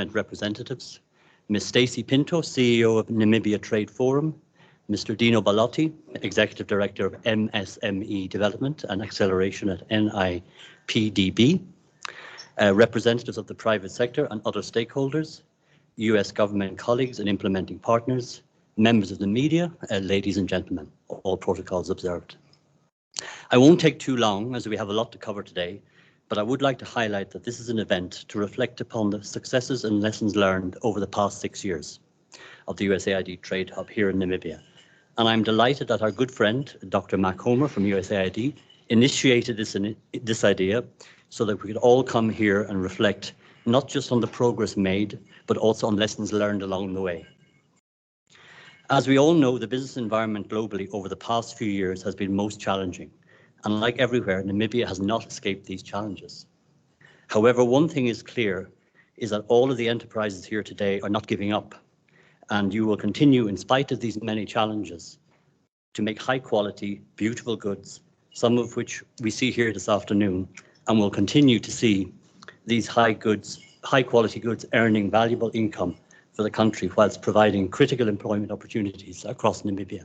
representatives, Ms. Stacey Pinto, CEO of Namibia Trade Forum, Mr. Dino Ballotti, Executive Director of MSME Development and Acceleration at NIPDB, representatives of the private sector and other stakeholders, US government colleagues and implementing partners, members of the media, ladies and gentlemen, all protocols observed. I won't take too long as we have a lot to cover today, but I would like to highlight that this is an event to reflect upon the successes and lessons learned over the past 6 years of the USAID TradeHub here in Namibia. And I'm delighted that our good friend, Dr. Mac Homer from USAID, initiated this idea so that we could all come here and reflect not just on the progress made, but also on lessons learned along the way. As we all know, the business environment globally over the past few years has been most challenging. And like everywhere, Namibia has not escaped these challenges. However, one thing is clear, is that all of the enterprises here today are not giving up. And you will continue, in spite of these many challenges, to make high quality, beautiful goods, some of which we see here this afternoon, and will continue to see these high quality goods earning valuable income for the country whilst providing critical employment opportunities across Namibia.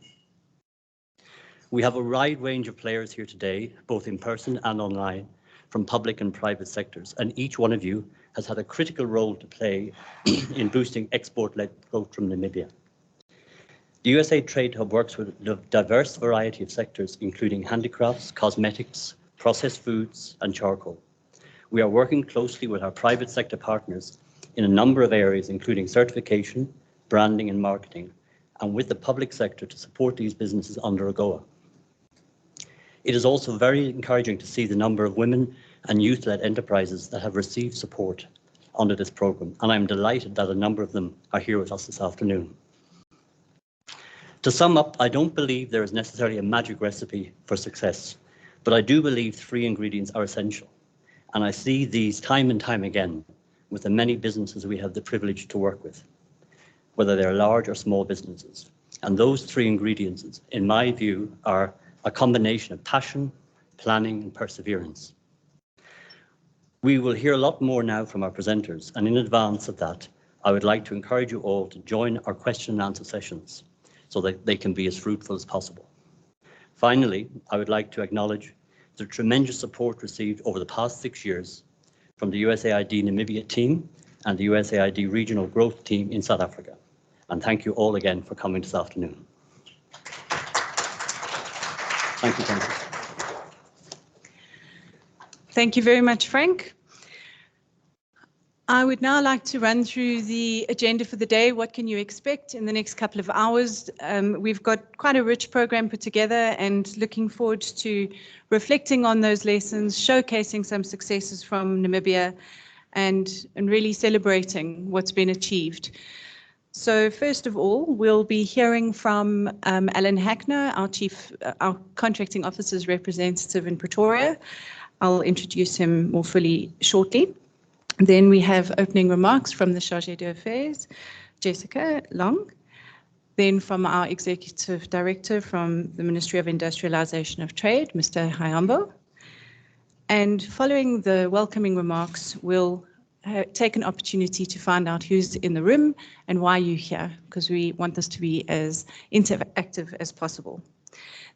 We have a wide range of players here today, both in person and online, from public and private sectors, and each one of you has had a critical role to play in boosting export-led growth from Namibia. The USAID TradeHub works with a diverse variety of sectors, including handicrafts, cosmetics, processed foods, and charcoal. We are working closely with our private sector partners in a number of areas, including certification, branding, and marketing, and with the public sector to support these businesses under AGOA. It is also very encouraging to see the number of women and youth-led enterprises that have received support under this program, and I'm delighted that a number of them are here with us this afternoon. To sum up, I don't believe there is necessarily a magic recipe for success, but I do believe 3 ingredients are essential, and I see these time and time again with the many businesses we have the privilege to work with, whether they're large or small businesses. And those 3 ingredients, in my view, are a combination of passion, planning, and perseverance. We will hear a lot more now from our presenters, and in advance of that, I would like to encourage you all to join our question and answer sessions so that they can be as fruitful as possible. Finally, I would like to acknowledge the tremendous support received over the past 6 years from the USAID Namibia team and the USAID Regional Growth Team in South Africa. And thank you all again for coming this afternoon. Thank you, Francis. Thank you very much, Frank. I would now like to run through the agenda for the day. What can you expect in the next couple of hours? We've got quite a rich program put together and looking forward to reflecting on those lessons, showcasing some successes from Namibia and really celebrating what's been achieved. So first of all, we'll be hearing from Alan Hackner, our contracting officer's representative in Pretoria. I'll introduce him more fully shortly. Then we have opening remarks from the Chargé d'Affaires, Jessica Long. Then from our Executive Director from the Ministry of Industrialization of Trade, Mr. Hayambo. And following the welcoming remarks, we'll take an opportunity to find out who's in the room and why you're here, because we want this to be as interactive as possible.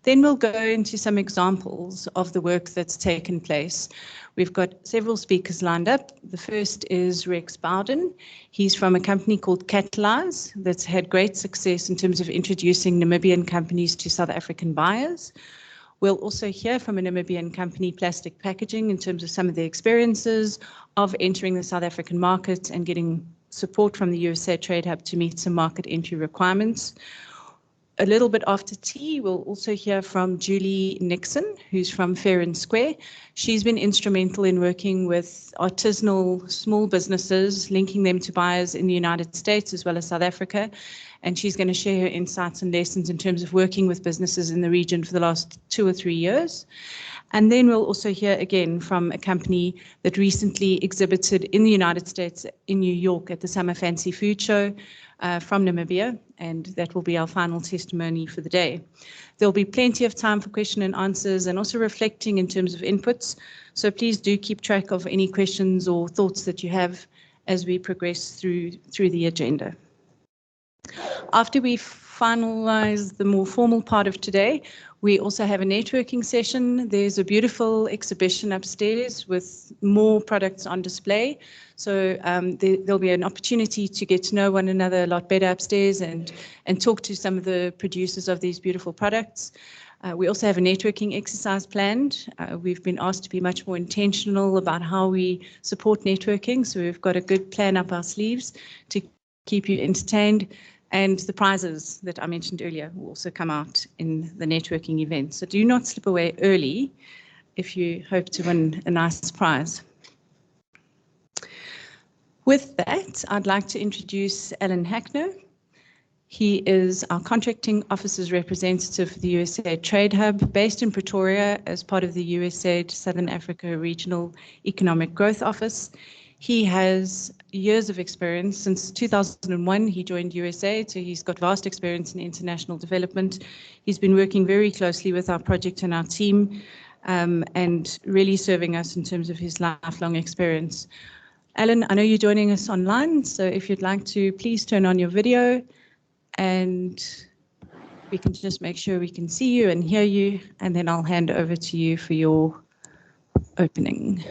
Then we'll go into some examples of the work that's taken place. We've got several speakers lined up. The first is Rex Bowden. He's from a company called Catalyze that's had great success in terms of introducing Namibian companies to South African buyers. We'll also hear from a Namibian company, Plastic Packaging, in terms of some of the experiences of entering the South African market and getting support from the USAID TradeHub to meet some market entry requirements. A little bit after tea, we'll also hear from Julie Nixon, who's from Fair and Square. She's been instrumental in working with artisanal small businesses, linking them to buyers in the United States as well as South Africa. And she's going to share her insights and lessons in terms of working with businesses in the region for the last 2 or 3 years. And then we'll also hear again from a company that recently exhibited in the United States in New York at the Summer Fancy Food Show from Namibia, and that will be our final testimony for the day. There'll be plenty of time for question and answers and also reflecting in terms of inputs. So please do keep track of any questions or thoughts that you have as we progress through the agenda. After we finalize the more formal part of today, we also have a networking session. There's a beautiful exhibition upstairs with more products on display. So there'll be an opportunity to get to know one another a lot better upstairs and talk to some of the producers of these beautiful products. We also have a networking exercise planned. We've been asked to be much more intentional about how we support networking. So we've got a good plan up our sleeves to keep you entertained. And the prizes that I mentioned earlier will also come out in the networking event. So do not slip away early if you hope to win a nice prize. With that, I'd like to introduce Alan Hackner. He is our contracting officer's representative for the USAID TradeHub, based in Pretoria as part of the USAID Southern Africa Regional Economic Growth Office. He has years of experience. Since 2001, he joined USAID, so he's got vast experience in international development. He's been working very closely with our project and our team, and really serving us in terms of his lifelong experience. Alan, I know you're joining us online, so if you'd like to please turn on your video, and we can just make sure we can see you and hear you, and then I'll hand over to you for your opening.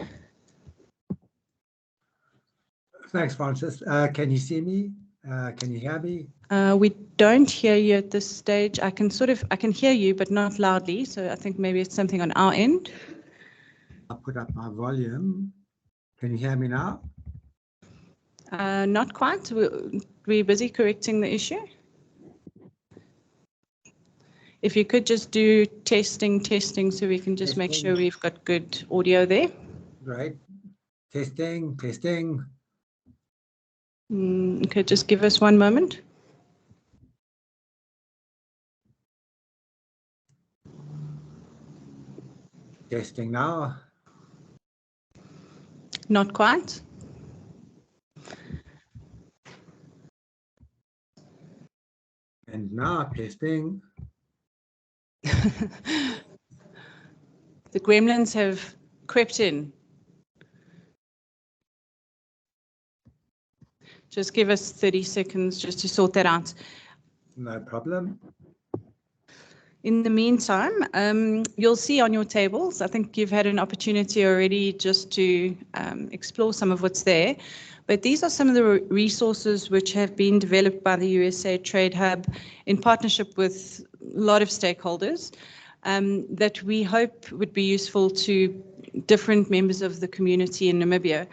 Thanks, Francis. Can you see me? Can you hear me? We don't hear you at this stage. I can hear you, but not loudly. So I think maybe it's something on our end. I'll put up my volume. Can you hear me now? Not quite. We're busy correcting the issue. If you could just do testing, so we can just make sure we've got good audio there. Great. Testing. Okay, just give us one moment. Testing now. Not quite. And now testing. The gremlins have crept in. Just give us 30 seconds just to sort that out. No problem. In the meantime, you'll see on your tables, I think you've had an opportunity already just to explore some of what's there. But these are some of the resources which have been developed by the USAID TradeHub in partnership with a lot of stakeholders that we hope would be useful to different members of the community in Namibia.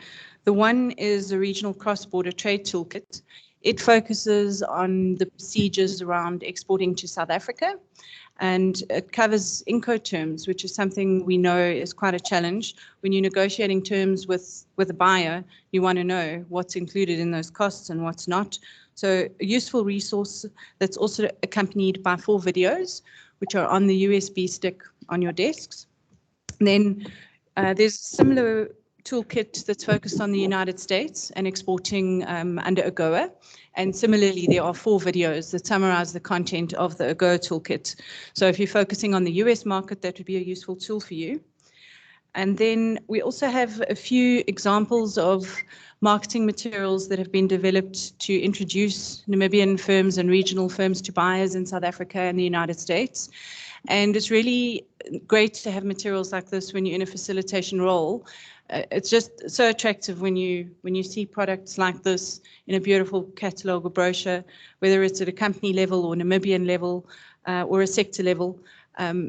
The one is the Regional Cross-Border Trade Toolkit. It focuses on the procedures around exporting to South Africa, and it covers Incoterms, which is something we know is quite a challenge. When you're negotiating terms with a buyer, you want to know what's included in those costs and what's not. So a useful resource that's also accompanied by 4 videos, which are on the USB stick on your desks. And then there's a similar toolkit that's focused on the United States and exporting under AGOA. And similarly, there are 4 videos that summarize the content of the AGOA toolkit. So if you're focusing on the US market, that would be a useful tool for you. And then we also have a few examples of marketing materials that have been developed to introduce Namibian firms and regional firms to buyers in South Africa and the United States. And it's really great to have materials like this when you're in a facilitation role. It's just so attractive when you see products like this in a beautiful catalogue or brochure, whether it's at a company level or Namibian level or a sector level.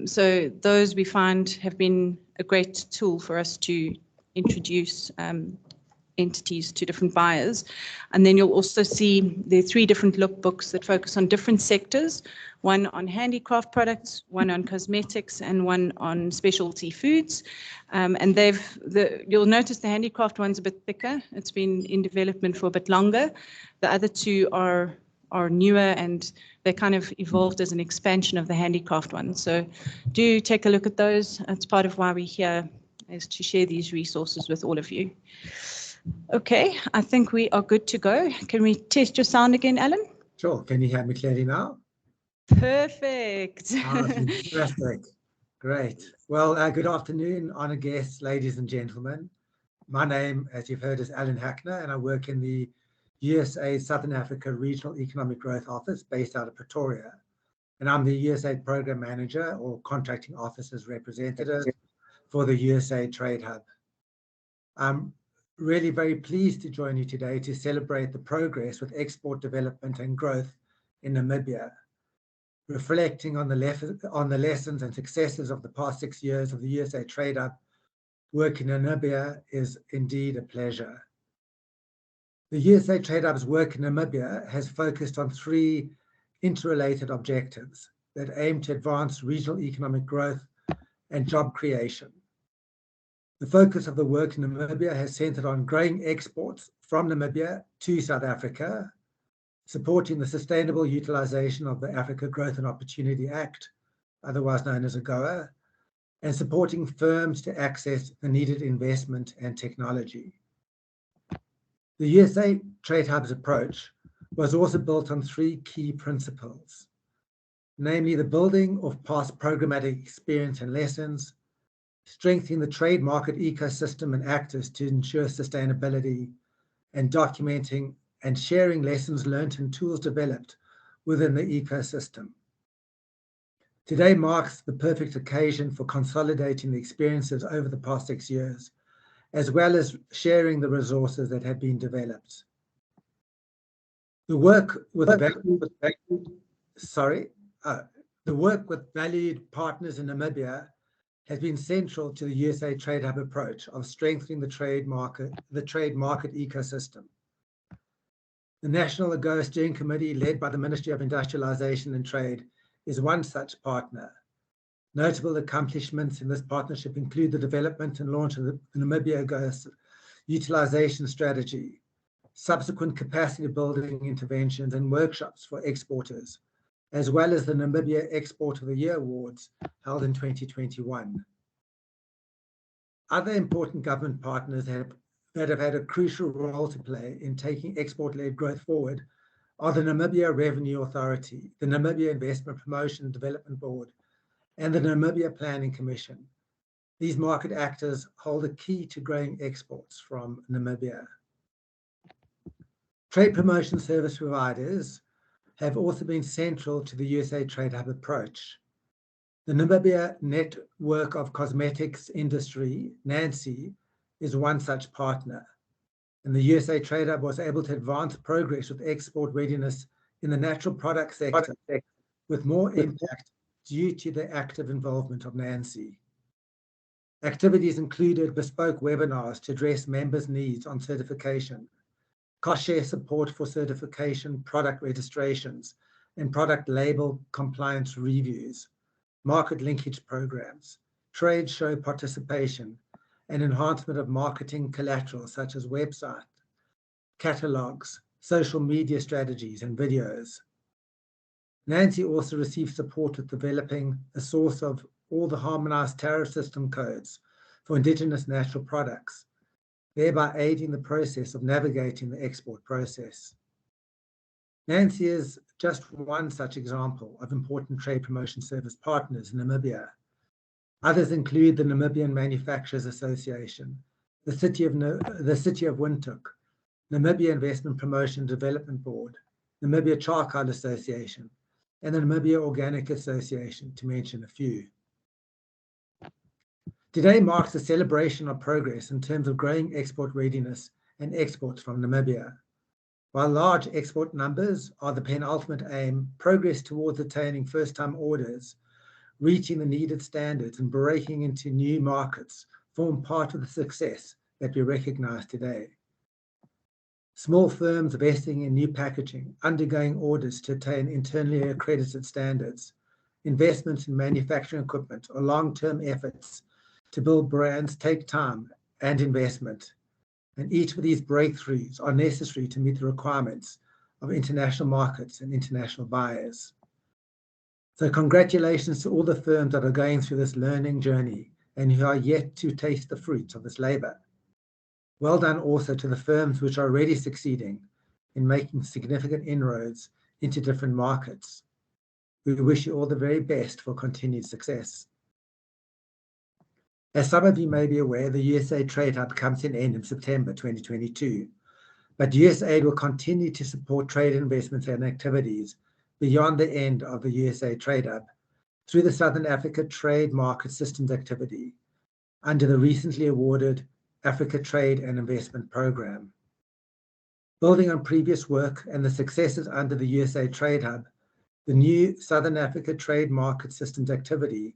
So those we find have been a great tool for us to introduce entities to different buyers. And then you'll also see there are 3 different lookbooks that focus on different sectors, one on handicraft products, one on cosmetics, and one on specialty foods. And you'll notice the handicraft one's a bit thicker. It's been in development for a bit longer. The other 2 are newer, and they kind of evolved as an expansion of the handicraft one. So do take a look at those. That's part of why we're here, is to share these resources with all of you. Okay, I think we are good to go. Can we test your sound again, Alan? Sure. Can you hear me clearly now? Perfect. Fantastic. Great. Well, good afternoon, honored guests, ladies and gentlemen. My name, as you've heard, is Alan Hackner, and I work in the USAID Southern Africa Regional Economic Growth Office based out of Pretoria. And I'm the USAID Program Manager or Contracting Officers Representative for the USAID TradeHub. I'm really very pleased to join you today to celebrate the progress with export development and growth in Namibia. Reflecting on the lessons and successes of the past 6 years of the USAID TradeHub work in Namibia is indeed a pleasure. The USAID TradeHub's work in Namibia has focused on 3 interrelated objectives that aim to advance regional economic growth and job creation. The focus of the work in Namibia has centered on growing exports from Namibia to South Africa, supporting the sustainable utilization of the Africa Growth and Opportunity Act, otherwise known as AGOA, and supporting firms to access the needed investment and technology. The USAID TradeHub's approach was also built on 3 key principles, namely the building of past programmatic experience and lessons, strengthening the trade market ecosystem and actors to ensure sustainability, and documenting and sharing lessons learned and tools developed within the ecosystem. Today marks the perfect occasion for consolidating the experiences over the past 6 years, as well as sharing the resources that have been developed. The work with valued partners in Namibia has been central to the USAID TradeHub approach of strengthening the trade market ecosystem. The National AGOA Steering Committee, led by the Ministry of Industrialization and Trade, is one such partner. Notable accomplishments in this partnership include the development and launch of the Namibia AGOA utilization strategy, subsequent capacity building interventions and workshops for exporters, as well as the Namibia Export of the Year Awards held in 2021. Other important government partners that have had a crucial role to play in taking export-led growth forward are the Namibia Revenue Authority, the Namibia Investment Promotion and Development Board, and the Namibia Planning Commission. These market actors hold a key to growing exports from Namibia. Trade promotion service providers have also been central to the USAID TradeHub approach. The Namibia Network of Cosmetics Industry, NANCY, is one such partner, and the USAID TradeHub was able to advance progress with export readiness in the natural product sector with more impact due to the active involvement of NANCY. Activities included bespoke webinars to address members' needs on certification, cost share support for certification, product registrations, and product label compliance reviews, market linkage programs, trade show participation, and enhancement of marketing collateral such as website, catalogs, social media strategies, and videos. NANCY also received support with developing a source of all the harmonized tariff system codes for indigenous natural products, thereby aiding the process of navigating the export process. NANCY is just one such example of important trade promotion service partners in Namibia. Others include the Namibian Manufacturers Association, the City of Windhoek, Namibia Investment Promotion and Development Board, Namibia Charcoal Association, and the Namibia Organic Association, to mention a few. Today marks a celebration of progress in terms of growing export readiness and exports from Namibia. While large export numbers are the penultimate aim, progress towards attaining first-time orders, reaching the needed standards, and breaking into new markets form part of the success that we recognize today. Small firms investing in new packaging, undergoing orders to attain internally accredited standards, investments in manufacturing equipment, or long-term efforts to build brands take time and investment. And each of these breakthroughs are necessary to meet the requirements of international markets and international buyers. So congratulations to all the firms that are going through this learning journey and who are yet to taste the fruits of this labor. Well done also to the firms which are already succeeding in making significant inroads into different markets. We wish you all the very best for continued success. As some of you may be aware, the USAID TradeHub comes to an end in September 2022, but USAID will continue to support trade investments and activities beyond the end of the USAID TradeHub through the Southern Africa Trade Market Systems activity under the recently awarded Africa Trade and Investment Program. Building on previous work and the successes under the USAID TradeHub, the new Southern Africa Trade Market Systems activity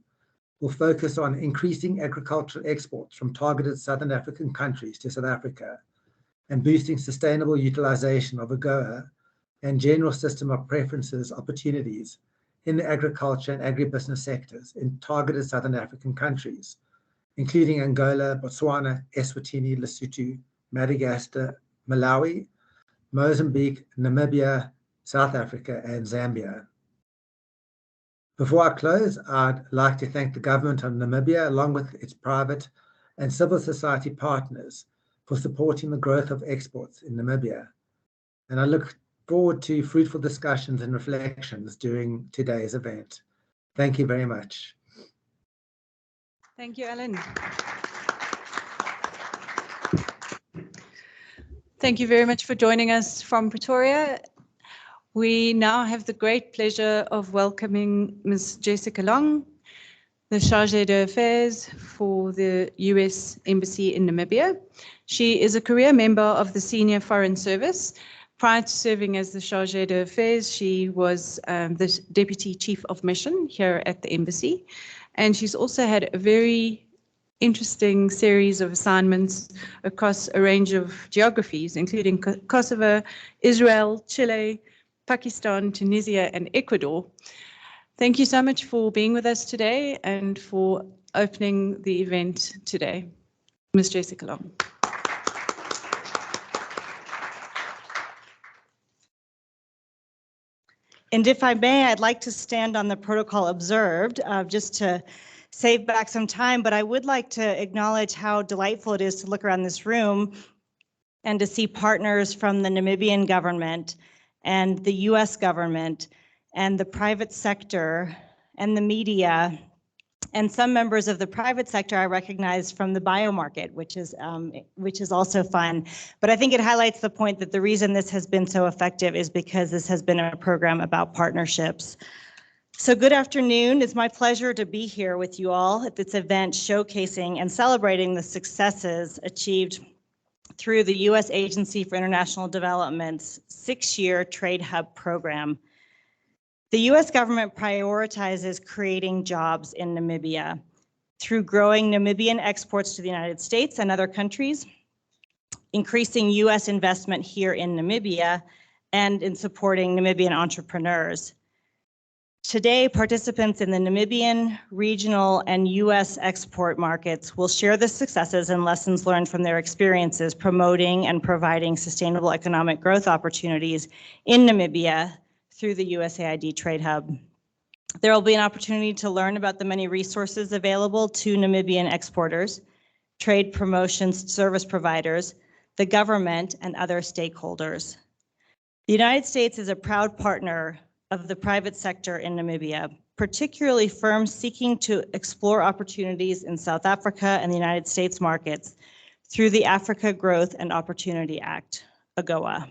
will focus on increasing agricultural exports from targeted Southern African countries to South Africa and boosting sustainable utilization of AGOA and general system of preferences opportunities in the agriculture and agribusiness sectors in targeted Southern African countries, including Angola, Botswana, Eswatini, Lesotho, Madagascar, Malawi, Mozambique, Namibia, South Africa, and Zambia. Before I close, I'd like to thank the government of Namibia, along with its private and civil society partners, for supporting the growth of exports in Namibia. And I look forward to fruitful discussions and reflections during today's event. Thank you very much. Thank you, Alan. Thank you very much for joining us from Pretoria. We now have the great pleasure of welcoming Ms. Jessica Long, the Chargée d'Affaires for the US Embassy in Namibia. She is a career member of the Senior Foreign Service. Prior to serving as the Chargée d'Affaires, she was the Deputy Chief of Mission here at the Embassy. And she's also had a very interesting series of assignments across a range of geographies, including Kosovo, Israel, Chile, Pakistan, Tunisia, and Ecuador. Thank you so much for being with us today and for opening the event today. Ms. Jessica Long. And if I may, I'd like to stand on the protocol observed, just to save back some time, but I would like to acknowledge how delightful it is to look around this room and to see partners from the Namibian government and the US government and the private sector and the media and some members of the private sector I recognize from the biomarket, which is also fun. But I think it highlights the point that the reason this has been so effective is because this has been a program about partnerships. So good afternoon. It's my pleasure to be here with you all at this event showcasing and celebrating the successes achieved through the U.S. Agency for International Development's 6-year TradeHub program. The U.S. government prioritizes creating jobs in Namibia through growing Namibian exports to the United States and other countries, increasing U.S. investment here in Namibia, and in supporting Namibian entrepreneurs. Today, participants in the Namibian, regional, and U.S. export markets will share the successes and lessons learned from their experiences promoting and providing sustainable economic growth opportunities in Namibia through the USAID TradeHub. There will be an opportunity to learn about the many resources available to Namibian exporters, trade promotions service providers, the government, and other stakeholders. The United States is a proud partner of the private sector in Namibia, particularly firms seeking to explore opportunities in South Africa and the United States markets through the Africa Growth and Opportunity Act, AGOA.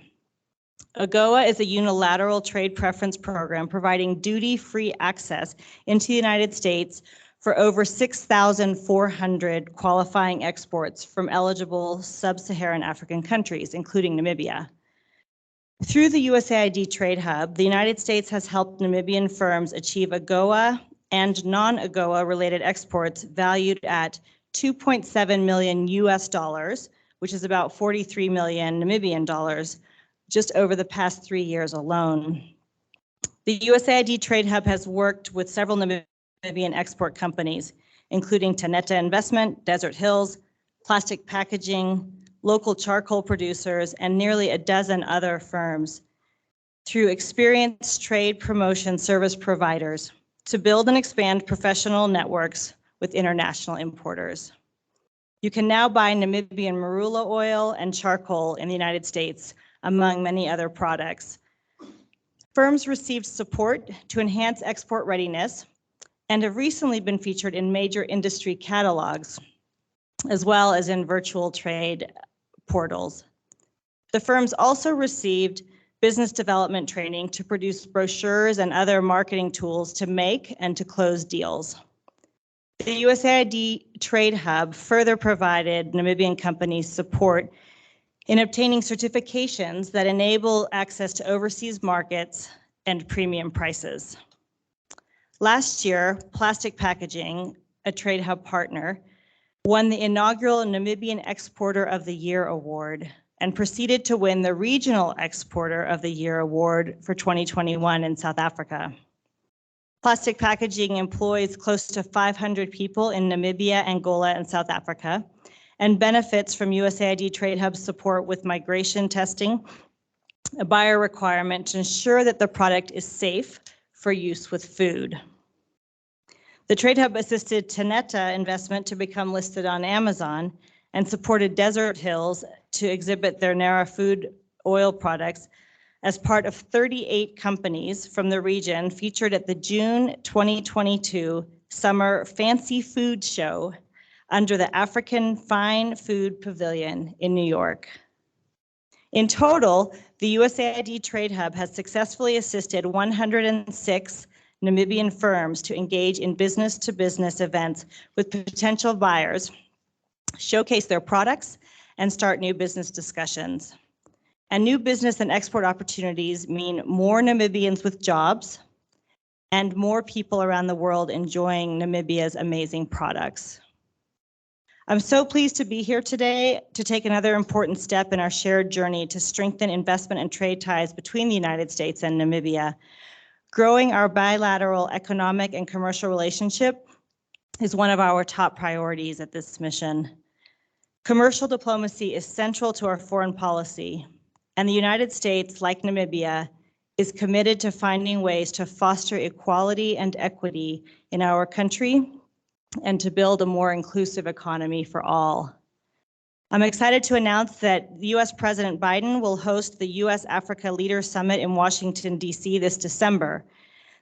AGOA is a unilateral trade preference program providing duty-free access into the United States for over 6,400 qualifying exports from eligible sub-Saharan African countries, including Namibia. Through the USAID TradeHub, the United States has helped Namibian firms achieve AGOA and non-AGOA related exports valued at $2.7 million US, which is about 43 million Namibian dollars, just over the past 3 years alone. The USAID TradeHub has worked with several Namibian export companies, including Taneta Investment, Desert Hills, Plastic Packaging, local charcoal producers, and nearly a dozen other firms through experienced trade promotion service providers to build and expand professional networks with international importers. You can now buy Namibian marula oil and charcoal in the United States, among many other products. Firms received support to enhance export readiness and have recently been featured in major industry catalogs, as well as in virtual trade portals. The firms also received business development training to produce brochures and other marketing tools to make and to close deals. The USAID TradeHub further provided Namibian companies support in obtaining certifications that enable access to overseas markets and premium prices. Last year, Plastic Packaging, a TradeHub partner, won the inaugural Namibian Exporter of the Year award and proceeded to win the Regional Exporter of the Year award for 2021 in South Africa. Plastic Packaging employs close to 500 people in Namibia, Angola, and South Africa, and benefits from USAID TradeHub support with migration testing, a buyer requirement to ensure that the product is safe for use with food. The TradeHub assisted Taneta Investment to become listed on Amazon and supported Desert Hills to exhibit their Nara food oil products as part of 38 companies from the region featured at the June 2022 Summer Fancy Food Show under the African Fine Food Pavilion in New York. In total, the USAID TradeHub has successfully assisted 106 Namibian firms to engage in business-to-business events with potential buyers, showcase their products, and start new business discussions. And new business and export opportunities mean more Namibians with jobs and more people around the world enjoying Namibia's amazing products. I'm so pleased to be here today to take another important step in our shared journey to strengthen investment and trade ties between the United States and Namibia. Growing our bilateral economic and commercial relationship is one of our top priorities at this mission. Commercial diplomacy is central to our foreign policy, and the United States, like Namibia, is committed to finding ways to foster equality and equity in our country and to build a more inclusive economy for all. I'm excited to announce that US President Biden will host the US-Africa Leaders Summit in Washington, DC this December.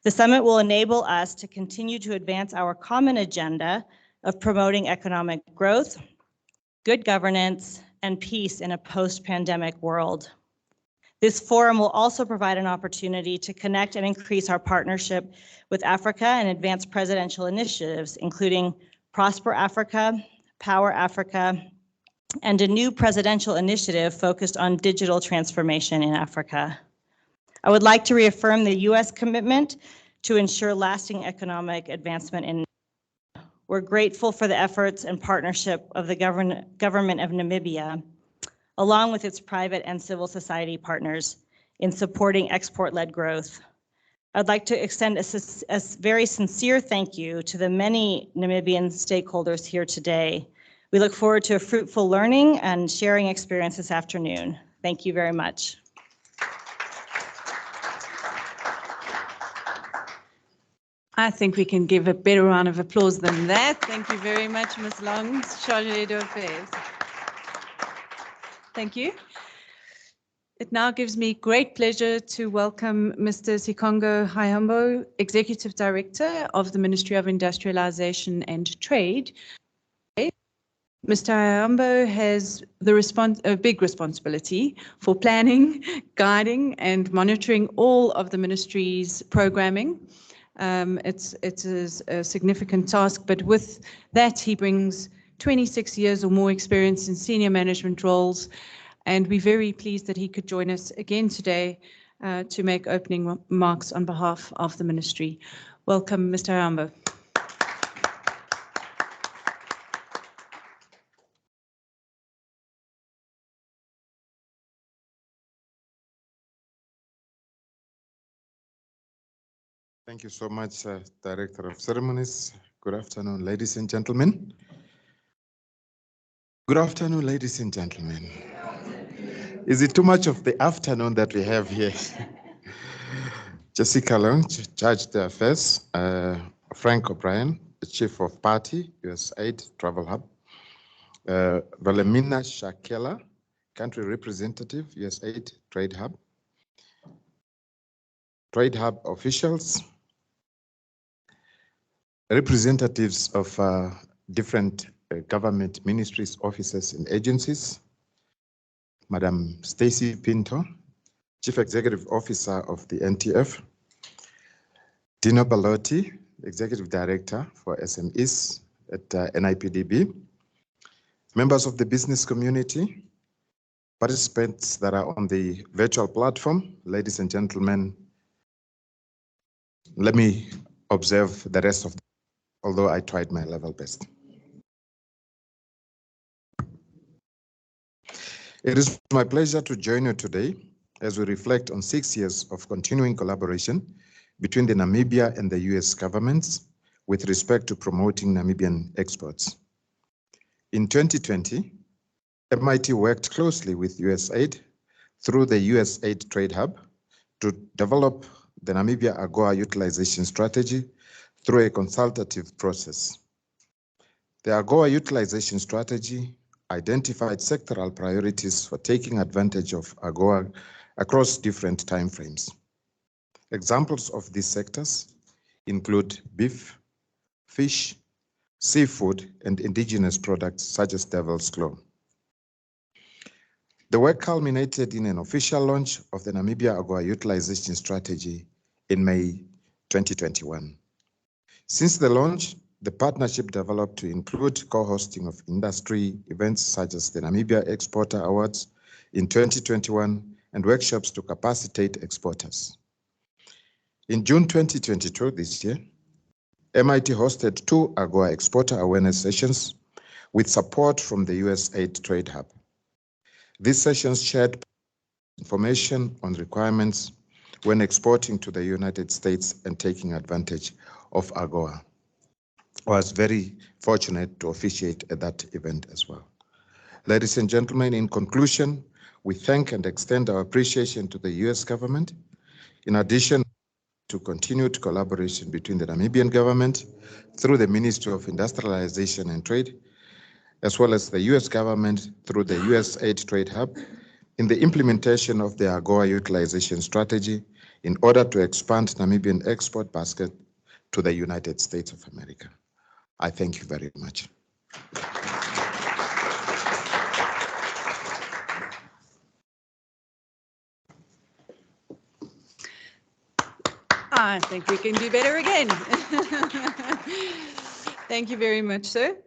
The summit will enable us to continue to advance our common agenda of promoting economic growth, good governance, and peace in a post-pandemic world. This forum will also provide an opportunity to connect and increase our partnership with Africa and advance presidential initiatives, including Prosper Africa, Power Africa, and a new presidential initiative focused on digital transformation in Africa. I would like to reaffirm the US commitment to ensure lasting economic advancement in. We're grateful for the efforts and partnership of the government of Namibia, along with its private and civil society partners in supporting export-led growth. I'd like to extend a very sincere thank you to the many Namibian stakeholders here today. We look forward to a fruitful learning and sharing experience this afternoon. Thank you very much. I think we can give a better round of applause than that. Thank you very much, Ms. Long, Chargée d'Affaires. Thank you. It now gives me great pleasure to welcome Mr. Sikongo Hayambo, Executive Director of the Ministry of Industrialization and Trade. Mr. Hayambo has a big responsibility for planning, guiding, and monitoring all of the ministry's programming. It's a significant task, but with that he brings 26 years or more experience in senior management roles, and we're very pleased that he could join us again today to make opening remarks on behalf of the ministry. Welcome, Mr. Hayambo. Thank you so much, Director of Ceremonies. Good afternoon, ladies and gentlemen. Good afternoon, ladies and gentlemen. Is it too much of the afternoon that we have here? Jessica Long, Judge d'Affaires, Frank O'Brien, the Chief of Party, USAID TradeHub, Valemina Shakela, Country Representative, USAID TradeHub, TradeHub officials, representatives of different government ministries, offices, and agencies, Madam Stacy Pinto, Chief Executive Officer of the NTF, Dino Ballotti, Executive Director for SMEs at NIPDB, members of the business community, participants that are on the virtual platform, ladies and gentlemen, let me observe the rest of them, although I tried my level best. It is my pleasure to join you today as we reflect on 6 years of continuing collaboration between the Namibia and the US governments with respect to promoting Namibian exports. In 2020, MIT worked closely with USAID through the USAID TradeHub to develop the Namibia AGOA utilization strategy through a consultative process. The AGOA utilization strategy identified sectoral priorities for taking advantage of AGOA across different timeframes. Examples of these sectors include beef, fish, seafood, and indigenous products such as devil's claw. The work culminated in an official launch of the Namibia AGOA utilization strategy in May 2021. Since the launch, the partnership developed to include co-hosting of industry events such as the Namibia Exporter Awards in 2021 and workshops to capacitate exporters. In June 2022, this year, MIT hosted 2 AGOA exporter awareness sessions with support from the USAID TradeHub. These sessions shared information on requirements when exporting to the United States and taking advantage of AGOA. I was very fortunate to officiate at that event as well. Ladies and gentlemen, in conclusion, we thank and extend our appreciation to the US government. In addition to continued collaboration between the Namibian government through the Ministry of Industrialization and Trade, as well as the US government through the USAID TradeHub in the implementation of the AGOA utilization strategy in order to expand Namibian export basket to the United States of America. I thank you very much. I think we can do better again. Thank you very much, sir.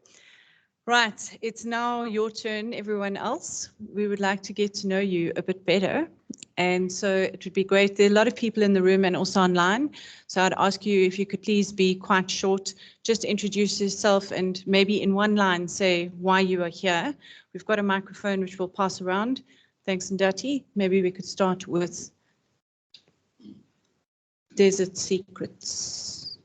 Right, it's now your turn, everyone else. We would like to get to know you a bit better. And so it would be great. There are a lot of people in the room and also online. So I'd ask you if you could please be quite short, just introduce yourself and maybe in one line say why you are here. We've got a microphone which we'll pass around. Thanks, Ndati. Maybe we could start with Desert Secrets.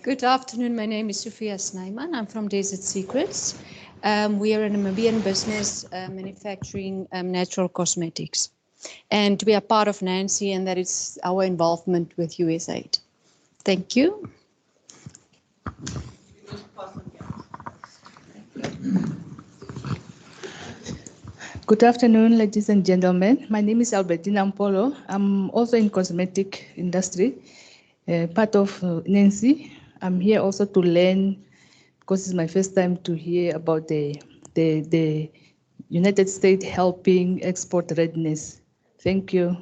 Good afternoon. My name is Sophia Snyman. I'm from Desert Secrets. We are a Namibian business manufacturing natural cosmetics. And we are part of Nancy, and that is our involvement with USAID. Thank you. Good afternoon, ladies and gentlemen. My name is Albertina Mpolo. I'm also in cosmetic industry, part of Nancy. I'm here also to learn, because it's my first time to hear about the United States helping export readiness. Thank you.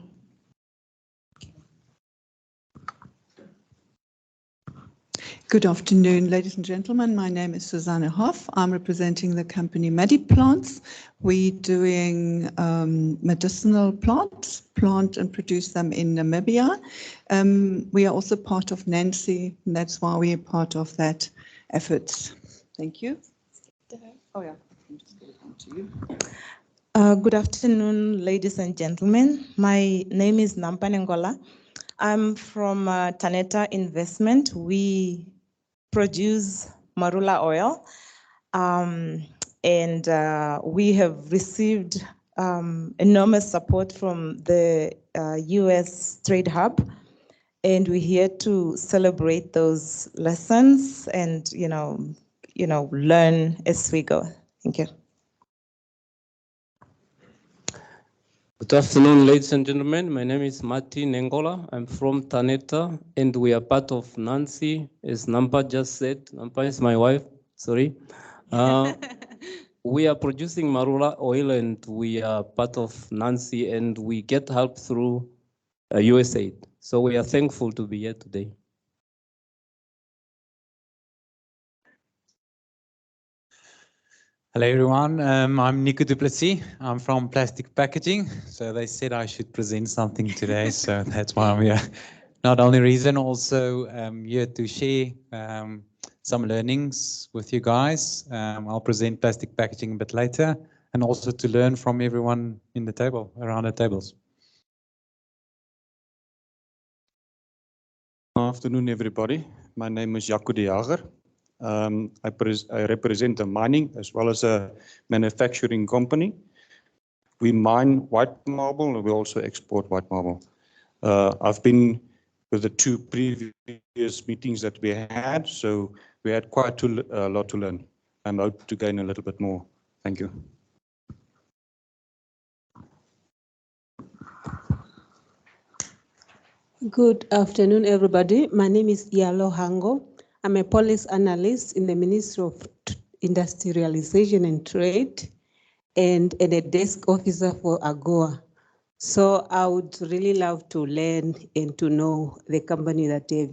Good afternoon, ladies and gentlemen. My name is Susanna Hoff. I'm representing the company Mediplants. We're doing medicinal plants, plant and produce them in Namibia. We are also part of Nancy, and that's why we are part of that efforts. Thank you. Oh yeah, I'll just get it on to you. Good afternoon, ladies and gentlemen. My name is Nampane Ngola. I'm from Taneta Investment. We produce marula oil, and we have received enormous support from the US TradeHub, and we're here to celebrate those lessons and, you know, learn as we go. Thank you. Good afternoon, ladies and gentlemen. My name is Martin Nengola. I'm from Taneta, and we are part of Nancy, as Nampa just said. Nampa is my wife, sorry. We are producing marula oil, and we are part of Nancy, and we get help through USAID. So we are thankful to be here today. Hello everyone, I'm Nico Duplessis. I'm from plastic packaging. So they said I should present something today, so that's why I'm here. Not only reason, also here to share some learnings with you guys. I'll present plastic packaging a bit later, and also to learn from everyone in the table, around the tables. Afternoon, everybody. My name is Jaco de Jager. I represent a mining as well as a manufacturing company. We mine white marble and we also export white marble. I've been with the two previous meetings that we had, so we had quite a lot to learn and hope to gain a little bit more. Thank you. Good afternoon, everybody. My name is Yalo Hango. I'm a policy analyst in the Ministry of Industrialization and Trade and a desk officer for AGOA. So I would really love to learn and to know the company that the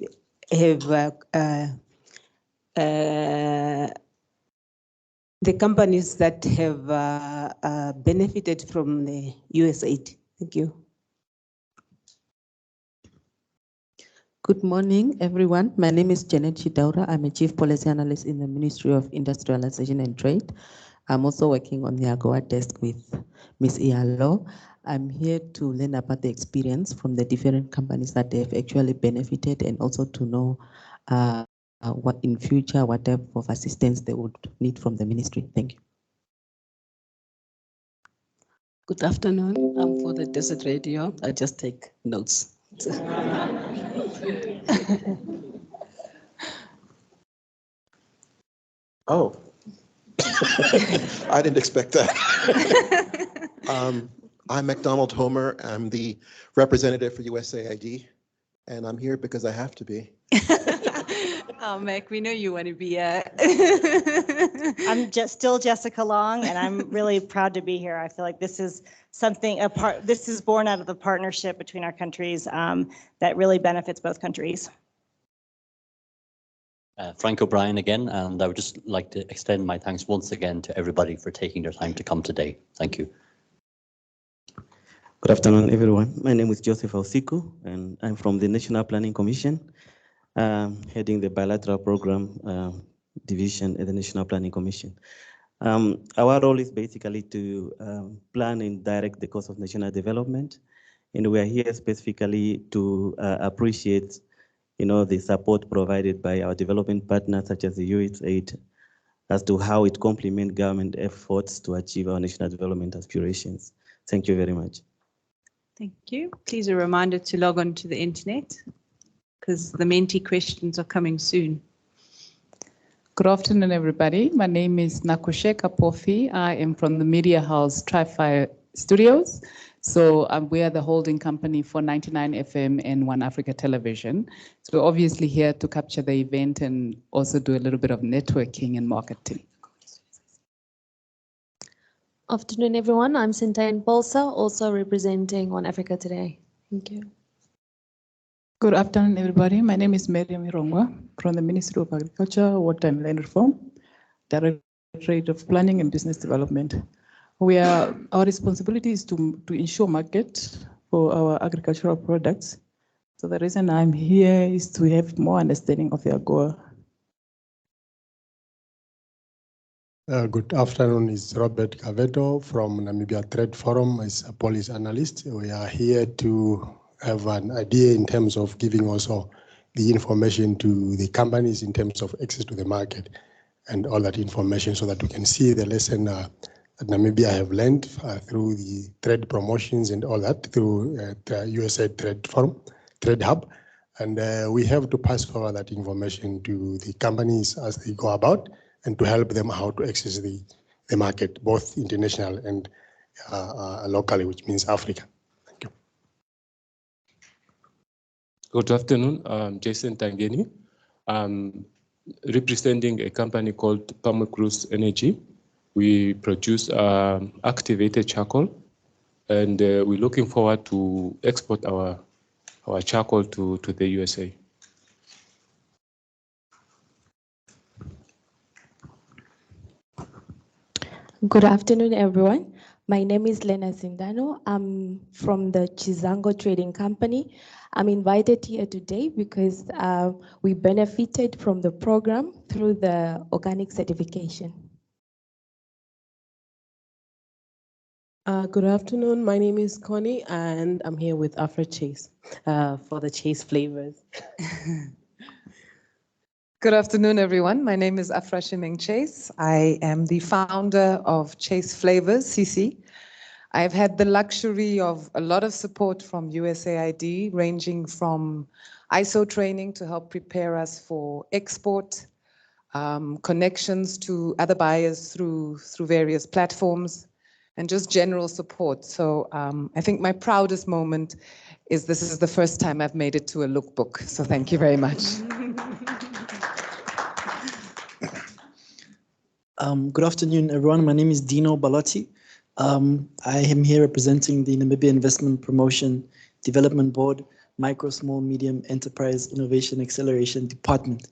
companies that have benefited from the USAID. Thank you. Good morning, everyone. My name is Janet Chidaura. I'm a Chief Policy Analyst in the Ministry of Industrialization and Trade. I'm also working on the AGOA desk with Ms. Ialo. I'm here to learn about the experience from the different companies that they've actually benefited, and also to know what in future, what type of assistance they would need from the ministry. Thank you. Good afternoon. I'm for the Desert Radio. I just take notes. Oh, I didn't expect that. I'm McDonald Homer. I'm the representative for USAID, and I'm here because I have to be. Oh, Mac, we know you want to be here. I'm still Jessica Long, and I'm really proud to be here. I feel like this is something, this is born out of the partnership between our countries that really benefits both countries. Frank O'Brien again, and I would just like to extend my thanks once again to everybody for taking their time to come today. Thank you. Good afternoon, everyone. My name is Joseph Osiku, and I'm from the National Planning Commission, heading the bilateral program division at the National Planning Commission. Our role is basically to plan and direct the course of national development, and we are here specifically to appreciate, the support provided by our development partners such as the USAID as to how it complements government efforts to achieve our national development aspirations. Thank you very much. Thank you. Please a reminder to log on to the internet because the Menti questions are coming soon. Good afternoon, everybody. My name is Nakusheka Pofi. I am from the media house Tri-Fi Studios. So we are the holding company for 99 FM and One Africa Television. So we're obviously here to capture the event and also do a little bit of networking and marketing. Afternoon, everyone. I'm Sintain Bolsa, also representing One Africa today. Thank you. Good afternoon, everybody. My name is Miriam Irongwa from the Ministry of Agriculture, Water and Land Reform, Directorate of Planning and Business Development. Our responsibility is to ensure market for our agricultural products. So the reason I'm here is to have more understanding of the AGOA. Good afternoon, it's Robert Caveto from Namibia Trade Forum as a policy analyst. We are here to have an idea in terms of giving also the information to the companies in terms of access to the market and all that information so that we can see the lesson that Namibia have learned through the trade promotions and all that through the USAID Trade Forum, TradeHub. And we have to pass forward that information to the companies as they go about and to help them how to access the market, both international and locally, which means Africa. Thank you. Good afternoon. I'm Jason Tangeni. I'm representing a company called Permacruise Energy. We produce activated charcoal, and we're looking forward to export our charcoal to the USA. Good afternoon, everyone. My name is Lena Sindano. I'm from the Chizango Trading Company. I'm invited here today because we benefited from the program through the organic certification. Good afternoon. My name is Connie, and I'm here with Afra Chase for the Chase flavors. Good afternoon, everyone. My name is Afra Shimeng Chase. I am the founder of Chase Flavors, CC. I've had the luxury of a lot of support from USAID, ranging from ISO training to help prepare us for export, connections to other buyers through various platforms, and just general support. So I think my proudest moment is this is the first time I've made it to a lookbook. So thank you very much. Good afternoon, everyone. My name is Dino Balotti. I am here representing the Namibia Investment Promotion Development Board, Micro, Small, Medium Enterprise Innovation Acceleration Department.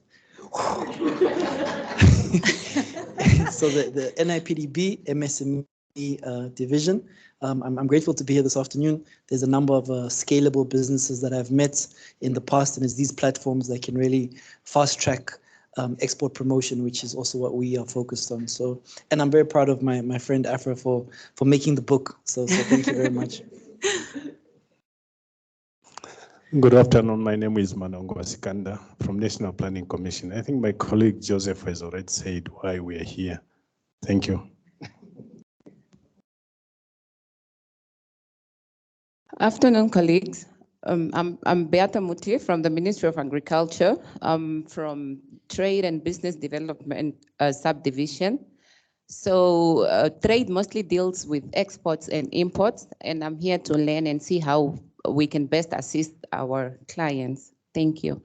So the NIPDB MSME division. I'm grateful to be here this afternoon. There's a number of scalable businesses that I've met in the past, and it's these platforms that can really fast track export promotion, which is also what we are focused on. So, and I'm very proud of my friend Afra for making the book. So thank you very much. Good afternoon. My name is Manongo Sikanda from National Planning Commission. I think my colleague Joseph has already said why we are here. Thank you. Afternoon, colleagues. I'm Beata Muti from the Ministry of Agriculture. I'm from Trade and Business Development Subdivision. So trade mostly deals with exports and imports, and I'm here to learn and see how we can best assist our clients. Thank you.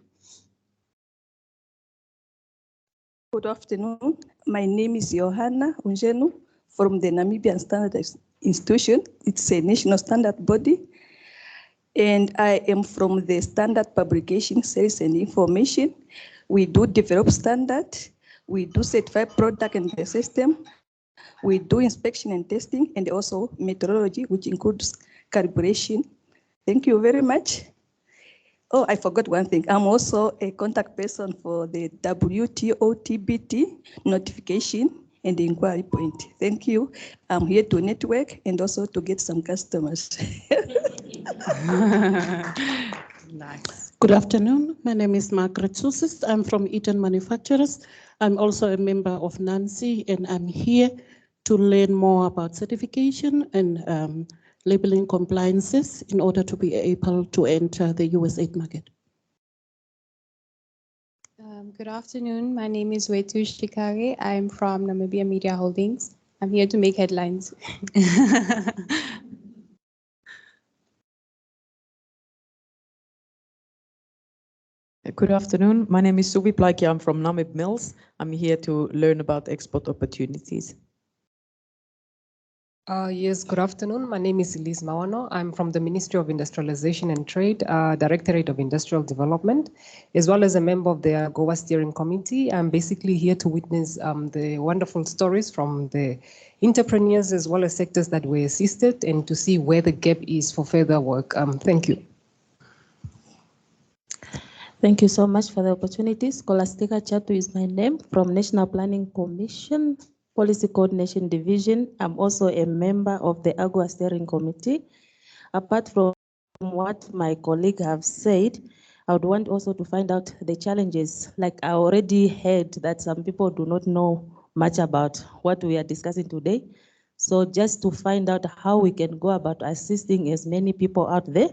Good afternoon. My name is Johanna Unjenu from the Namibian Standard Institution. It's a national standard body. And I am from the Standard Publication Sales and Information. We do develop standard. We do certify product and the system. We do inspection and testing, and also meteorology, which includes calibration. Thank you very much. Oh, I forgot one thing. I'm also a contact person for the WTO TBT notification and the inquiry point. Thank you. I'm here to network and also to get some customers. Nice. Good afternoon. My name is Margaret Susis. I'm from Eaton Manufacturers. I'm also a member of NANCI, and I'm here to learn more about certification and labeling compliances in order to be able to enter the USAID market. Good afternoon. My name is Wetu Shikari. I'm from Namibia Media Holdings. I'm here to make headlines. Good afternoon. My name is Subi Plaiki. I'm from Namib Mills. I'm here to learn about export opportunities. Yes, good afternoon. My name is Elise Mawano. I'm from the Ministry of Industrialization and Trade, Directorate of Industrial Development, as well as a member of the AGOA Steering Committee. I'm basically here to witness the wonderful stories from the entrepreneurs as well as sectors that were assisted and to see where the gap is for further work. Thank you. Thank you so much for the opportunity. Scholastica Chatu is my name from National Planning Commission, Policy Coordination Division. I'm also a member of the AGOA Steering Committee. Apart from what my colleague have said, I would want also to find out the challenges. Like I already heard that some people do not know much about what we are discussing today. So just to find out how we can go about assisting as many people out there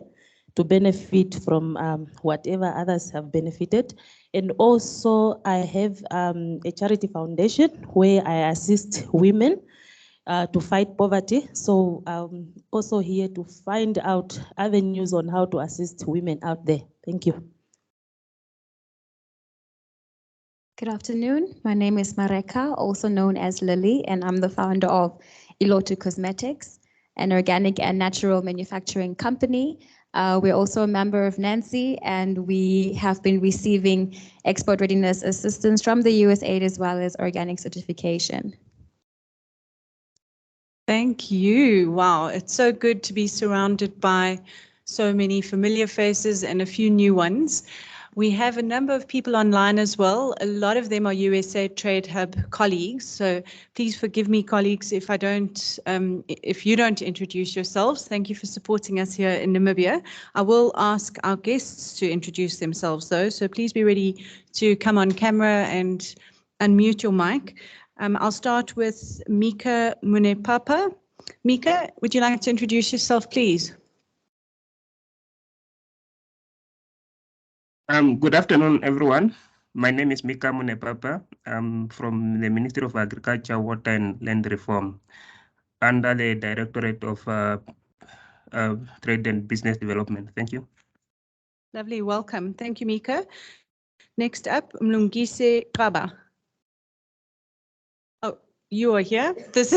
to benefit from whatever others have benefited. And also I have a charity foundation where I assist women to fight poverty. So I'm also here to find out avenues on how to assist women out there. Thank you. Good afternoon. My name is Mareka, also known as Lily, and I'm the founder of Iloto Cosmetics, an organic and natural manufacturing company. We're also a member of NANCY, and we have been receiving export readiness assistance from the USAID as well as organic certification. Thank you. Wow, it's so good to be surrounded by so many familiar faces and a few new ones. We have a number of people online as well. A lot of them are USAID TradeHub colleagues. So please forgive me, colleagues, if you don't introduce yourselves. Thank you for supporting us here in Namibia. I will ask our guests to introduce themselves though. So please be ready to come on camera and unmute your mic. I'll start with Mika Munepapa. Mika, would you like to introduce yourself, please? Good afternoon, everyone. My name is Mika Munepapa. I'm from the Ministry of Agriculture, Water and Land Reform under the Directorate of Trade and Business Development. Thank you. Lovely, welcome. Thank you, Mika. Next up, Mlungise Kaba. Oh, you are here. This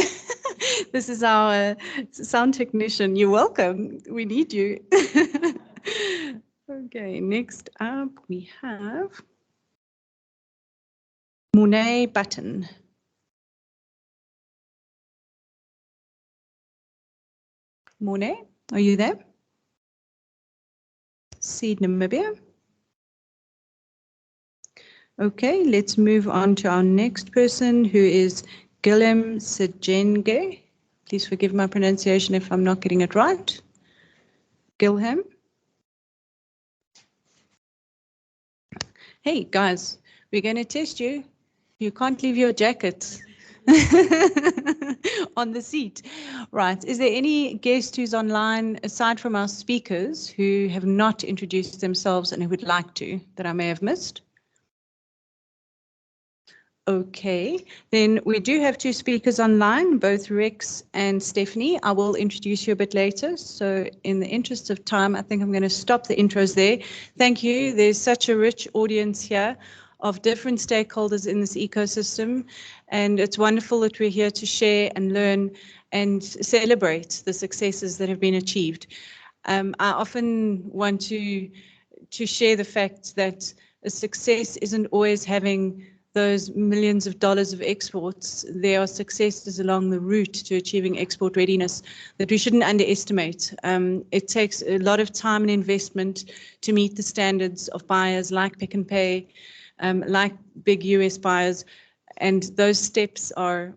is our sound technician. You're welcome. We need you. Okay, next up we have Monet Button. Monet, are you there? Seed Namibia. Okay, let's move on to our next person, who is Guillem Sejenge. Please forgive my pronunciation if I'm not getting it right. Guillem. Hey guys, we're going to test you. You can't leave your jacket on the seat. Right, is there any guest who's online, aside from our speakers, who have not introduced themselves and who would like to, that I may have missed? Okay, then we do have two speakers online, both Rex and Stephanie. I will introduce you a bit later. So in the interest of time, I think I'm going to stop the intros there. Thank you. There's such a rich audience here of different stakeholders in this ecosystem. And it's wonderful that we're here to share and learn and celebrate the successes that have been achieved. I often want to share the fact that a success isn't always having those millions of dollars of exports. There are successes along the route to achieving export readiness that we shouldn't underestimate. It takes a lot of time and investment to meet the standards of buyers like Pick and Pay, like big US buyers, and those steps are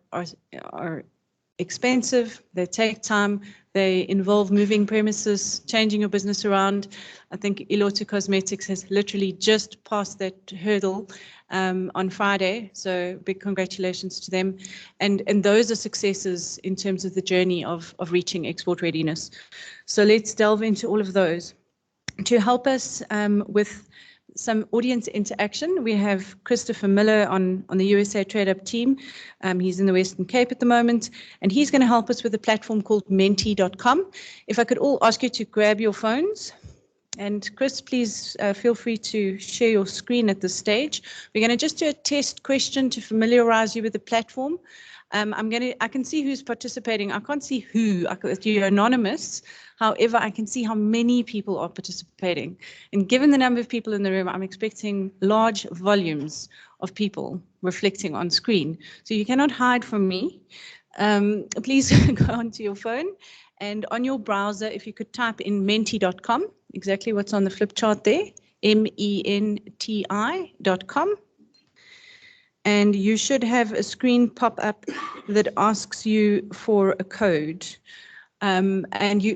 expensive, they take time, they involve moving premises, changing your business around. I think Iloto Cosmetics has literally just passed that hurdle on Friday, so big congratulations to them. And those are successes in terms of the journey of reaching export readiness. So let's delve into all of those. To help us with some audience interaction, we have Christopher Miller on the USAID TradeHub team. He's in the Western Cape at the moment, and he's going to help us with a platform called menti.com. If I could all ask you to grab your phones. And Chris, please feel free to share your screen at this stage. We're going to just do a test question to familiarize you with the platform. I can see who's participating. I can't see who. You're anonymous. However, I can see how many people are participating. And given the number of people in the room, I'm expecting large volumes of people reflecting on screen. So you cannot hide from me. Please go onto your phone, and on your browser, if you could type in menti.com, exactly what's on the flip chart there, menti.com. And you should have a screen pop up that asks you for a code. And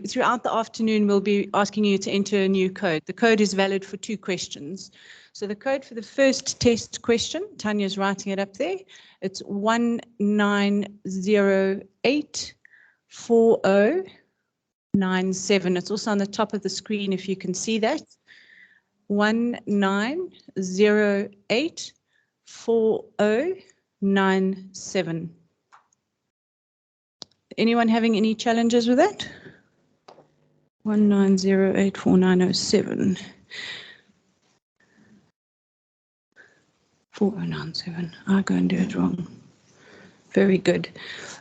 throughout the afternoon, we'll be asking you to enter a new code. The code is valid for 2 questions. So the code for the first test question, Tanya's writing it up there, it's 190840 1907. It's also on the top of the screen if you can see that. 19084097. Anyone having any challenges with that? 19084907. 4097. I'll go and do it wrong. Very good.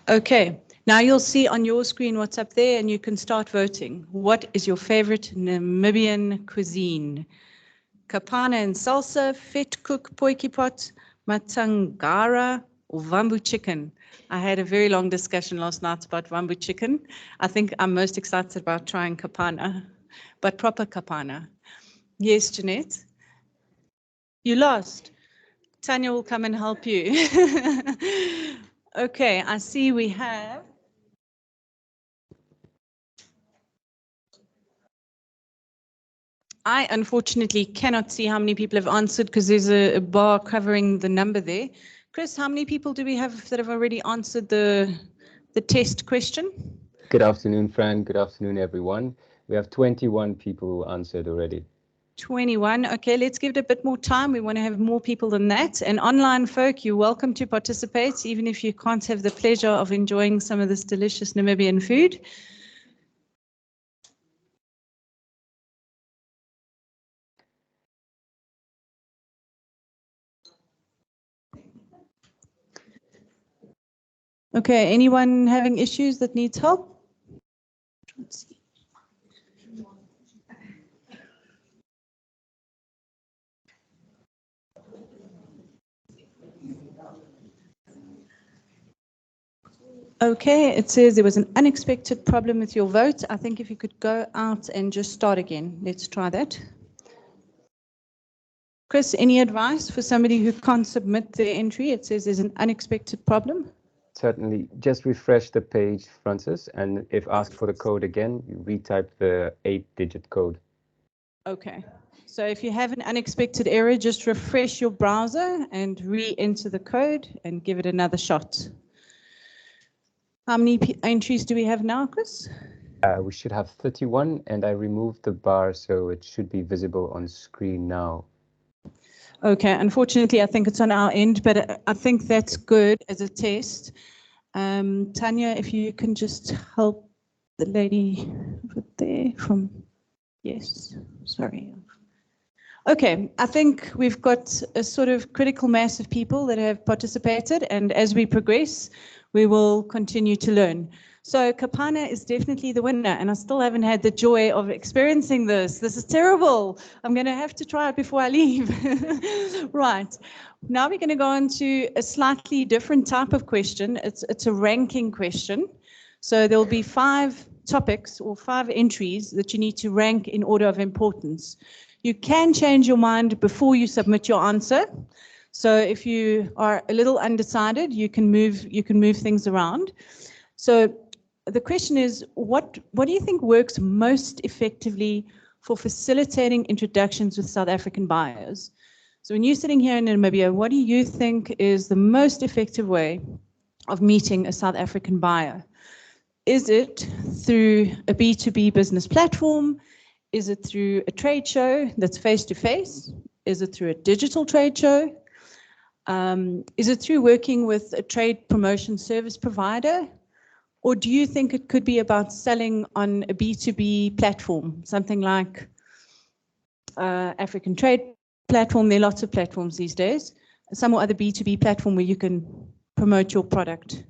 Okay. Now you'll see on your screen what's up there and you can start voting. What is your favorite Namibian cuisine? Kapana and salsa, vet cook, potjie pot, matangara, or wambu chicken? I had a very long discussion last night about wambu chicken. I think I'm most excited about trying kapana, but proper kapana. Yes, Jeanette? You lost. Tanya will come and help you. Okay, I see we have I unfortunately cannot see how many people have answered because there's a bar covering the number there. Chris, how many people do we have that have already answered the test question? Good afternoon, Fran. Good afternoon, everyone. We have 21 people who answered already. 21. Okay, let's give it a bit more time. We want to have more people than that. And online folk, you're welcome to participate, even if you can't have the pleasure of enjoying some of this delicious Namibian food. Okay, anyone having issues that needs help? Let's see. Okay, it says there was an unexpected problem with your vote. I think if you could go out and just start again. Let's try that. Chris, any advice for somebody who can't submit their entry? It says there's an unexpected problem. Certainly, just refresh the page, Francis, and if asked for the code again, you retype the 8-digit code. Okay. So if you have an unexpected error, just refresh your browser and re-enter the code and give it another shot. How many entries do we have now, Chris? We should have 31, and I removed the bar, so it should be visible on screen now. Okay, unfortunately, I think it's on our end, but I think that's good as a test. Tanya, if you can just help the lady over there from, yes, sorry. Okay, I think we've got a sort of critical mass of people that have participated, and as we progress, we will continue to learn. So Kapana is definitely the winner, and I still haven't had the joy of experiencing this. This is terrible. I'm going to have to try it before I leave. Right. Now we're going to go on to a slightly different type of question. It's a ranking question. So there will be 5 topics or 5 entries that you need to rank in order of importance. You can change your mind before you submit your answer. So if you are a little undecided, you can move things around. So the question is, what do you think works most effectively for facilitating introductions with South African buyers? So when you're sitting here in Namibia, what do you think is the most effective way of meeting a South African buyer? Is it through a B2B business platform? Is it through a trade show that's face-to-face? Is it through a digital trade show? Is it through working with a trade promotion service provider? Or do you think it could be about selling on a B2B platform, something like African Trade Platform? There are lots of platforms these days. Some or other B2B platform where you can promote your product.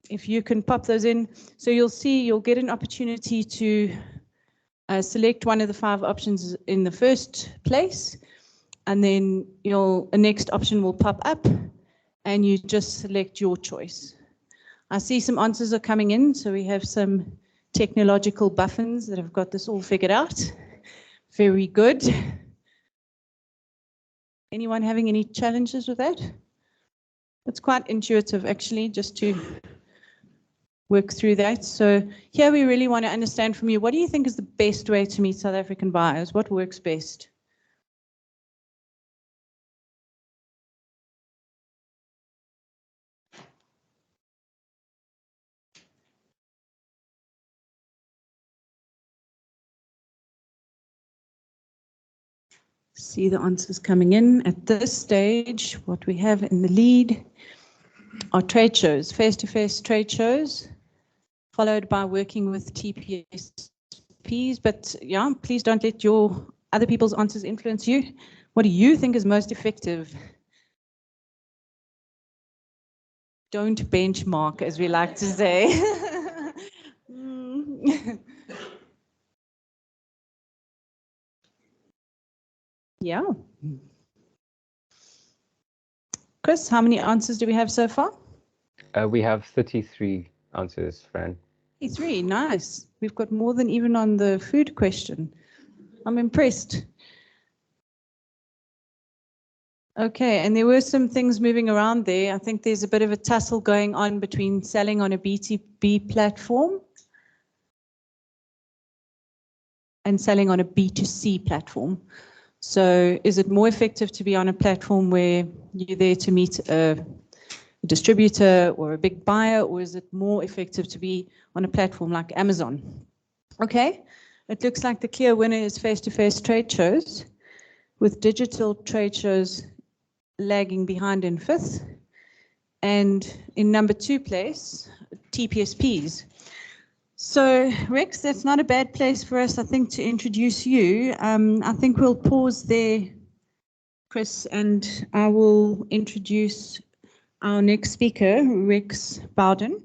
If you can pop those in, so you'll get an opportunity to select one of the 5 options in the first place, and then a next option will pop up, and you just select your choice. I see some answers are coming in, so we have some technological buffins that have got this all figured out. Very good. Anyone having any challenges with that? It's quite intuitive, actually, just to work through that. So here we really want to understand from you, what do you think is the best way to meet South African buyers? What works best? See the answers coming in. At this stage, what we have in the lead are trade shows, face-to-face trade shows, followed by working with TPSPs. But yeah, please don't let your other people's answers influence you. What do you think is most effective? Don't benchmark, as we like to say. Yeah. Chris, how many answers do we have so far? We have 33 answers, Fran. 33, nice. We've got more than even on the food question. I'm impressed. Okay, and there were some things moving around there. I think there's a bit of a tussle going on between selling on a B2B platform and selling on a B2C platform. So is it more effective to be on a platform where you're there to meet a distributor or a big buyer, or is it more effective to be on a platform like Amazon? Okay, it looks like the clear winner is face-to-face trade shows, with digital trade shows lagging behind in 5th, and in number 2 place, TPSPs. So Rex, that's not a bad place for us, I think, to introduce you. I think we'll pause there, Chris, and I will introduce our next speaker, Rex Bowden,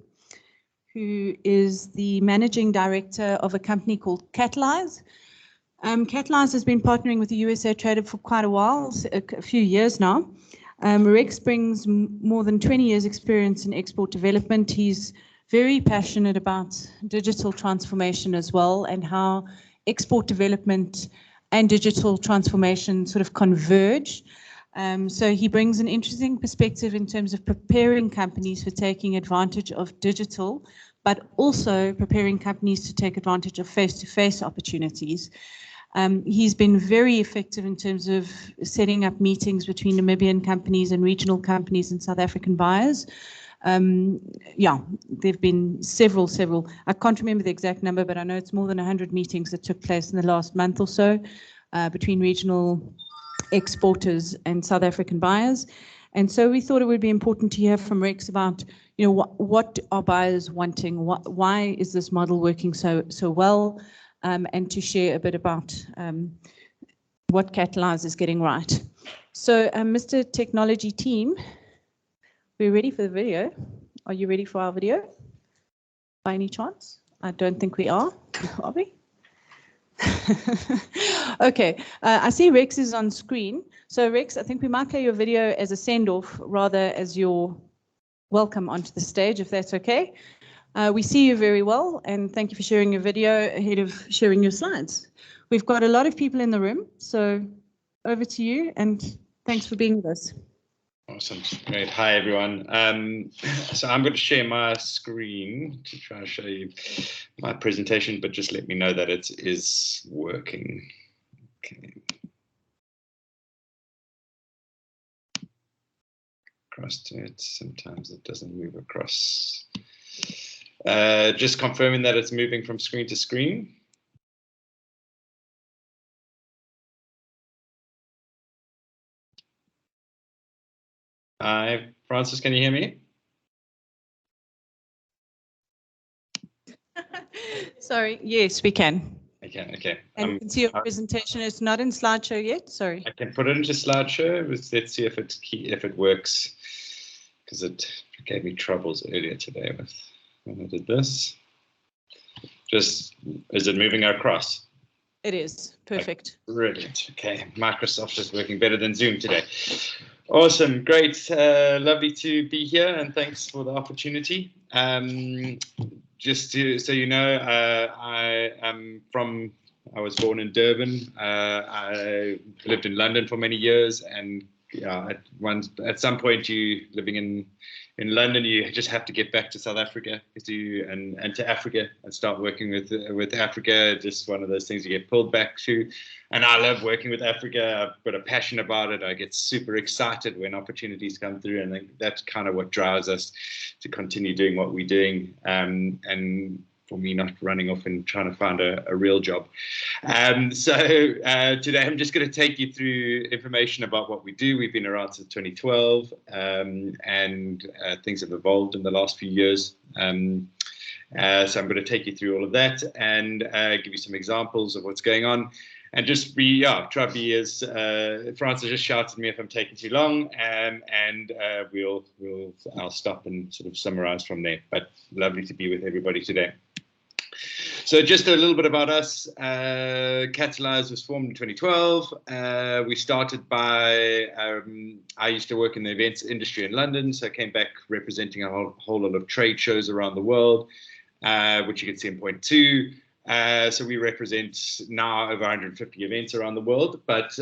who is the managing director of a company called Catalyze. Catalyze has been partnering with the USAID TradeHub for quite a while, a few years now. Rex brings more than 20 years experience in export development. He's very passionate about digital transformation as well, and how export development and digital transformation sort of converge. So he brings an interesting perspective in terms of preparing companies for taking advantage of digital, but also preparing companies to take advantage of face-to-face opportunities. He's been very effective in terms of setting up meetings between Namibian companies and regional companies and South African buyers. Yeah, there have been several, I can't remember the exact number, but I know it's more than 100 meetings that took place in the last month or so between regional exporters and South African buyers. And so we thought it would be important to hear from Rex about, you know, what are buyers wanting? Why is this model working so well? And to share a bit about what Catalyze is getting right. So, Mr. Technology team, we're ready for the video. Are you ready for our video? By any chance? I don't think we are. Are we? Okay, I see Rex is on screen. So Rex, I think we might play your video as a send-off rather as your welcome onto the stage, if that's okay. We see you very well, and thank you for sharing your video ahead of sharing your slides. We've got a lot of people in the room, so over to you, and thanks for being with us. Awesome, great. Hi, everyone. So I'm going to share my screen to try and show you my presentation, but just let me know that it is working. Okay. Across to it, sometimes it doesn't move across. Just confirming that it's moving from screen to screen. Hi, Francis, can you hear me? Sorry, yes, we can. I can, okay. And you can see your presentation. It's not in slideshow yet, sorry. I can put it into slideshow. Let's see if it works, because it gave me troubles earlier today with when I did this. Just, is it moving across? It is, perfect. Brilliant, okay. Microsoft is working better than Zoom today. Awesome, great, lovely to be here, and thanks for the opportunity. Just so you know, I was born in Durban. I lived in London for many years, and yeah, at some point, you living in London, you just have to get back to South Africa and to Africa and start working with Africa. Just one of those things you get pulled back to. And I love working with Africa. I've got a passion about it. I get super excited when opportunities come through, and that's kind of what drives us to continue doing what we're doing. And me not running off and trying to find a real job. Today I'm just going to take you through information about what we do. We've been around since 2012, and things have evolved in the last few years. So I'm going to take you through all of that and give you some examples of what's going on. And just try to be as, Francis just shouted at me if I'm taking too long, and I'll stop and sort of summarize from there. But lovely to be with everybody today. So just a little bit about us. Catalyze was formed in 2012. We started by, I used to work in the events industry in London, so I came back representing a whole lot of trade shows around the world, which you can see in point 2. So we represent now over 150 events around the world, but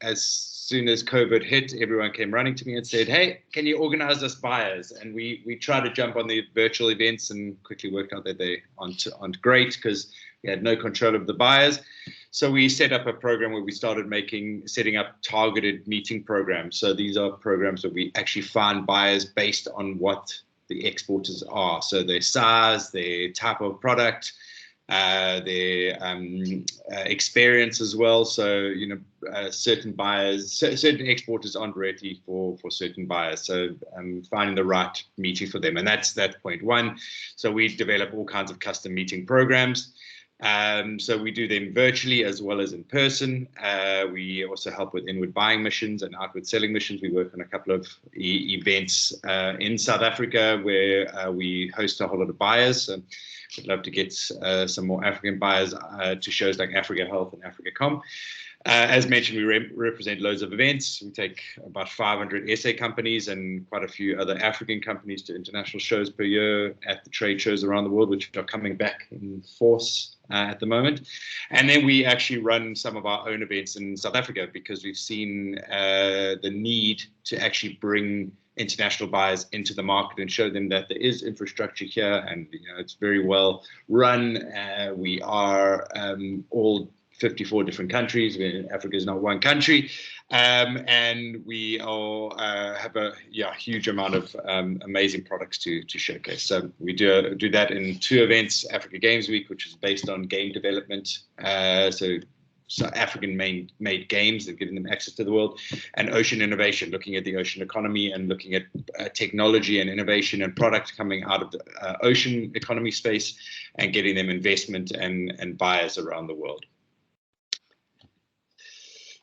as soon as COVID hit, everyone came running to me and said, hey, can you organize us buyers? And we tried to jump on the virtual events and quickly worked out that they aren't great because we had no control of the buyers. So we set up a program where we started setting up targeted meeting programs. So these are programs where we actually find buyers based on what the exporters are. So their size, their type of product, their experience as well. So, certain buyers, certain exporters aren't ready for certain buyers. So finding the right meeting for them. And that's point 1. So we develop all kinds of custom meeting programs. So we do them virtually as well as in person. We also help with inward buying missions and outward selling missions. We work on a couple of events in South Africa where we host a whole lot of buyers. So we'd love to get some more African buyers to shows like Africa Health and AfricaCom. As mentioned, we represent loads of events. We take about 500 SA companies and quite a few other African companies to international shows per year at the trade shows around the world, which are coming back in force at the moment. And then we actually run some of our own events in South Africa because we've seen the need to actually bring international buyers into the market and show them that there is infrastructure here and it's very well run. We are all 54 different countries. Africa is not one country, and we all have a huge amount of amazing products to showcase. So we do that in 2 events: Africa Games Week, which is based on game development, so African-made games that giving them access to the world, and Ocean Innovation, looking at the ocean economy and looking at technology and innovation and products coming out of the ocean economy space and getting them investment and buyers around the world.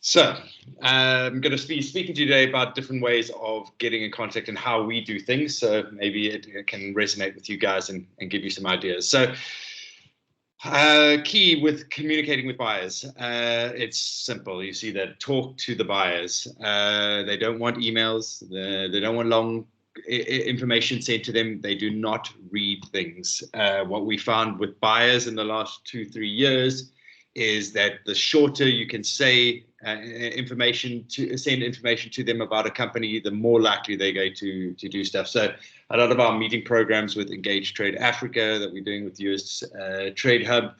So I'm going to be speaking to you today about different ways of getting in contact and how we do things. So maybe it can resonate with you guys and give you some ideas. So key with communicating with buyers, it's simple. You see that talk to the buyers. They don't want emails. They don't want long information sent to them. They do not read things. What we found with buyers in the last 2-3 years is that the shorter you can say send information to them about a company, the more likely they're going to do stuff. So a lot of our meeting programs with Engage Trade Africa that we're doing with USAID TradeHub,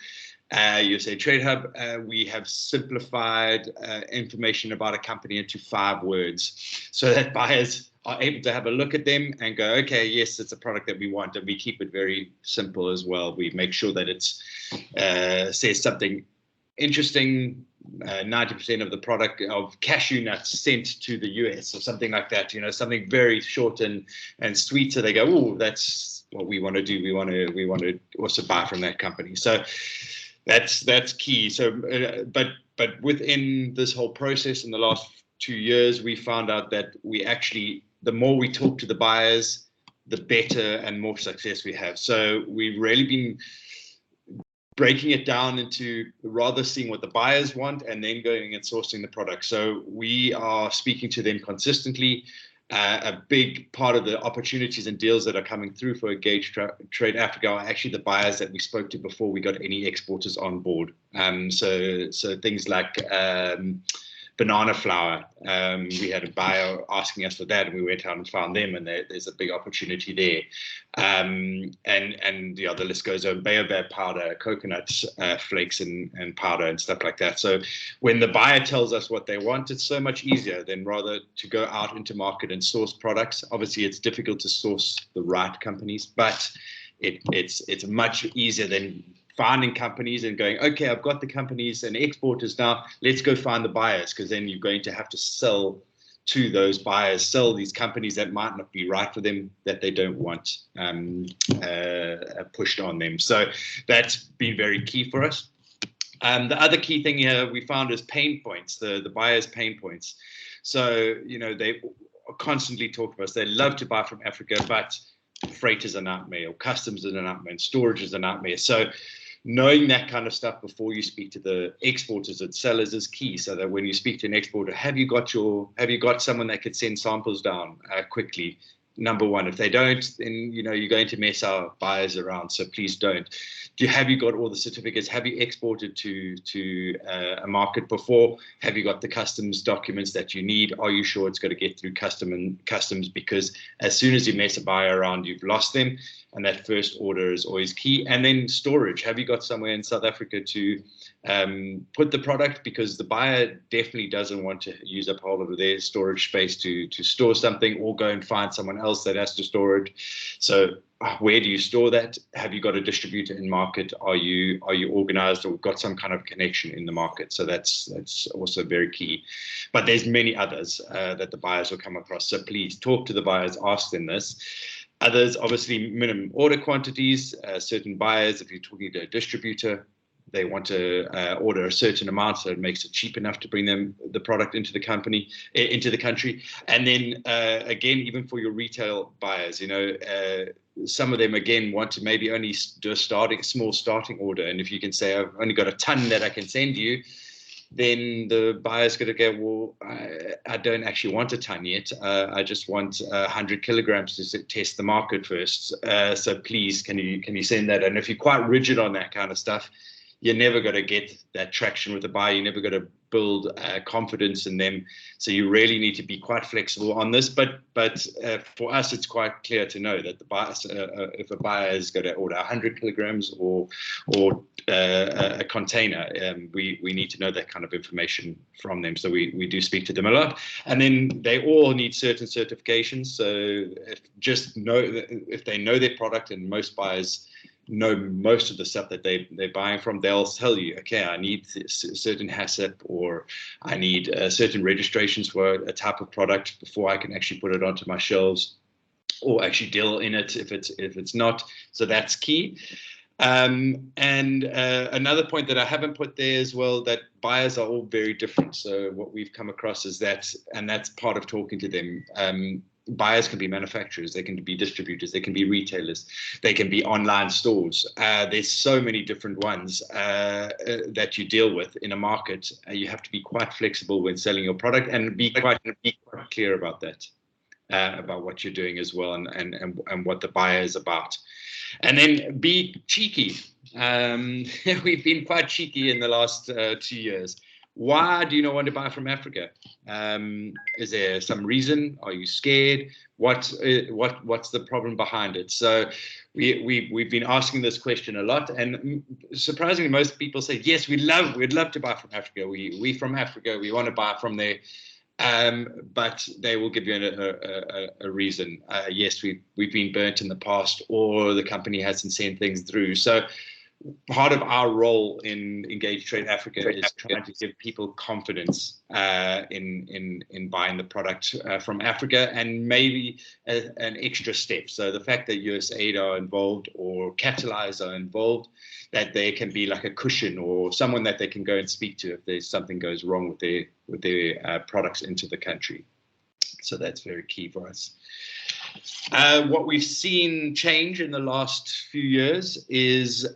USAID TradeHub, we have simplified information about a company into 5 words so that buyers are able to have a look at them and go, okay, yes, it's a product that we want. And we keep it very simple as well. We make sure that it says something interesting. 90% of the product of cashew nuts sent to the US or something like that, something very short and sweet. So they go, oh, that's what we want to do. We want to also buy from that company. So that's key. So, but within this whole process in the last 2 years, we found out that we actually, the more we talk to the buyers, the better and more success we have. So we've really been breaking it down into rather seeing what the buyers want and then going and sourcing the product. So we are speaking to them consistently. A big part of the opportunities and deals that are coming through for Engage Trade Africa are actually the buyers that we spoke to before we got any exporters on board. So things like banana flour. We had a buyer asking us for that, and we went out and found them, and there's a big opportunity there. And the list goes on. Baobab powder, coconut flakes and powder and stuff like that. So when the buyer tells us what they want, it's so much easier than rather to go out into market and source products. Obviously, it's difficult to source the right companies, but it's much easier than finding companies and going, okay, I've got the companies and exporters now, let's go find the buyers, because then you're going to have to sell to those buyers, sell these companies that might not be right for them, that they don't want pushed on them. So that's been very key for us. The other key thing here we found is pain points, the buyers' pain points. So, you know, they constantly talk about us. They love to buy from Africa, but freight is a nightmare, or customs is a nightmare, and storage is a nightmare. So knowing that kind of stuff before you speak to the exporters and sellers is key, so that when you speak to an exporter, have you got someone that could send samples down quickly? Number one. If they don't, then you know you're going to mess our buyers around, so please don't. Have you got all the certificates? Have you exported to a market before? Have you got the customs documents that you need? Are you sure it's going to get through customs? Because as soon as you mess a buyer around, you've lost them, and that first order is always key. And then storage. Have you got somewhere in South Africa to put the product? Because the buyer definitely doesn't want to use up all of their storage space to store something, or go and find someone else that has to store it. So where do you store that? Have you got a distributor in market? Are you organized or got some kind of connection in the market? So that's also very key. But there's many others that the buyers will come across. So please talk to the buyers, ask them this. Others, obviously, minimum order quantities. Certain buyers, if you're talking to a distributor, they want to order a certain amount, so it makes it cheap enough to bring them the product into the country. And then again, even for your retail buyers, you know, some of them again want to maybe only do a small starting order. And if you can say, I've only got a ton that I can send you, then the buyer's going to go, well, I don't actually want a ton yet. I just want 100 kilograms to test the market first. So please, can you send that? And if you're quite rigid on that kind of stuff, you're never going to get that traction with the buyer. You're never going to build confidence in them. So you really need to be quite flexible on this. But for us, it's quite clear to know that the buyer, if a buyer is going to order 100 kilograms or a container, we need to know that kind of information from them. So we do speak to them a lot. And then they all need certain certifications. So if they know their product, and most buyers know most of the stuff that they're buying from, they'll tell you, okay, I need a certain HACCP, or I need certain registrations for a type of product before I can actually put it onto my shelves, or actually deal in it if it's not. So that's key. And another point that I haven't put there as well, that buyers are all very different. So what we've come across is that, and that's part of talking to them. Buyers can be manufacturers, they can be distributors, they can be retailers, they can be online stores. There's so many different ones that you deal with in a market. You have to be quite flexible when selling your product, and be quite clear about that, about what you're doing as well, and what the buyer is about. And then be cheeky. We've been quite cheeky in the last 2 years. Why do you not want to buy from Africa? Is there some reason? Are you scared? What's the problem behind it? So we've been asking this question a lot, and surprisingly, most people say yes, we'd love to buy from Africa. We from Africa, we want to buy from there. But they will give you a reason. Yes, we've been burnt in the past, or the company hasn't sent things through. So part of our role in Engage Trade Africa is trying to give people confidence in buying the product from Africa, and maybe an extra step. So the fact that USAID are involved, or Catalyze are involved, that there can be like a cushion, or someone that they can go and speak to if there's something goes wrong with their products into the country. So that's very key for us. What we've seen change in the last few years is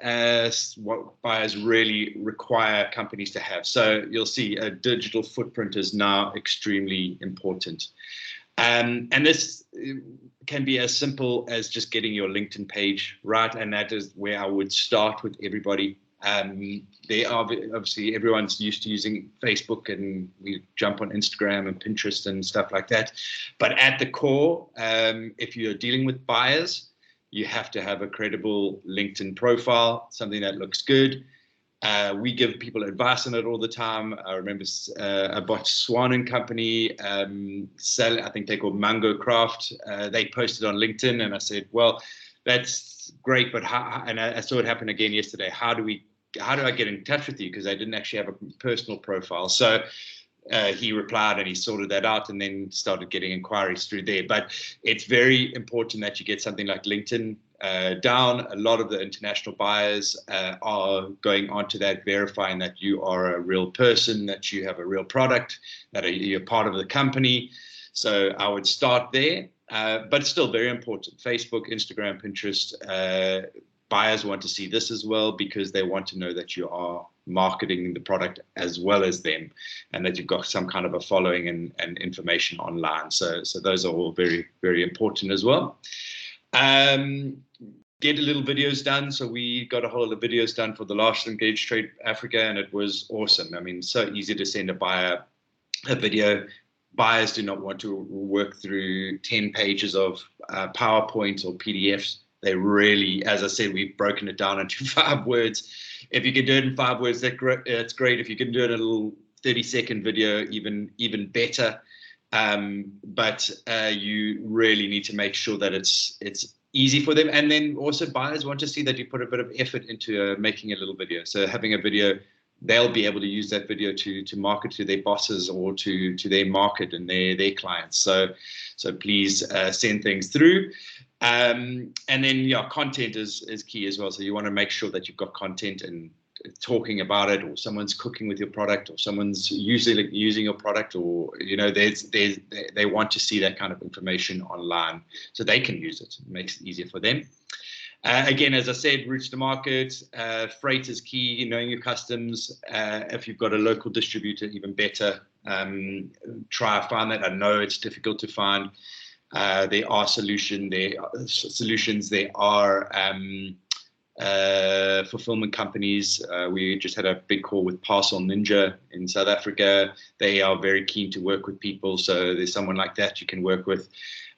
what buyers really require companies to have. So you'll see a digital footprint is now extremely important. And this can be as simple as just getting your LinkedIn page right, and that is where I would start with everybody. There are obviously, everyone's used to using Facebook, and we jump on Instagram and Pinterest and stuff like that. But at the core, if you're dealing with buyers, you have to have a credible LinkedIn profile, something that looks good. We give people advice on it all the time. I remember a Botswanan company, I think they're called Mango Craft. They posted on LinkedIn, and I said, well, that's great, but how, and I saw it happen again yesterday. How do I get in touch with you? Because I didn't actually have a personal profile. So he replied and he sorted that out and then started getting inquiries through there. But it's very important that you get something like LinkedIn down. A lot of the international buyers are going onto that, verifying that you are a real person, that you have a real product, that you're part of the company. So I would start there, but it's still very important. Facebook, Instagram, Pinterest, buyers want to see this as well because they want to know that you are marketing the product as well as them, and that you've got some kind of a following and information online. So those are all very, very important as well. Get a little videos done. So we got a whole lot of videos done for the last Engage Trade Africa, and it was awesome. I mean, so easy to send a buyer a video. Buyers do not want to work through 10 pages of PowerPoint or PDFs. They really, as I said, we've broken it down into 5 words. If you can do it in 5 words, that's great. If you can do it in a little 30-second video, even better. But you really need to make sure that it's easy for them. And then also buyers want to see that you put a bit of effort into making a little video. So having a video, they'll be able to use that video to market to their bosses or to their market and their clients. So please send things through. And then content is key as well. So you want to make sure that you've got content and talking about it, or someone's cooking with your product, or someone's using your product, or they want to see that kind of information online so they can use it. It makes it easier for them. Again, as I said, routes to market, freight is key, knowing your customs. If you've got a local distributor, even better. Try to find that. I know it's difficult to find. There are solutions. There are fulfillment companies. We just had a big call with Parcel Ninja in South Africa. They are very keen to work with people. So there's someone like that you can work with.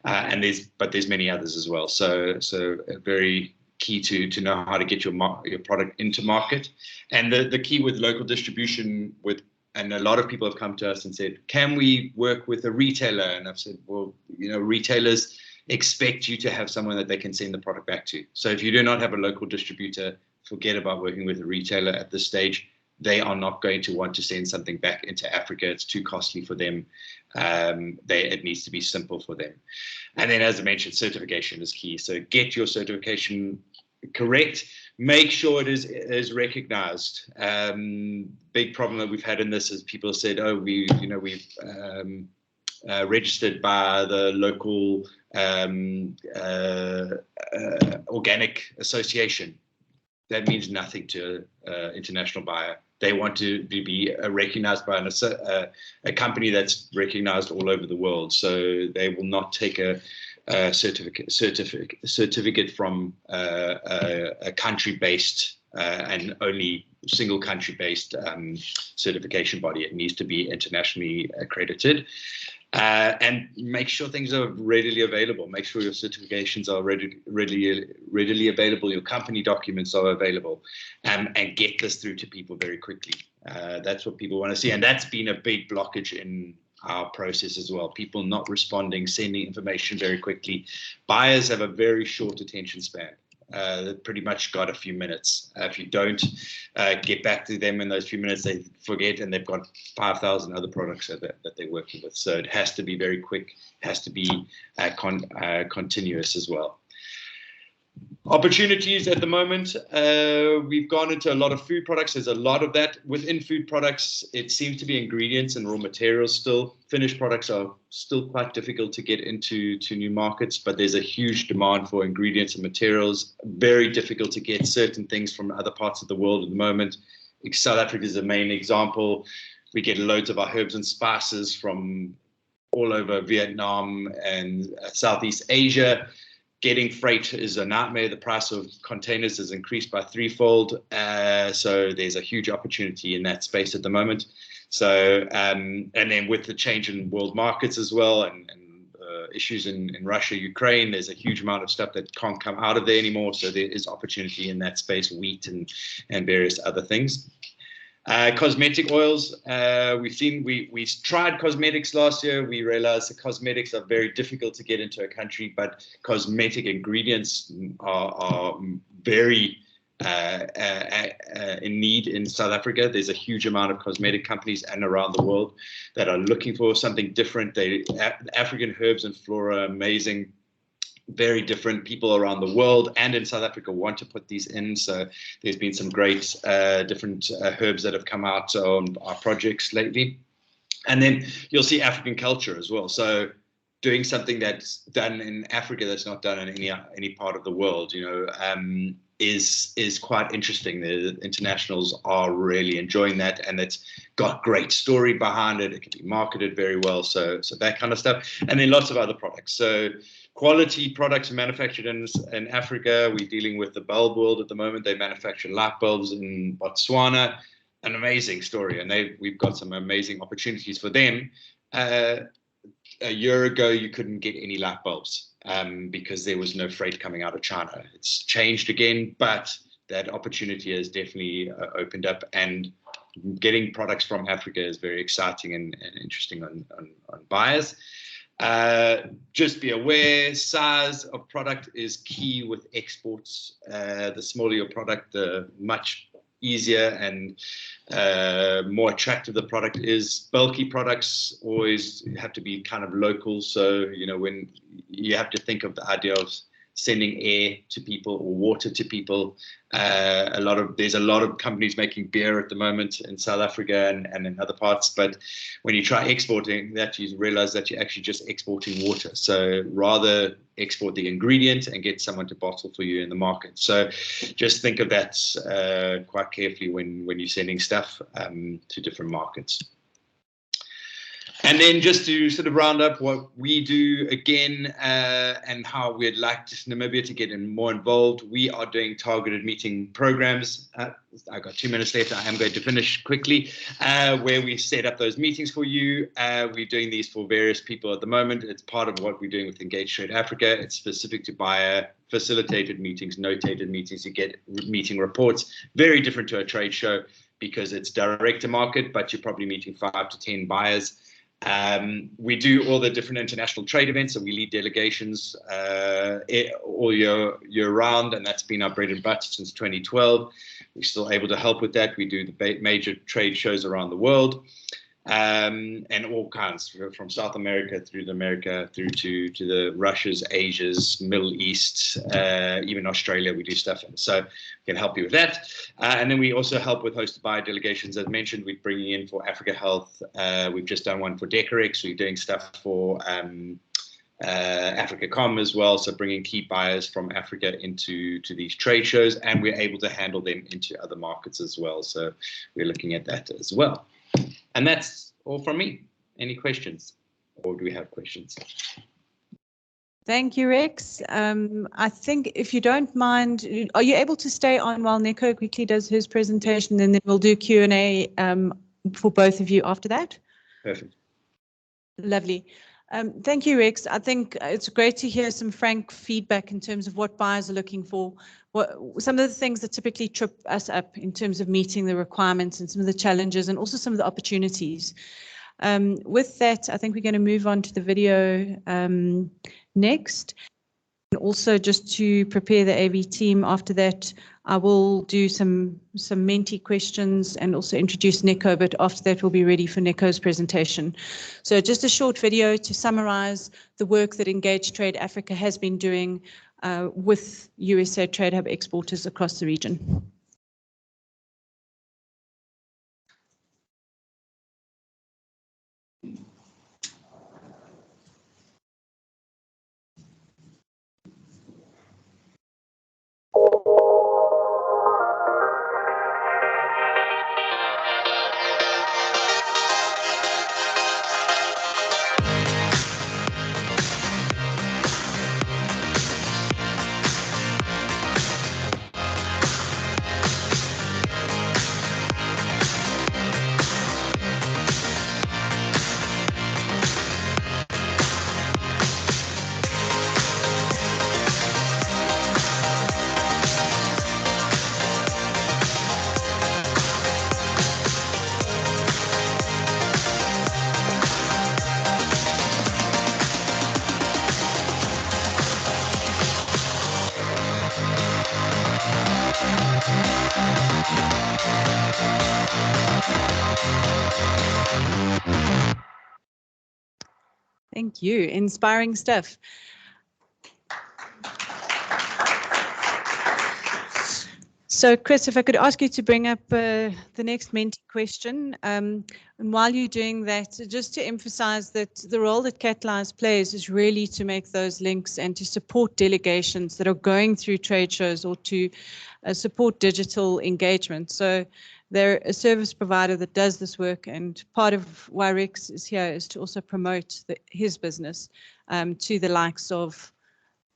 And there's many others as well. So very key to know how to get your product into market. And the key with local distribution, and a lot of people have come to us and said, can we work with a retailer? And I've said, well, retailers expect you to have someone that they can send the product back to. So if you do not have a local distributor, forget about working with a retailer at this stage. They are not going to want to send something back into Africa. It's too costly for them. It needs to be simple for them. And then, as I mentioned, certification is key. So get your certification correct. Make sure it is recognized. Big problem that we've had in this is people said, oh, we've registered by the local organic association. That means nothing to international buyer. They want to be recognized by a company that's recognized all over the world. So they will not take a certificate from a country-based and only single country-based certification body. It needs to be internationally accredited. And make sure things are readily available. Make sure your certifications are readily available. Your company documents are available, and get this through to people very quickly. That's what people want to see, and that's been a big blockage in our process as well. People not responding, sending information very quickly. Buyers have a very short attention span. They've pretty much got a few minutes. If you don't get back to them in those few minutes, they forget, and they've got 5,000 other products that they're working with. So it has to be very quick, has to be continuous as well. Opportunities at the moment, we've gone into a lot of food products. There's a lot of that. Within food products, it seems to be ingredients and raw materials still. Finished products are still quite difficult to get into new markets, but there's a huge demand for ingredients and materials. Very difficult to get certain things from other parts of the world at the moment. South Africa is a main example. We get loads of our herbs and spices from all over Vietnam and Southeast Asia. Getting freight is a nightmare. The price of containers has increased by 3-fold. So there's a huge opportunity in that space at the moment. So, and then with the change in world markets as well, and issues in Russia, Ukraine, there's a huge amount of stuff that can't come out of there anymore. So there is opportunity in that space, wheat and various other things. Cosmetic oils, we tried cosmetics last year. We realized that cosmetics are very difficult to get into a country, but cosmetic ingredients are very in need in South Africa. There's a huge amount of cosmetic companies and around the world that are looking for something different. African herbs and flora are amazing. Very different. People around the world and in South Africa want to put these in. So there's been some great different herbs that have come out on our projects lately. And then you'll see African culture as well. So doing something that's done in Africa that's not done in any part of the world, is quite interesting. The internationals are really enjoying that, and it's got great story behind it. It can be marketed very well. So that kind of stuff. And then lots of other products. So quality products manufactured in Africa. We're dealing with the bulb world at the moment. They manufacture light bulbs in Botswana. An amazing story, and we've got some amazing opportunities for them. A year ago, you couldn't get any light bulbs because there was no freight coming out of China. It's changed again, but that opportunity has definitely opened up, and getting products from Africa is very exciting and interesting on buyers. Just be aware, size of product is key with exports. The smaller your product, the much easier and more attractive the product is. Bulky products always have to be kind of local. So, when you have to think of the idea of sending air to people or water to people. There's a lot of companies making beer at the moment in South Africa and in other parts, but when you try exporting that, you realize that you're actually just exporting water. So rather export the ingredient and get someone to bottle for you in the market. So just think of that quite carefully when you're sending stuff to different markets. And then just to sort of round up what we do again and how we'd like Namibia to get more involved, we are doing targeted meeting programs. I've got 2 minutes left. I am going to finish quickly, where we set up those meetings for you. We're doing these for various people at the moment. It's part of what we're doing with Engage Trade Africa. It's specific to buyer facilitated meetings, notated meetings. You get meeting reports, very different to a trade show because it's direct to market, but you're probably meeting 5 to 10 buyers. We do all the different international trade events, so we lead delegations all year round, and that's been our bread and butter since 2012. We're still able to help with that. We do the major trade shows around the world, and all kinds, from South America through to the Russias, Asias, Middle East, even Australia we do stuff in. So we can help you with that. And then we also help with hosted buyer delegations. As mentioned, we're bringing in for Africa Health. We've just done one for Decorex. We're doing stuff for AfricaCom as well, so bringing key buyers from Africa into these trade shows, and we're able to handle them into other markets as well. So we're looking at that as well. And that's all from me. Any questions? Or do we have questions? Thank you, Rex. I think if you don't mind, are you able to stay on while Neko quickly does his presentation, and then we'll do Q&A for both of you after that? Perfect. Lovely. Thank you, Rex. I think it's great to hear some frank feedback in terms of what buyers are looking for. Some of the things that typically trip us up in terms of meeting the requirements and some of the challenges and also some of the opportunities. With that, I think we're going to move on to the video next. And also, just to prepare the AV team, after that, I will do some Menti questions and also introduce Neko, but after that, we'll be ready for Neko's presentation. So just a short video to summarize the work that Engage Trade Africa has been doing with USAID TradeHub exporters across the region. Thank you. Inspiring stuff. So, Chris, if I could ask you to bring up the next Menti question. And while you're doing that, just to emphasize that the role that Catalyze plays is really to make those links and to support delegations that are going through trade shows or to support digital engagement. So they're a service provider that does this work, and part of why Rex is here is to also promote his business to the likes of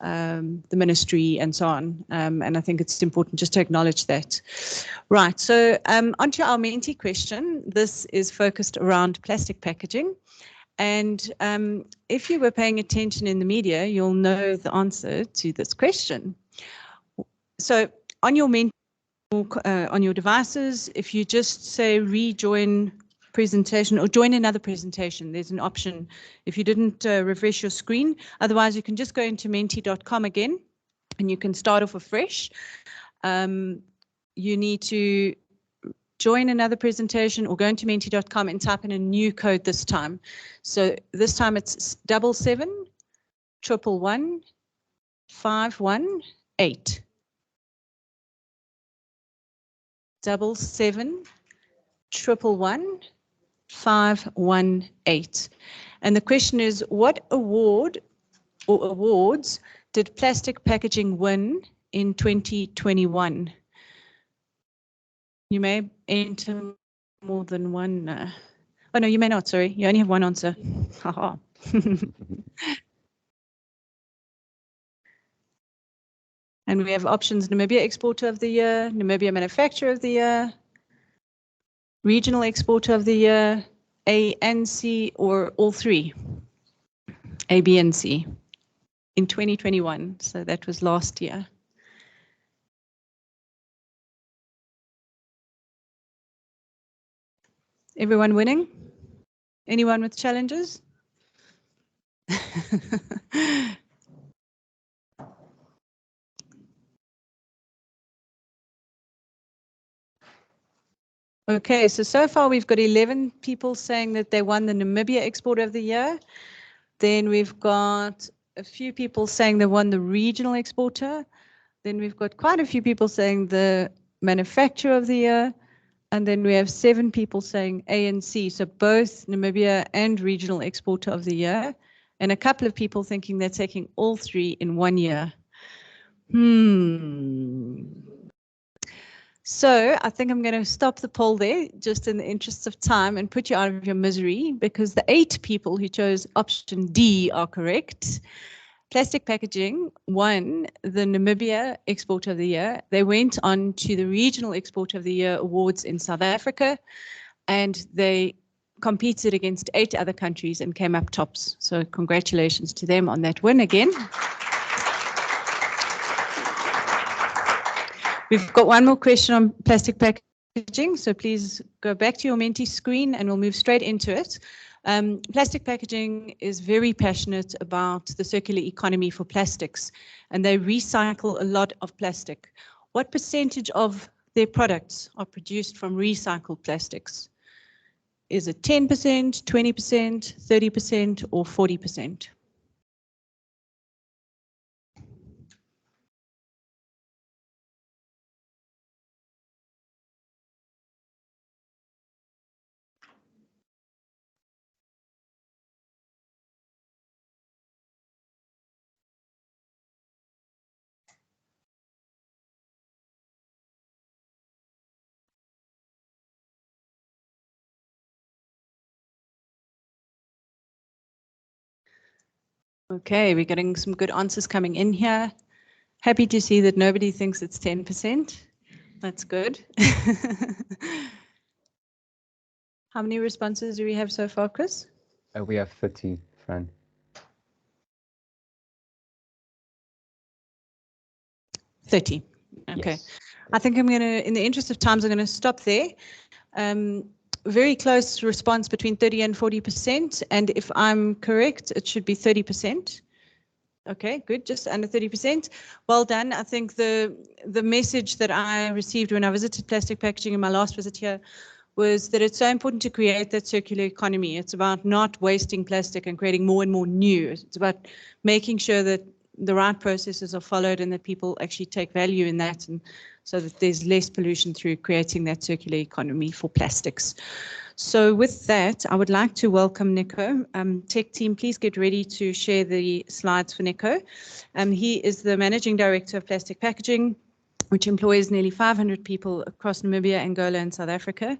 the ministry and so on. And I think it's important just to acknowledge that. Right, so onto our Menti question. This is focused around plastic packaging. And if you were paying attention in the media, you'll know the answer to this question. So on your Menti, on your devices, if you just say rejoin presentation or join another presentation, there's an option if you didn't refresh your screen. Otherwise, you can just go into menti.com again and you can start off afresh. You need to join another presentation or go into menti.com and type in a new code this time. So this time it's 77 111 518. 77 111 518. And the question is, what award or awards did plastic packaging win in 2021? You may enter more than one. Oh, no, you may not, sorry. You only have one answer. Haha. And we have options: Namibia Exporter of the Year, Namibia Manufacturer of the Year, Regional Exporter of the Year, A and C, or all three, A, B, and C, in 2021. So that was last year. Everyone winning? Anyone with challenges? Okay, so far we've got 11 people saying that they won the Namibia Exporter of the Year. Then we've got a few people saying they won the Regional Exporter. Then we've got quite a few people saying the Manufacturer of the Year. And then we have 7 people saying A and C, so both Namibia and Regional Exporter of the Year. And a couple of people thinking they're taking all 3 in 1 year. So I think I'm going to stop the poll there, just in the interests of time, and put you out of your misery, because the 8 people who chose option D are correct. Plastic packaging won the Namibia Exporter of the Year. They went on to the Regional Exporter of the Year awards in South Africa, and they competed against 8 other countries and came up tops. So congratulations to them on that win again. We've got one more question on plastic packaging, so please go back to your Menti screen and we'll move straight into it. Plastic packaging is very passionate about the circular economy for plastics, and they recycle a lot of plastic. What percentage of their products are produced from recycled plastics? Is it 10%, 20%, 30%, or 40%? Okay, we're getting some good answers coming in here. Happy to see that nobody thinks it's 10%. That's good. How many responses do we have so far, Chris? We have 30, Fran. 30. Okay. Yes. I think I'm going to, in the interest of time, I'm going to stop there. Very close response between 30 and 40%. And if I'm correct, it should be 30%. Okay, good, just under 30%. Well done. I think the message that I received when I visited plastic packaging in my last visit here was that it's so important to create that circular economy. It's about not wasting plastic and creating more and more new. It's about making sure that the right processes are followed and that people actually take value in that, and so that there's less pollution through creating that circular economy for plastics. So with that, I would like to welcome Nico. Tech team, please get ready to share the slides for Nico. He is the Managing Director of Plastic Packaging, which employs nearly 500 people across Namibia, Angola, and South Africa.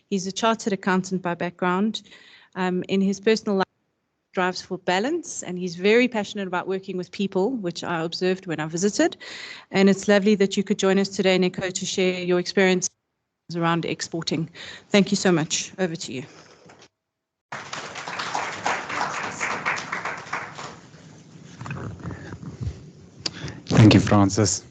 He's a chartered accountant by background. In his personal life, he strives for balance, and he's very passionate about working with people, which I observed when I visited. And it's lovely that you could join us today, Nico, to share your experience around exporting. Thank you so much. Over to you. Thank you, Francis.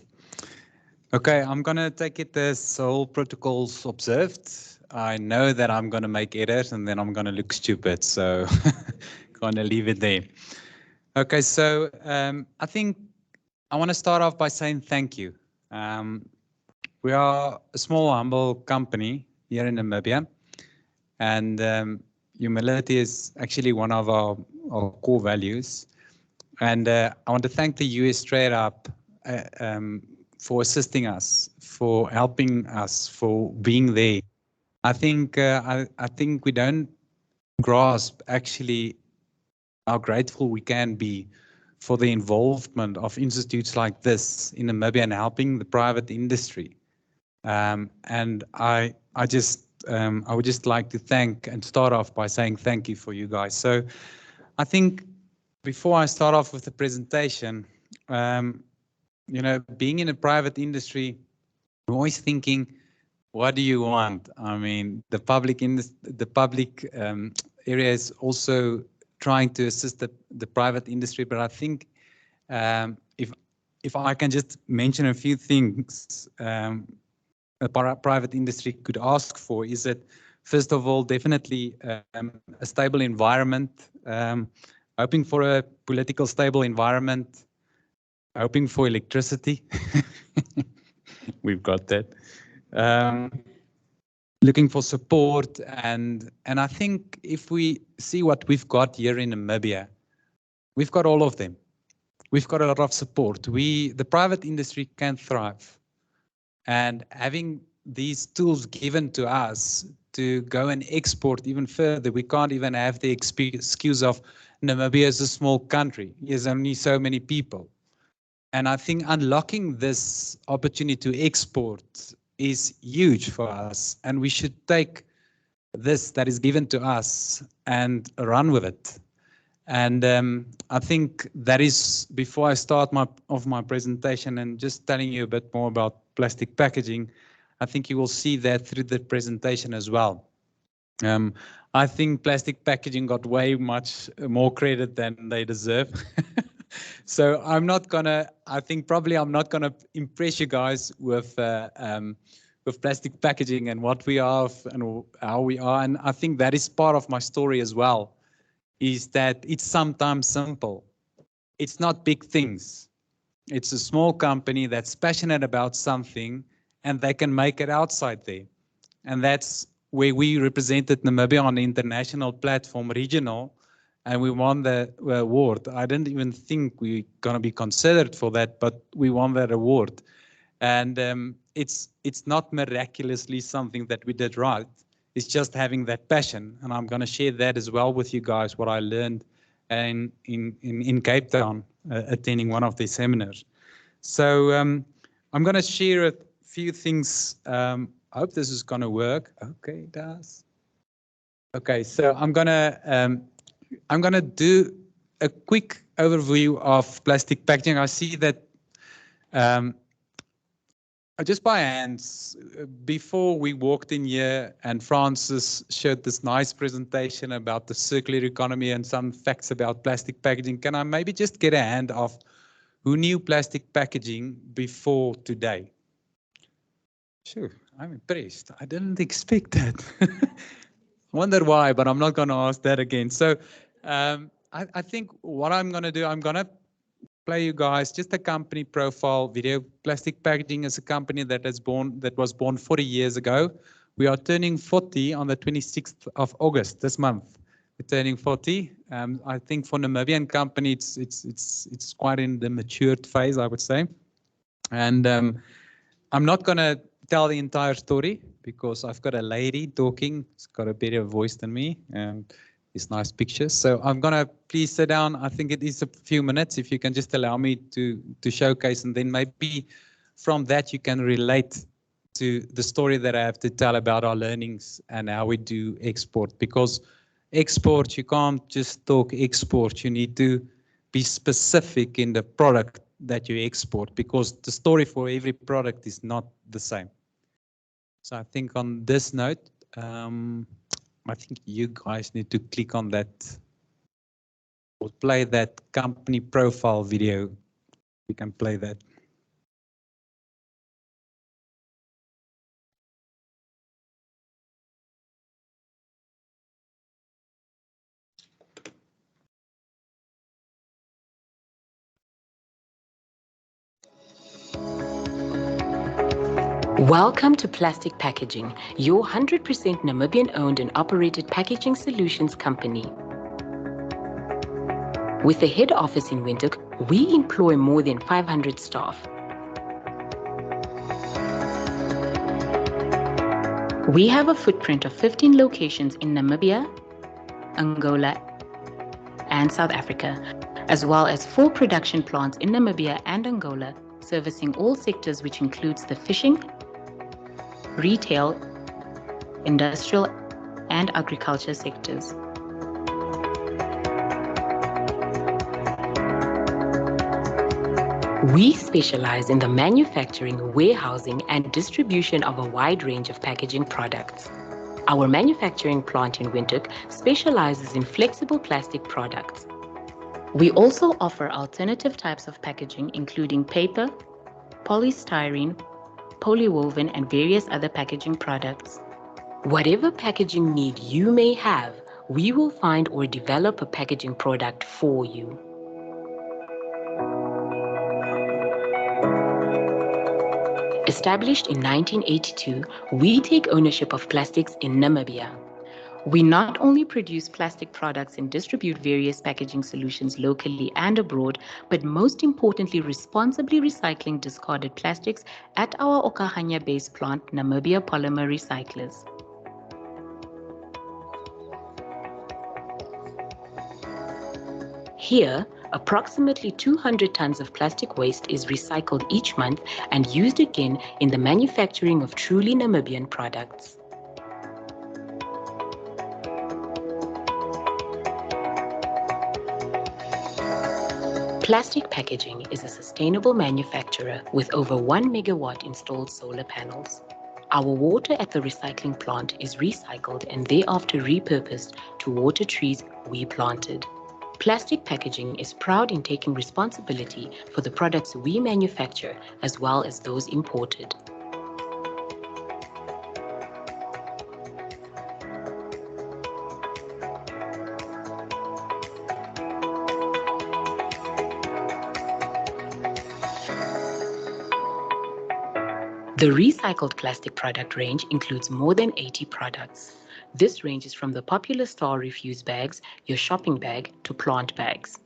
Okay, I'm going to take it as all protocols observed. I know that I'm going to make errors and then I'm going to look stupid, so going to leave it there. Okay, so I think I want to start off by saying thank you. We are a small, humble company here in Namibia, and humility is actually one of our core values. And I want to thank the US TradeHub for assisting us, for helping us, for being there. I think we don't grasp actually how grateful we can be for the involvement of institutes like this in Namibia and helping the private industry. And I would just like to thank and start off by saying thank you for you guys. So I think before I start off with the presentation, you know, being in a private industry, I'm always thinking, what do you want? I mean, the public area is also trying to assist the private industry, but I think if I can just mention a few things a private industry could ask for, is that first of all, definitely a stable environment, hoping for a political stable environment, hoping for electricity. We've got that. Looking for support, and I think if we see what we've got here in Namibia, we've got all of them. We've got a lot of support. The private industry can thrive, and having these tools given to us to go and export even further, we can't even have the excuse of Namibia is a small country. There's only so many people. And I think unlocking this opportunity to export is huge for us, and we should take this that is given to us and run with it. And I think that is, before I start my presentation and just telling you a bit more about plastic packaging, I think you will see that through the presentation as well. I think plastic packaging got way much more credit than they deserve. So I'm not gonna, I think probably I'm not gonna impress you guys with plastic packaging and what we are and how we are. And I think that is part of my story as well, is that it's sometimes simple. It's not big things. It's a small company that's passionate about something and they can make it outside there. And that's where we represented Namibia on the international platform, regional, and we won the award. I didn't even think we were going to be considered for that, but we won that award. And it's not miraculously something that we did right. It's just having that passion. And I'm going to share that as well with you guys, what I learned in Cape Town, attending one of the seminars. So I'm going to share a few things. I hope this is going to work. Okay, it does. Okay, so I'm going to do a quick overview of plastic packaging. I see that just by hands, before we walked in here and Francis showed this nice presentation about the circular economy and some facts about plastic packaging, can I maybe just get a hand of who knew plastic packaging before today? Sure, I'm impressed. I didn't expect that. Wonder why, but I'm not going to ask that again. So I think what I'm going to do, I'm going to play you guys just a company profile video. Plastic Packaging is a company that was born 40 years ago. We are turning 40 on the 26th of August this month. We're turning 40. I think for Namibian company, it's quite in the matured phase, I would say. And I'm not going to tell the entire story because I've got a lady talking. She's got a better voice than me and these nice pictures. So I'm going to please sit down. I think it is a few minutes if you can just allow me to showcase, and then maybe from that you can relate to the story that I have to tell about our learnings and how we do export. Because export, you can't just talk export. You need to be specific in the product that you export, because the story for every product is not the same. So I think on this note, I think you guys need to click on that or play that company profile video. We can play that. Welcome to Plastic Packaging, your 100% Namibian-owned and operated packaging solutions company. With a head office in Windhoek, we employ more than 500 staff. We have a footprint of 15 locations in Namibia, Angola, and South Africa, as well as 4 production plants in Namibia and Angola, servicing all sectors, which includes the fishing, retail, industrial, and agriculture sectors. We specialize in the manufacturing, warehousing, and distribution of a wide range of packaging products. Our manufacturing plant in Windhoek specializes in flexible plastic products. We also offer alternative types of packaging, including paper, polystyrene, polywoven, and various other packaging products. Whatever packaging need you may have, we will find or develop a packaging product for you. Established in 1982, we take ownership of plastics in Namibia. We not only produce plastic products and distribute various packaging solutions locally and abroad, but most importantly, responsibly recycling discarded plastics at our Okahanya-based plant, Namibia Polymer Recyclers. Here, approximately 200 tons of plastic waste is recycled each month and used again in the manufacturing of truly Namibian products. Plastic Packaging is a sustainable manufacturer with over 1 megawatt installed solar panels. Our water at the recycling plant is recycled and thereafter repurposed to water trees we planted. Plastic Packaging is proud in taking responsibility for the products we manufacture as well as those imported. The recycled plastic product range includes more than 80 products. This ranges from the popular Star Refuse bags, your shopping bag, to plant bags.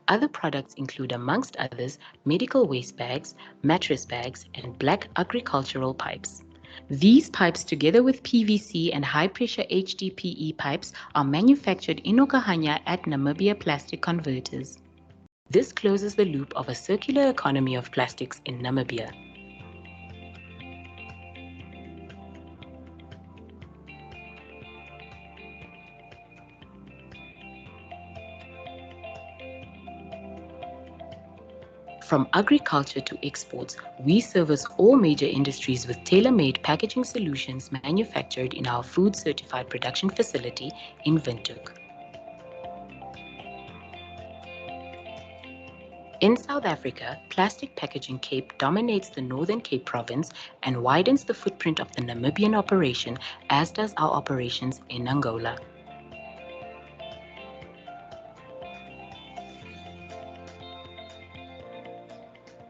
Other products include, amongst others, medical waste bags, mattress bags, and black agricultural pipes. These pipes, together with PVC and high-pressure HDPE pipes, are manufactured in Okahanya at Namibia Plastic Converters. This closes the loop of a circular economy of plastics in Namibia. From agriculture to exports, we service all major industries with tailor-made packaging solutions manufactured in our food-certified production facility in Windhoek. In South Africa, Plastic Packaging Cape dominates the Northern Cape province and widens the footprint of the Namibian operation, as does our operations in Angola.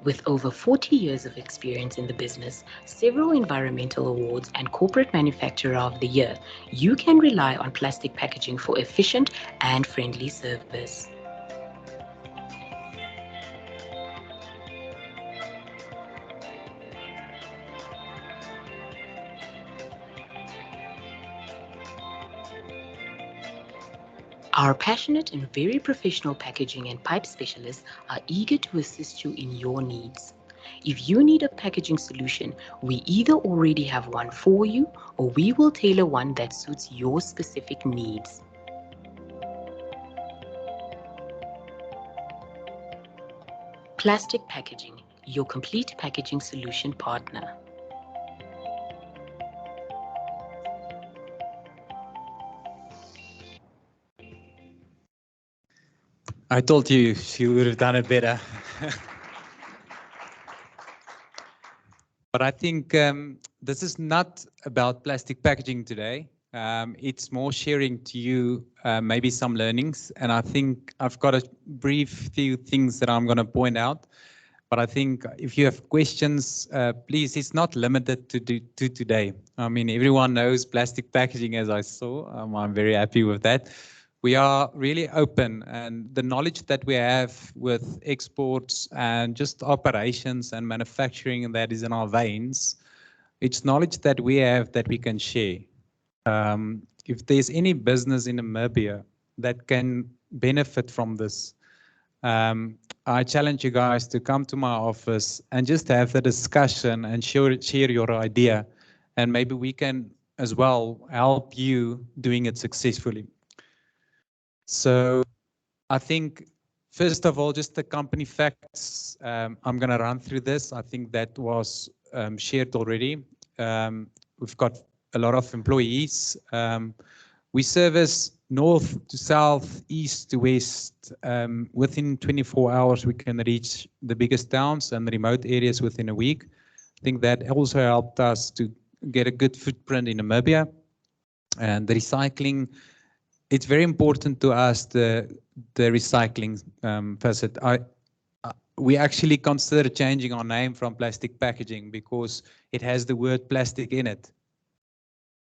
With over 40 years of experience in the business, several environmental awards, and Corporate Manufacturer of the Year, you can rely on plastic packaging for efficient and friendly service. Our passionate and very professional packaging and pipe specialists are eager to assist you in your needs. If you need a packaging solution, we either already have one for you or we will tailor one that suits your specific needs. Plastic Packaging, your complete packaging solution partner. I told you she would have done it better. But I think this is not about plastic packaging today. It's more sharing to you maybe some learnings. And I think I've got a brief few things that I'm going to point out. But I think if you have questions, please, it's not limited to today. I mean, everyone knows plastic packaging, as I saw. I'm very happy with that. We are really open, and the knowledge that we have with exports and just operations and manufacturing that is in our veins, it's knowledge that we have that we can share. If there's any business in Namibia that can benefit from this, I challenge you guys to come to my office and just have the discussion and share your idea, and maybe we can as well help you doing it successfully. So I think, first of all, just the company facts. I'm going to run through this. I think that was shared already. We've got a lot of employees. We service north to south, east to west. Within 24 hours, we can reach the biggest towns and remote areas within a week. I think that also helped us to get a good footprint in Namibia. And the recycling, it's very important to us, the recycling facet. We actually consider changing our name from plastic packaging because it has the word plastic in it.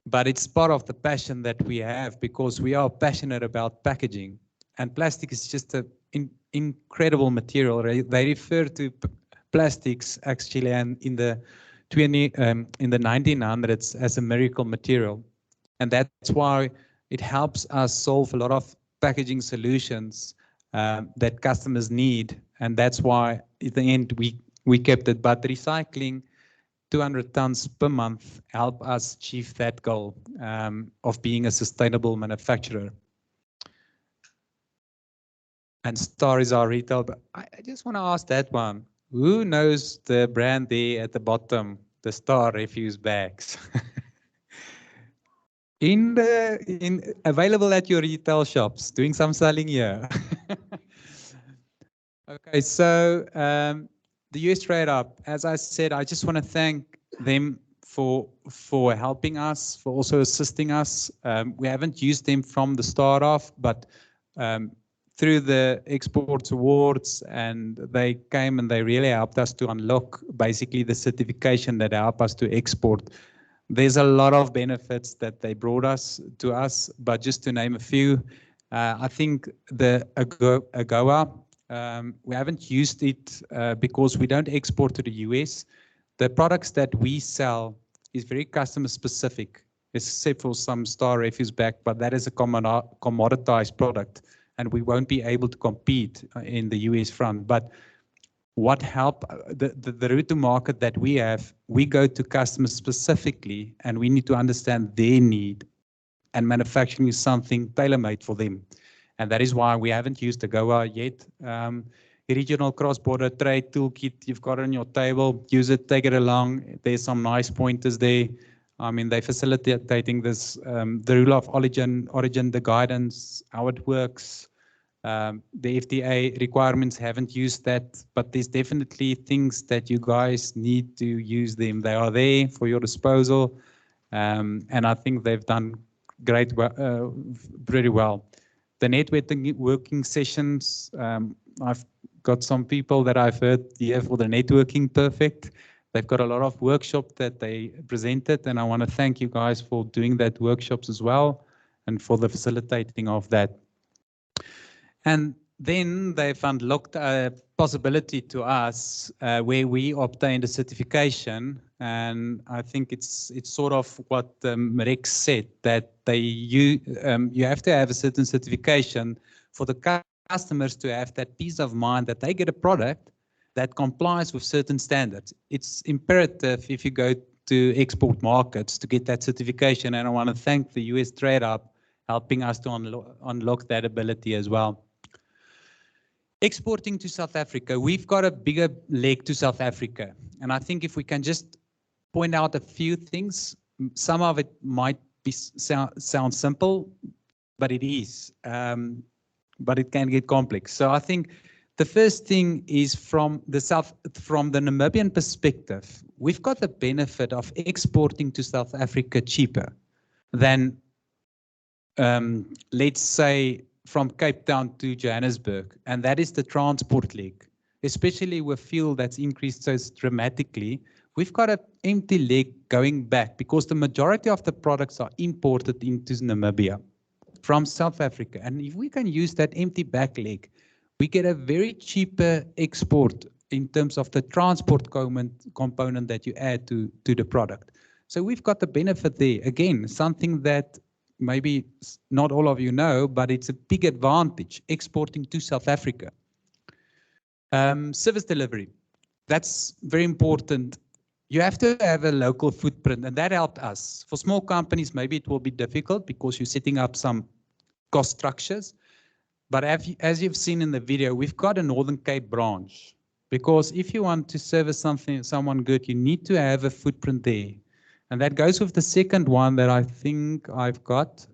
But it's part of the passion that we have because we are passionate about packaging. And plastic is just an incredible material. They refer to plastics actually and in the 1900s as a miracle material. And that's why it helps us solve a lot of packaging solutions that customers need. And that's why at the end we kept it. But recycling 200 tons per month help us achieve that goal of being a sustainable manufacturer. And Star is our retail. But I just want to ask that one. Who knows the brand there at the bottom, the Star refuse bags? Available at your retail shops, doing some selling here. Okay, so the US TradeHub, as I said, I just want to thank them for helping us, for also assisting us. We haven't used them from the start off, but through the exports awards, and they came and they really helped us to unlock basically the certification that help us to export. There's a lot of benefits that they brought us, but just to name a few, I think the AGOA, we haven't used it because we don't export to the US. The products that we sell is very customer specific, except for some Star refuse bag, but that is a commoditized product, and we won't be able to compete in the US front. But what help the route to market that we have, we go to customers specifically, and we need to understand their need, and manufacturing is something tailor-made for them. And that is why we haven't used the AGOA yet. Regional cross-border trade toolkit, you've got it on your table, use it, take it along. There's some nice pointers there. I mean, they're facilitating this, the rule of origin, the guidance, how it works. The FDA requirements haven't used that, but there's definitely things that you guys need to use them. They are there for your disposal, and I think they've done great, pretty well. The networking sessions, I've got some people that I've heard here for the networking perfect. They've got a lot of workshops that they presented, and I want to thank you guys for doing that workshops as well and for the facilitating of that. And then they've unlocked a possibility to us where we obtained a certification, and I think it's sort of what Rex said, that you have to have a certain certification for the customers to have that peace of mind that they get a product that complies with certain standards. It's imperative if you go to export markets to get that certification, and I want to thank the US TradeHub helping us to unlock that ability as well. Exporting to South Africa, we've got a bigger leg to South Africa, and I think if we can just point out a few things, some of it might be sound simple, but it is. But it can get complex. So I think the first thing is from the Namibian perspective, we've got the benefit of exporting to South Africa cheaper than, let's say, from Cape Town to Johannesburg, and that is the transport leg. Especially with fuel that's increased so dramatically, we've got an empty leg going back because the majority of the products are imported into Namibia from South Africa. And if we can use that empty back leg, we get a very cheaper export in terms of the transport component that you add to the product. So we've got the benefit there. Again, something that maybe not all of you know, but it's a big advantage exporting to South Africa. Service delivery, that's very important. You have to have a local footprint, and that helped us. For small companies, maybe it will be difficult because you're setting up some cost structures. But as you've seen in the video, we've got a Northern Cape branch, because if you want to service someone good, you need to have a footprint there. And that goes with the second one that I think I've got.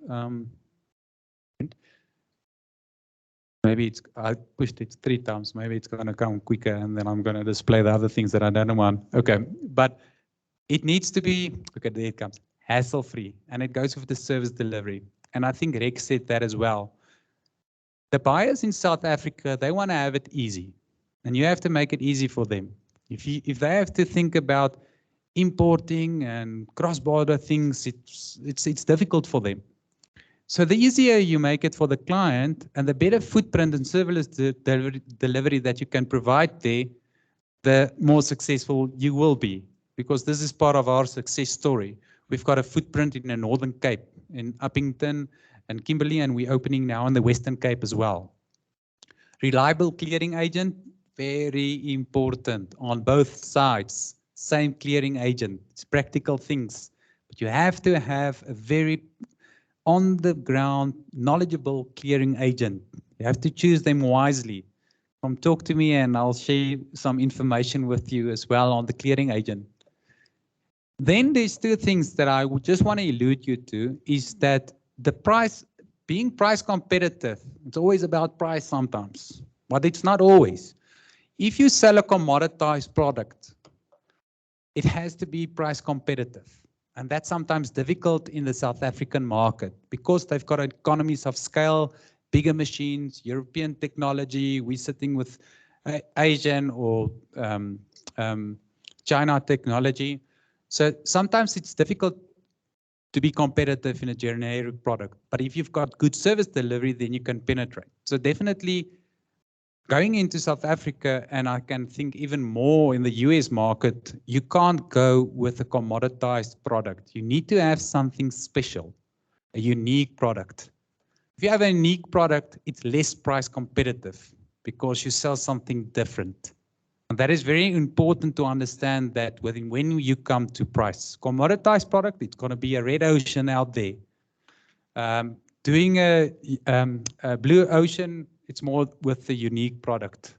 Maybe I pushed it 3 times. Maybe it's going to come quicker, and then I'm going to display the other things that I don't want. Okay, but it needs to be, okay, there it comes, hassle-free, and it goes with the service delivery. And I think Rex said that as well. The buyers in South Africa, they want to have it easy, and you have to make it easy for them. If they have to think about importing and cross-border things, it's difficult for them. So the easier you make it for the client and the better footprint and service delivery that you can provide there, the more successful you will be, because this is part of our success story. We've got a footprint in the Northern Cape, in Uppington and Kimberley, and we're opening now in the Western Cape as well. Reliable clearing agent, very important on both sides. Same clearing agent, it's practical things, but you have to have a very on-the-ground, knowledgeable clearing agent. You have to choose them wisely. Come talk to me and I'll share some information with you as well on the clearing agent. Then there's 2 things that I would just want to allude you to, is that the price, being price competitive, it's always about price sometimes, but it's not always. If you sell a commoditized product, it has to be price competitive. And that's sometimes difficult in the South African market because they've got economies of scale, bigger machines, European technology. We're sitting with Asian or China technology. So sometimes it's difficult to be competitive in a generic product. But if you've got good service delivery, then you can penetrate. So definitely going into South Africa, and I can think even more in the US market, you can't go with a commoditized product. You need to have something special, a unique product. If you have a unique product, it's less price competitive because you sell something different. And that is very important to understand that when you come to price. Commoditized product, it's going to be a red ocean out there. Doing a blue ocean, it's more with the unique product.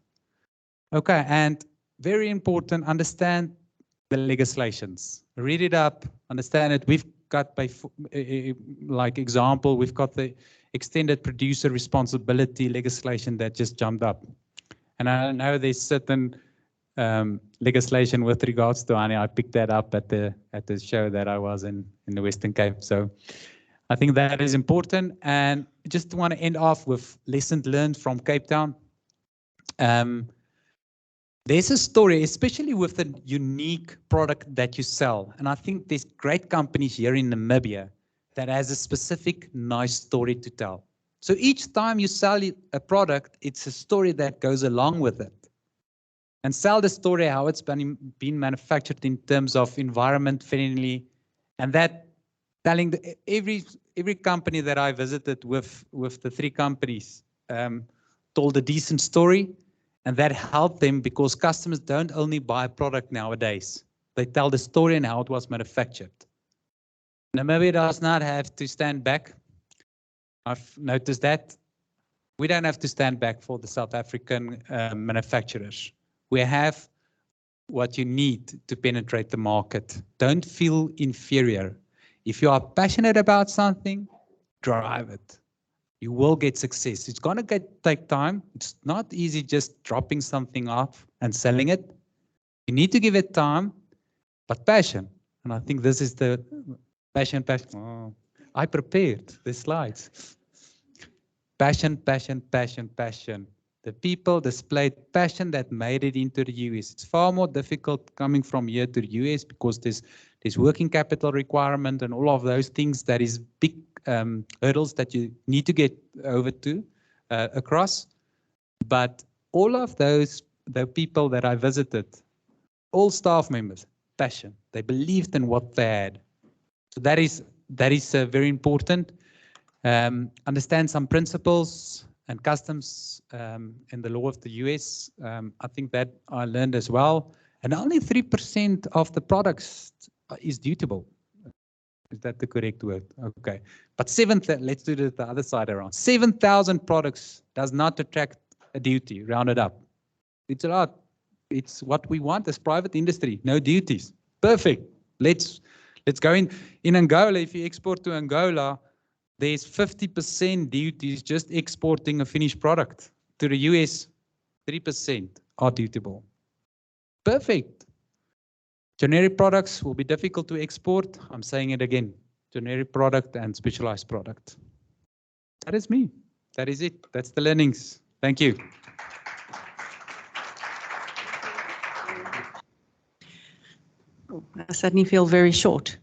Okay, and very important, understand the legislations. Read it up, understand it. We've got, like example, we've got the extended producer responsibility legislation that just jumped up. And I know there's certain legislation with regards to honey. I picked that up at the show that I was in the Western Cape. So I think that is important. And just want to end off with lessons learned from Cape Town. There's a story, especially with the unique product that you sell. And I think there's great companies here in Namibia that has a specific nice story to tell. So each time you sell a product, it's a story that goes along with it. And sell the story how it's been manufactured in terms of environment friendly, and that telling every company that I visited with the 3 companies told a decent story, and that helped them because customers don't only buy a product nowadays. They tell the story and how it was manufactured. Namibia does not have to stand back. I've noticed that. We don't have to stand back for the South African manufacturers. We have what you need to penetrate the market. Don't feel inferior. If you are passionate about something, drive it. You will get success. It's going to take time. It's not easy just dropping something off and selling it. You need to give it time, but passion. And I think this is the passion. Oh, I prepared the slides. Passion, passion, passion, passion. The people displayed passion that made it into the US. It's far more difficult coming from here to the US because there's working capital requirement and all of those things that is big hurdles that you need to get over to across. But all of the people that I visited, all staff members, passion. They believed in what they had. So that is very important. Understand some principles and customs in the law of the US. I think that I learned as well. And only 3% of the products is dutiable. Is that the correct word? Okay. But let's do it the other side around. 7,000 products does not attract a duty, rounded up. It's a lot. It's what we want as private industry, no duties. Perfect. Let's go in Angola. If you export to Angola, there's 50% duties just exporting a finished product. To the US, 3% are dutiable. Perfect. Generic products will be difficult to export. I'm saying it again. Generic product and specialized product. That is me. That is it. That's the learnings. Thank you. Oh, I suddenly feel very short.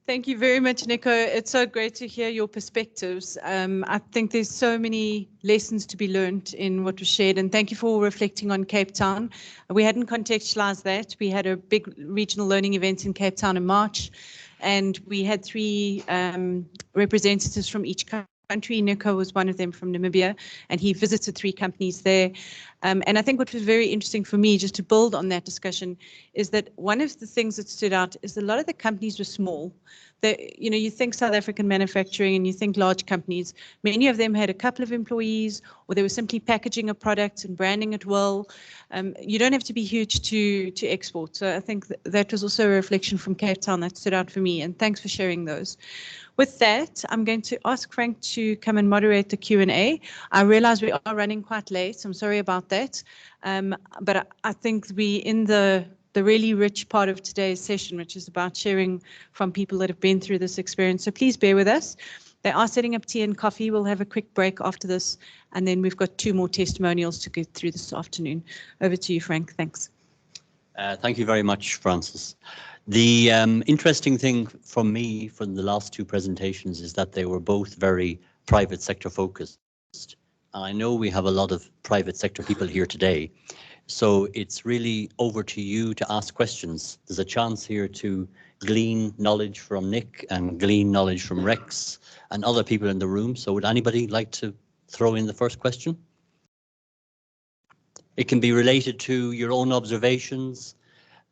Thank you very much, Nico. It's so great to hear your perspectives. I think there's so many lessons to be learned in what was shared, and thank you for reflecting on Cape Town. We hadn't contextualized that. We had a big regional learning event in Cape Town in March, and we had 3 representatives from each country. Nico was one of them from Namibia, and he visited 3 companies there. And I think what was very interesting for me, just to build on that discussion, is that one of the things that stood out is a lot of the companies were small. You think South African manufacturing and you think large companies, many of them had a couple of employees, or they were simply packaging a product and branding it well. You don't have to be huge to export. So I think that was also a reflection from Cape Town that stood out for me, and thanks for sharing those. With that, I'm going to ask Frank to come and moderate the Q&A. I realize we are running quite late, so I'm sorry about that. But I think we're in the really rich part of today's session, which is about sharing from people that have been through this experience. So please bear with us. They are setting up tea and coffee. We'll have a quick break after this, and then we've got 2 more testimonials to get through this afternoon. Over to you, Frank. Thanks. Thank you very much, Francis. The interesting thing from me from the last 2 presentations is that they were both very private sector focused. I know we have a lot of private sector people here today, so it's really over to you to ask questions. There's a chance here to glean knowledge from Nick and glean knowledge from Rex and other people in the room. So would anybody like to throw in the first question? It can be related to your own observations,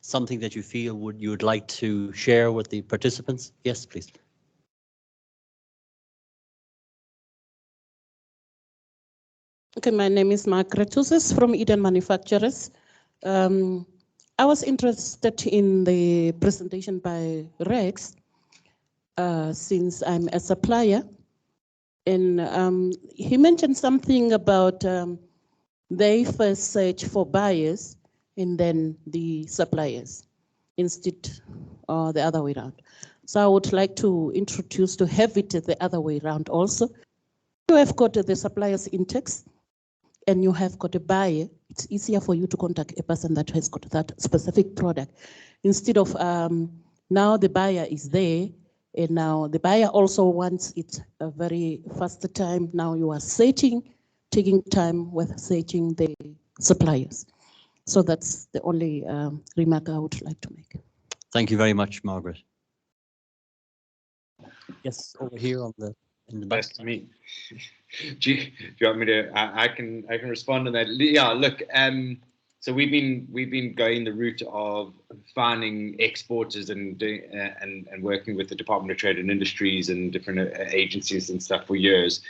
something that you feel you would like to share with the participants. Yes, please. Okay, my name is Margaret Tusis from Eden Manufacturers. I was interested in the presentation by Rex since I'm a supplier, and he mentioned something about they first search for buyers and then the suppliers instead, or the other way around. So I would like to introduce to have it the other way around also. You have got the suppliers index, and you have got a buyer, it's easier for you to contact a person that has got that specific product. Instead of now the buyer is there, and now the buyer also wants it a very fast time. Now you are taking time with searching the suppliers. So that's the only remark I would like to make. Thank you very much, Margaret. Yes, over here in the back. That's me. do you want me to? I can respond on that. Yeah, look. So we've been going the route of finding exporters and doing and working with the Department of Trade and Industries and different agencies and stuff for years,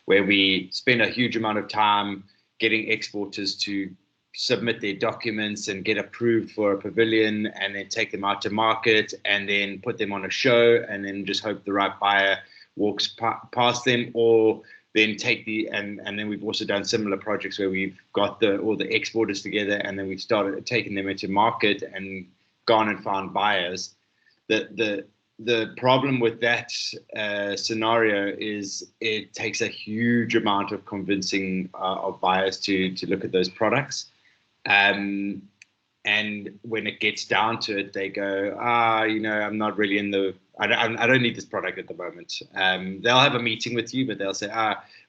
where we spend a huge amount of time getting exporters to submit their documents and get approved for a pavilion, and then take them out to market, and then put them on a show, and then just hope the right buyer walks past them, or then take and then we've also done similar projects where we've got all the exporters together, and then we've started taking them into market and gone and found buyers. The problem with that scenario is it takes a huge amount of convincing of buyers to look at those products. And when it gets down to it, they go, I'm not really I don't need this product at the moment. They'll have a meeting with you, but they'll say,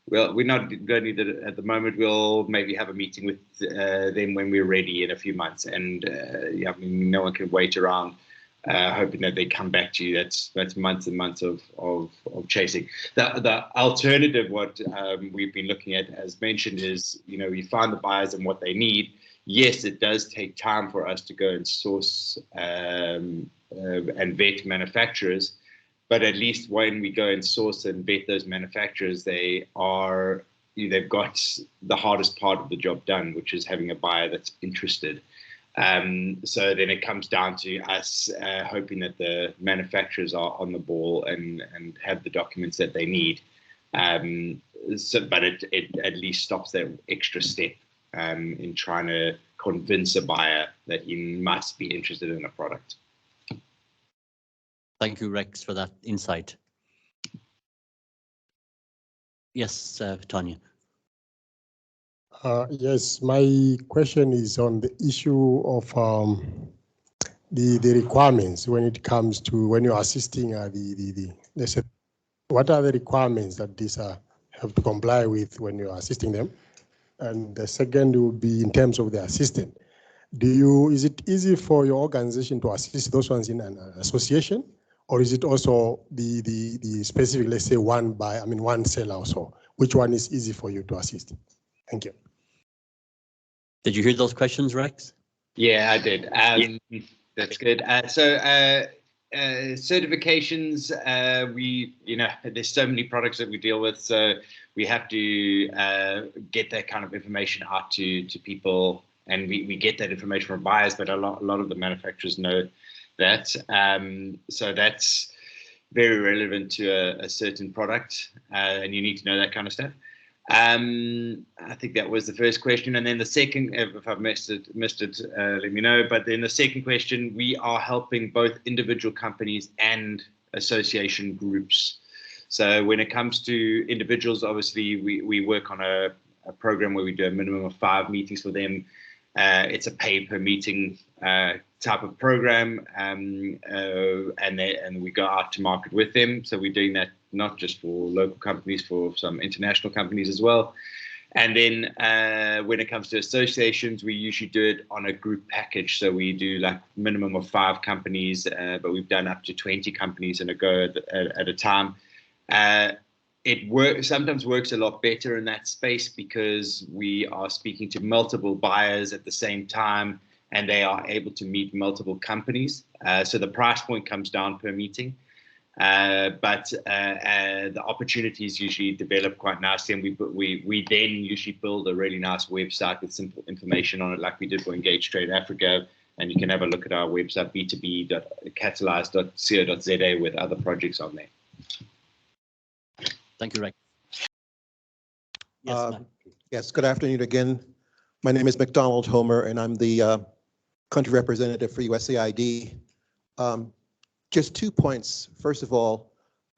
well, we're not going to need it at the moment. We'll maybe have a meeting with them when we're ready in a few months. And no one can wait around hoping that they come back to you. That's months and months of chasing. The alternative, what we've been looking at, as mentioned, is we find the buyers and what they need. Yes, it does take time for us to go and source and vet manufacturers, but at least when we go and source and vet those manufacturers, they've got the hardest part of the job done, which is having a buyer that's interested. So then it comes down to us hoping that the manufacturers are on the ball and have the documents that they need. But it at least stops that extra step in trying to convince a buyer that he must be interested in a product. Thank you, Rex, for that insight. Yes, Tanya. Yes, my question is on the issue of the requirements when it comes to when you're assisting let's say, what are the requirements that these have to comply with when you're assisting them? And the second would be in terms of the assistant. Is it easy for your organization to assist those ones in an association, or is it also the specific, let's say one seller or so? Which one is easy for you to assist? Thank you. Did you hear those questions, Rex? Yeah, I did. That's good. Certifications, there's so many products that we deal with, so we have to get that kind of information out to people, and we get that information from buyers, but a lot of the manufacturers know that. So that's very relevant to a certain product, and you need to know that kind of stuff. I think that was the first question, and then the second, if I've missed it, let me know. But then the second question, we are helping both individual companies and association groups. So when it comes to individuals, obviously we work on a program where we do a minimum of 5 meetings for them. It's a pay per meeting type of program, and we go out to market with them. So we're doing that not just for local companies, for some international companies as well. And then when it comes to associations, we usually do it on a group package. So we do like minimum of 5 companies, but we've done up to 20 companies in a go at a time. It sometimes works a lot better in that space because we are speaking to multiple buyers at the same time, and they are able to meet multiple companies. So the price point comes down per meeting. But the opportunities usually develop quite nicely, and we then usually build a really nice website with simple information on it, like we did for Engage Trade Africa. And you can have a look at our website, b2b.catalyze.co.za, with other projects on there. Thank you, Rex. Yes, good afternoon again. My name is McDonald Homer, and I'm the country representative for USAID. Just 2 points. First of all,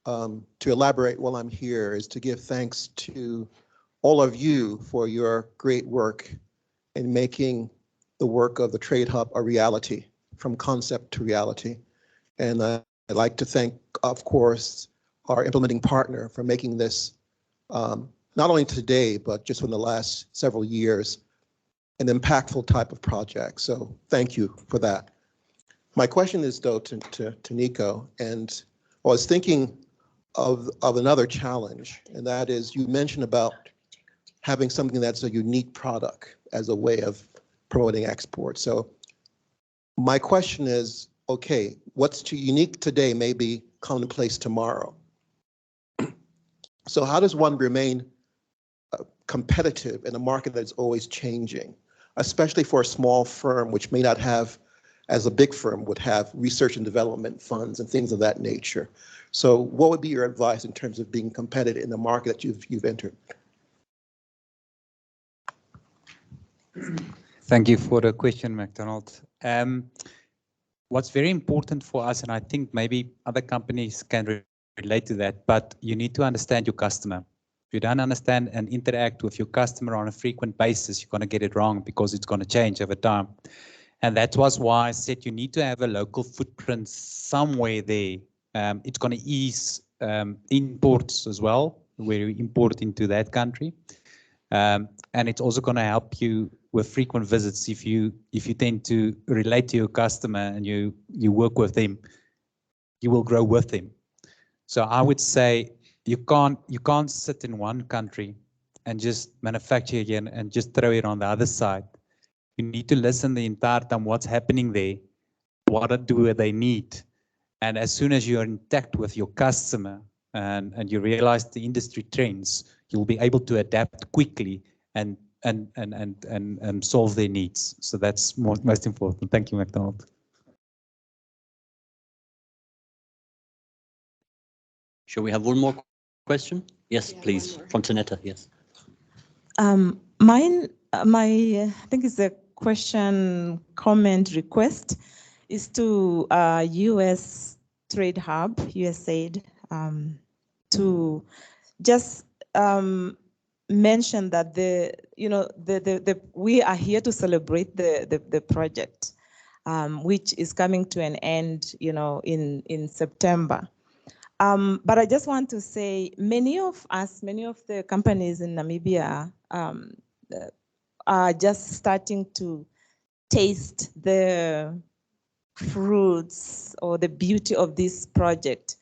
to elaborate while I'm here is to give thanks to all of you for your great work in making the work of the TradeHub a reality, from concept to reality. And I'd like to thank, of course, our implementing partner for making this, not only today, but just in the last several years, an impactful type of project. So thank you for that. My question is, though, to Nico, and I was thinking of another challenge, and that is, you mentioned about having something that's a unique product as a way of promoting export. So my question is, okay, what's too unique today may be commonplace tomorrow. So how does one remain competitive in a market that's always changing, especially for a small firm which may not have, as a big firm would have, research and development funds and things of that nature? So what would be your advice in terms of being competitive in the market that you've entered? Thank you for the question, McDonald. What's very important for us, and I think maybe other companies can relate to that, but you need to understand your customer. If you don't understand and interact with your customer on a frequent basis, you're going to get it wrong because it's going to change over time. And that was why I said you need to have a local footprint somewhere there. It's going to ease imports as well, where you import into that country. And it's also going to help you with frequent visits. If you tend to relate to your customer and you work with them, you will grow with them. So I would say you can't sit in one country and just manufacture again and just throw it on the other side. You need to listen the entire time what's happening there, what do they need. And as soon as you're intact with your customer and you realize the industry trends, you'll be able to adapt quickly and solve their needs. So that's most important. Thank you, McDonald. Shall we have one more question? Yes, yeah, please. From Tanetta, yes. I think it's a question, comment, request is to US TradeHub, USAID, to just mention that we are here to celebrate the project, which is coming to an end, in September. But I just want to say, many of the companies in Namibia are just starting to taste the fruits or the beauty of this project.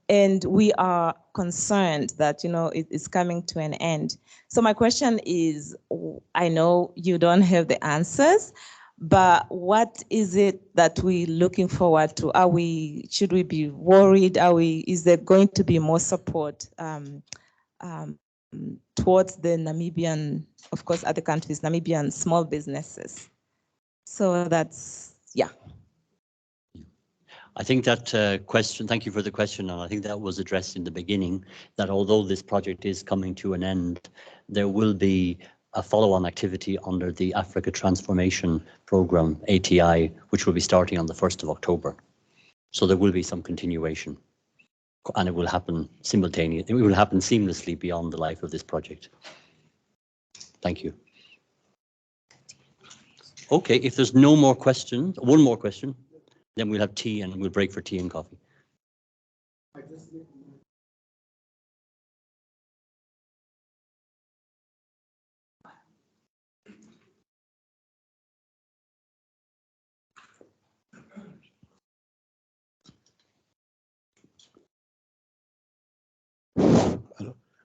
And we are concerned that, it is coming to an end. So my question is, I know you don't have the answers, but what is it that we're looking forward to? Should we be worried? Is there going to be more support towards the Namibian, of course, other countries, Namibian small businesses? So that's, yeah. I think that question, thank you for the question, and I think that was addressed in the beginning, that although this project is coming to an end, there will be a follow-on activity under the Africa Transformation Programme, ATI, which will be starting on the 1st of October. So there will be some continuation, and it will happen simultaneously. It will happen seamlessly beyond the life of this project. Thank you. Okay, if there's no more questions, one more question, then we'll have tea and we'll break for tea and coffee.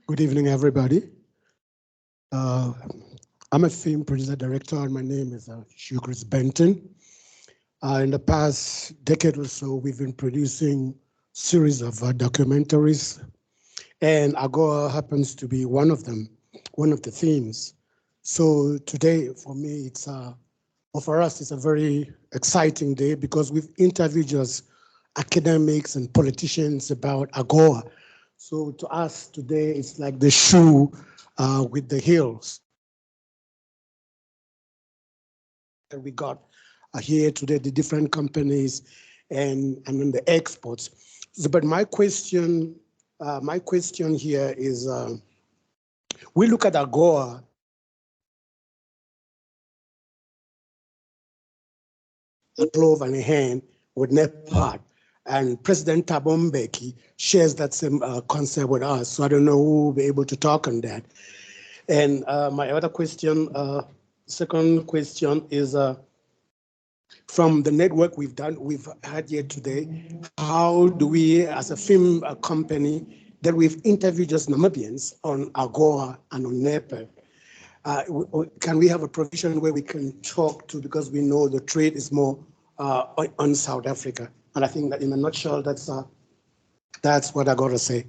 Good evening, everybody. I'm a film producer director, and my name is Chris Benton. In the past decade or so, we've been producing series of documentaries, and AGOA happens to be one of them, one of the themes. So today, for me, for us, it's a very exciting day because we've interviewed just academics and politicians about AGOA. So to us today, it's like the shoe with the heels. And we got here today, the different companies and then the exports. So, but my question here is, we look at AGOA a glove and a hand with NEPAD. And President Thabo Mbeki shares that same concept with us. So I don't know who will be able to talk on that. And my other question, second question is from the network we've had here today, how do we, as a film company, that we've interviewed just Namibians on AGOA and on NEPA, can we have a provision where we can talk to, because we know the trade is more on South Africa? And I think that in a nutshell, that's what I got to say.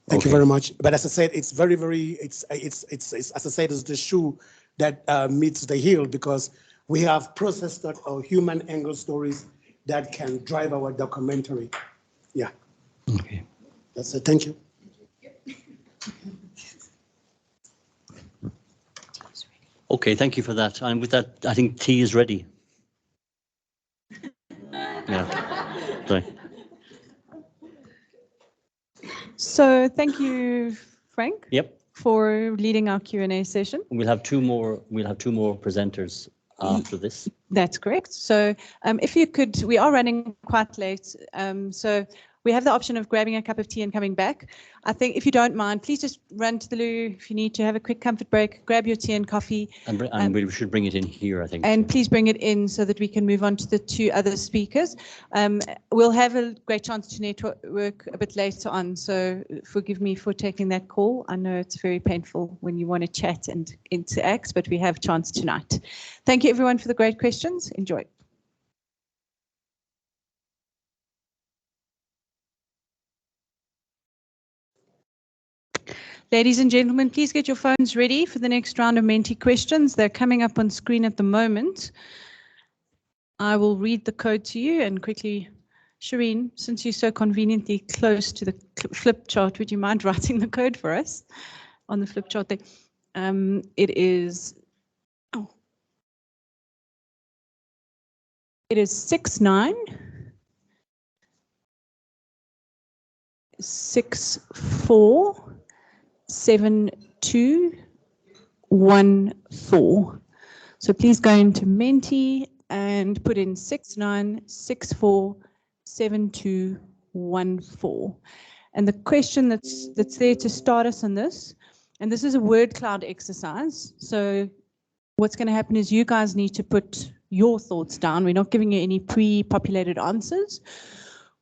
Thank you very much. But as I said, it's very, very, it's as I said, it's the shoe that meets the heel, because we have processed that or human angle stories that can drive our documentary. Yeah. Okay. That's it. Thank you. Okay, thank you for that. And with that, I think tea is ready. Yeah. Sorry. So thank you, Frank. Yep. For leading our Q&A session. We'll have two more presenters after this. That's correct. So if you could, we are running quite late. So we have the option of grabbing a cup of tea and coming back. I think if you don't mind, please just run to the loo if you need to have a quick comfort break, grab your tea and coffee. And we should bring it in here, I think. And please bring it in so that we can move on to the two other speakers. We'll have a great chance to network a bit later on. So forgive me for taking that call. I know it's very painful when you want to chat and interact, but we have a chance tonight. Thank you everyone for the great questions. Enjoy. Ladies and gentlemen, please get your phones ready for the next round of Menti questions. They're coming up on screen at the moment. I will read the code to you and quickly, Shireen, since you're so conveniently close to the flip chart, would you mind writing the code for us on the flip chart there? It is 69647214. So please go into Menti and put in 69647214. And the question that's there to start us on this, and this is a word cloud exercise. So what's going to happen is you guys need to put your thoughts down. We're not giving you any pre-populated answers.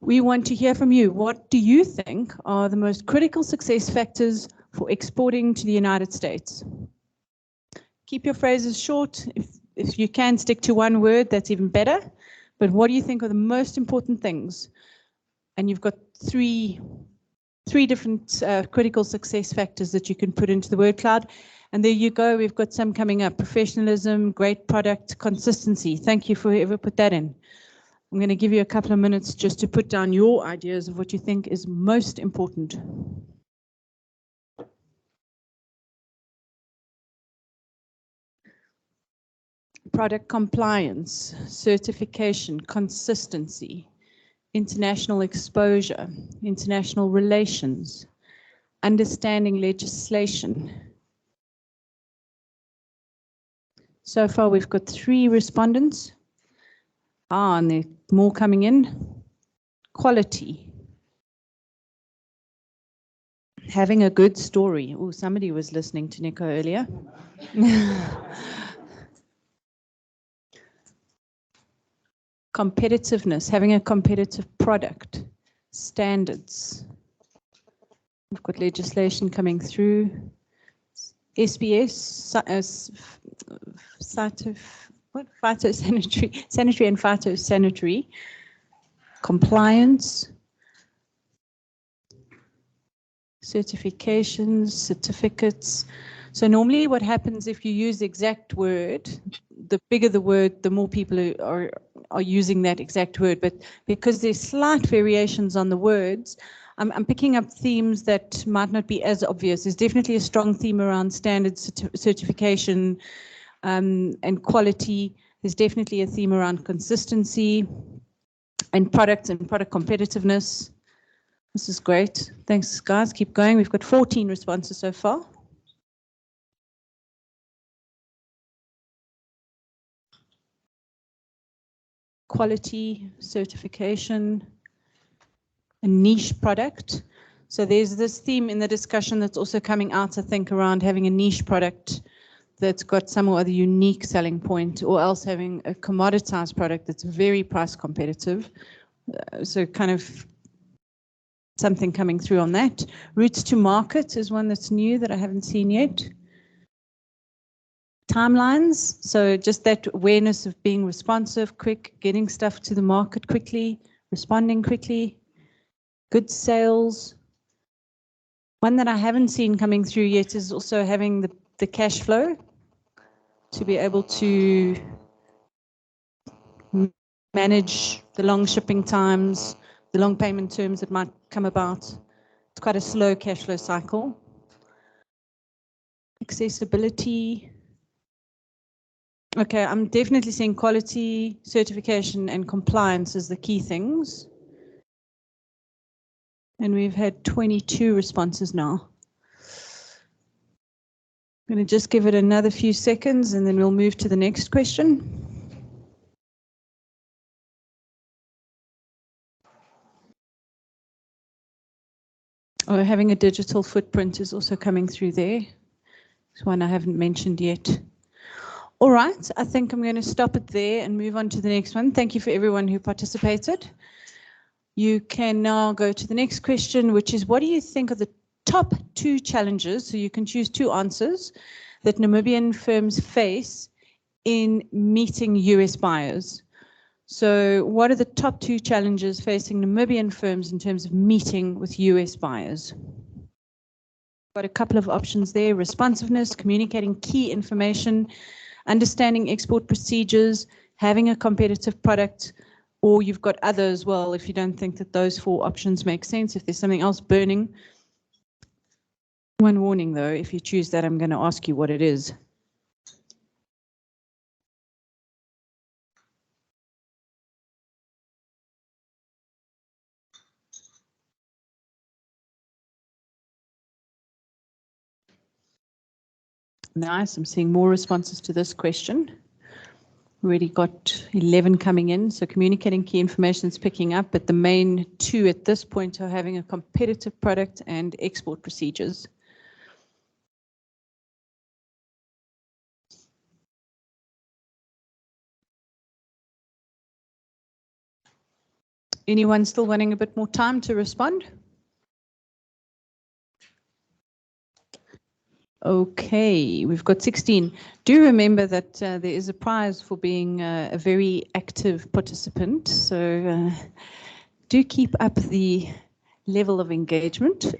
We want to hear from you. What do you think are the most critical success factors for exporting to the United States? Keep your phrases short. If you can stick to one word, that's even better. But what do you think are the most important things? And you've got three different critical success factors that you can put into the word cloud. And there you go. We've got some coming up: professionalism, great product, consistency. Thank you for whoever put that in. I'm going to give you a couple of minutes just to put down your ideas of what you think is most important. Product compliance, certification, consistency, international exposure, international relations, understanding legislation. So far, we've got 3 respondents. And there are more coming in. Quality. Having a good story. Oh, somebody was listening to Nico earlier. Competitiveness, having a competitive product. Standards. We've got legislation coming through. SBS, sanitary and phytosanitary. Compliance. Certifications, certificates. So normally what happens if you use the exact word, the bigger the word, the more people are using that exact word. But because there's slight variations on the words, I'm picking up themes that might not be as obvious. There's definitely a strong theme around standards, certification, and quality. There's definitely a theme around consistency and product competitiveness. This is great. Thanks, guys. Keep going. We've got 14 responses so far. quality, certification, a niche product. So there's this theme in the discussion that's also coming out, I think, around having a niche product that's got some other unique selling point, or else having a commoditized product that's very price competitive. So kind of something coming through on that. Routes to market is one that's new that I haven't seen yet. Timelines, so just that awareness of being responsive, quick, getting stuff to the market quickly, responding quickly. Good sales. One that I haven't seen coming through yet is also having the cash flow to be able to manage the long shipping times, the long payment terms that might come about. It's quite a slow cash flow cycle. Accessibility. Okay, I'm definitely seeing quality, certification, and compliance as the key things. And we've had 22 responses now. I'm going to just give it another few seconds and then we'll move to the next question. Oh, having a digital footprint is also coming through there. It's one I haven't mentioned yet. All right, I think I'm going to stop it there and move on to the next one. Thank you for everyone who participated. You can now go to the next question, which is, what do you think are the top 2 challenges, so you can choose 2 answers, that Namibian firms face in meeting US buyers? So what are the top 2 challenges facing Namibian firms in terms of meeting with US buyers? Got a couple of options there: responsiveness, communicating key information, understanding export procedures, having a competitive product, or you've got other as well if you don't think that those 4 options make sense. If there's something else burning. One warning though, if you choose that, I'm going to ask you what it is. Nice, I'm seeing more responses to this question. Already got 11 coming in, so communicating key information is picking up, but the main 2 at this point are having a competitive product and export procedures. Anyone still wanting a bit more time to respond? Okay, we've got 16. Do remember that there is a prize for being a very active participant, so do keep up the level of engagement.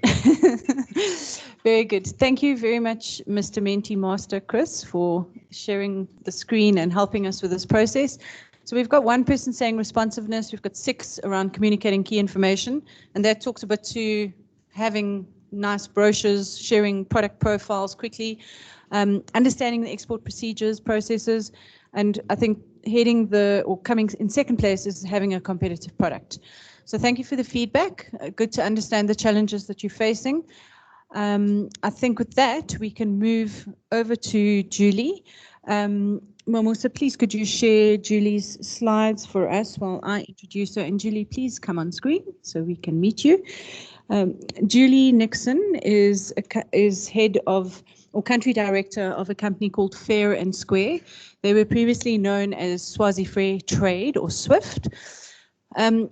Very good. Thank you very much, Mr. Mentee Master Chris, for sharing the screen and helping us with this process. So we've got 1 person saying responsiveness, we've got 6 around communicating key information, and that talks about to having nice brochures, sharing product profiles quickly, understanding the export procedures, processes, and I think coming in second place is having a competitive product. So thank you for the feedback. Good to understand the challenges that you're facing. I think with that, we can move over to Julie. Mamusa, please could you share Julie's slides for us while I introduce her? And Julie, please come on screen so we can meet you. Julie Nixon is head of, or country director of, a company called Fair and Square. They were previously known as Swazi Fair Trade, or SWIFT.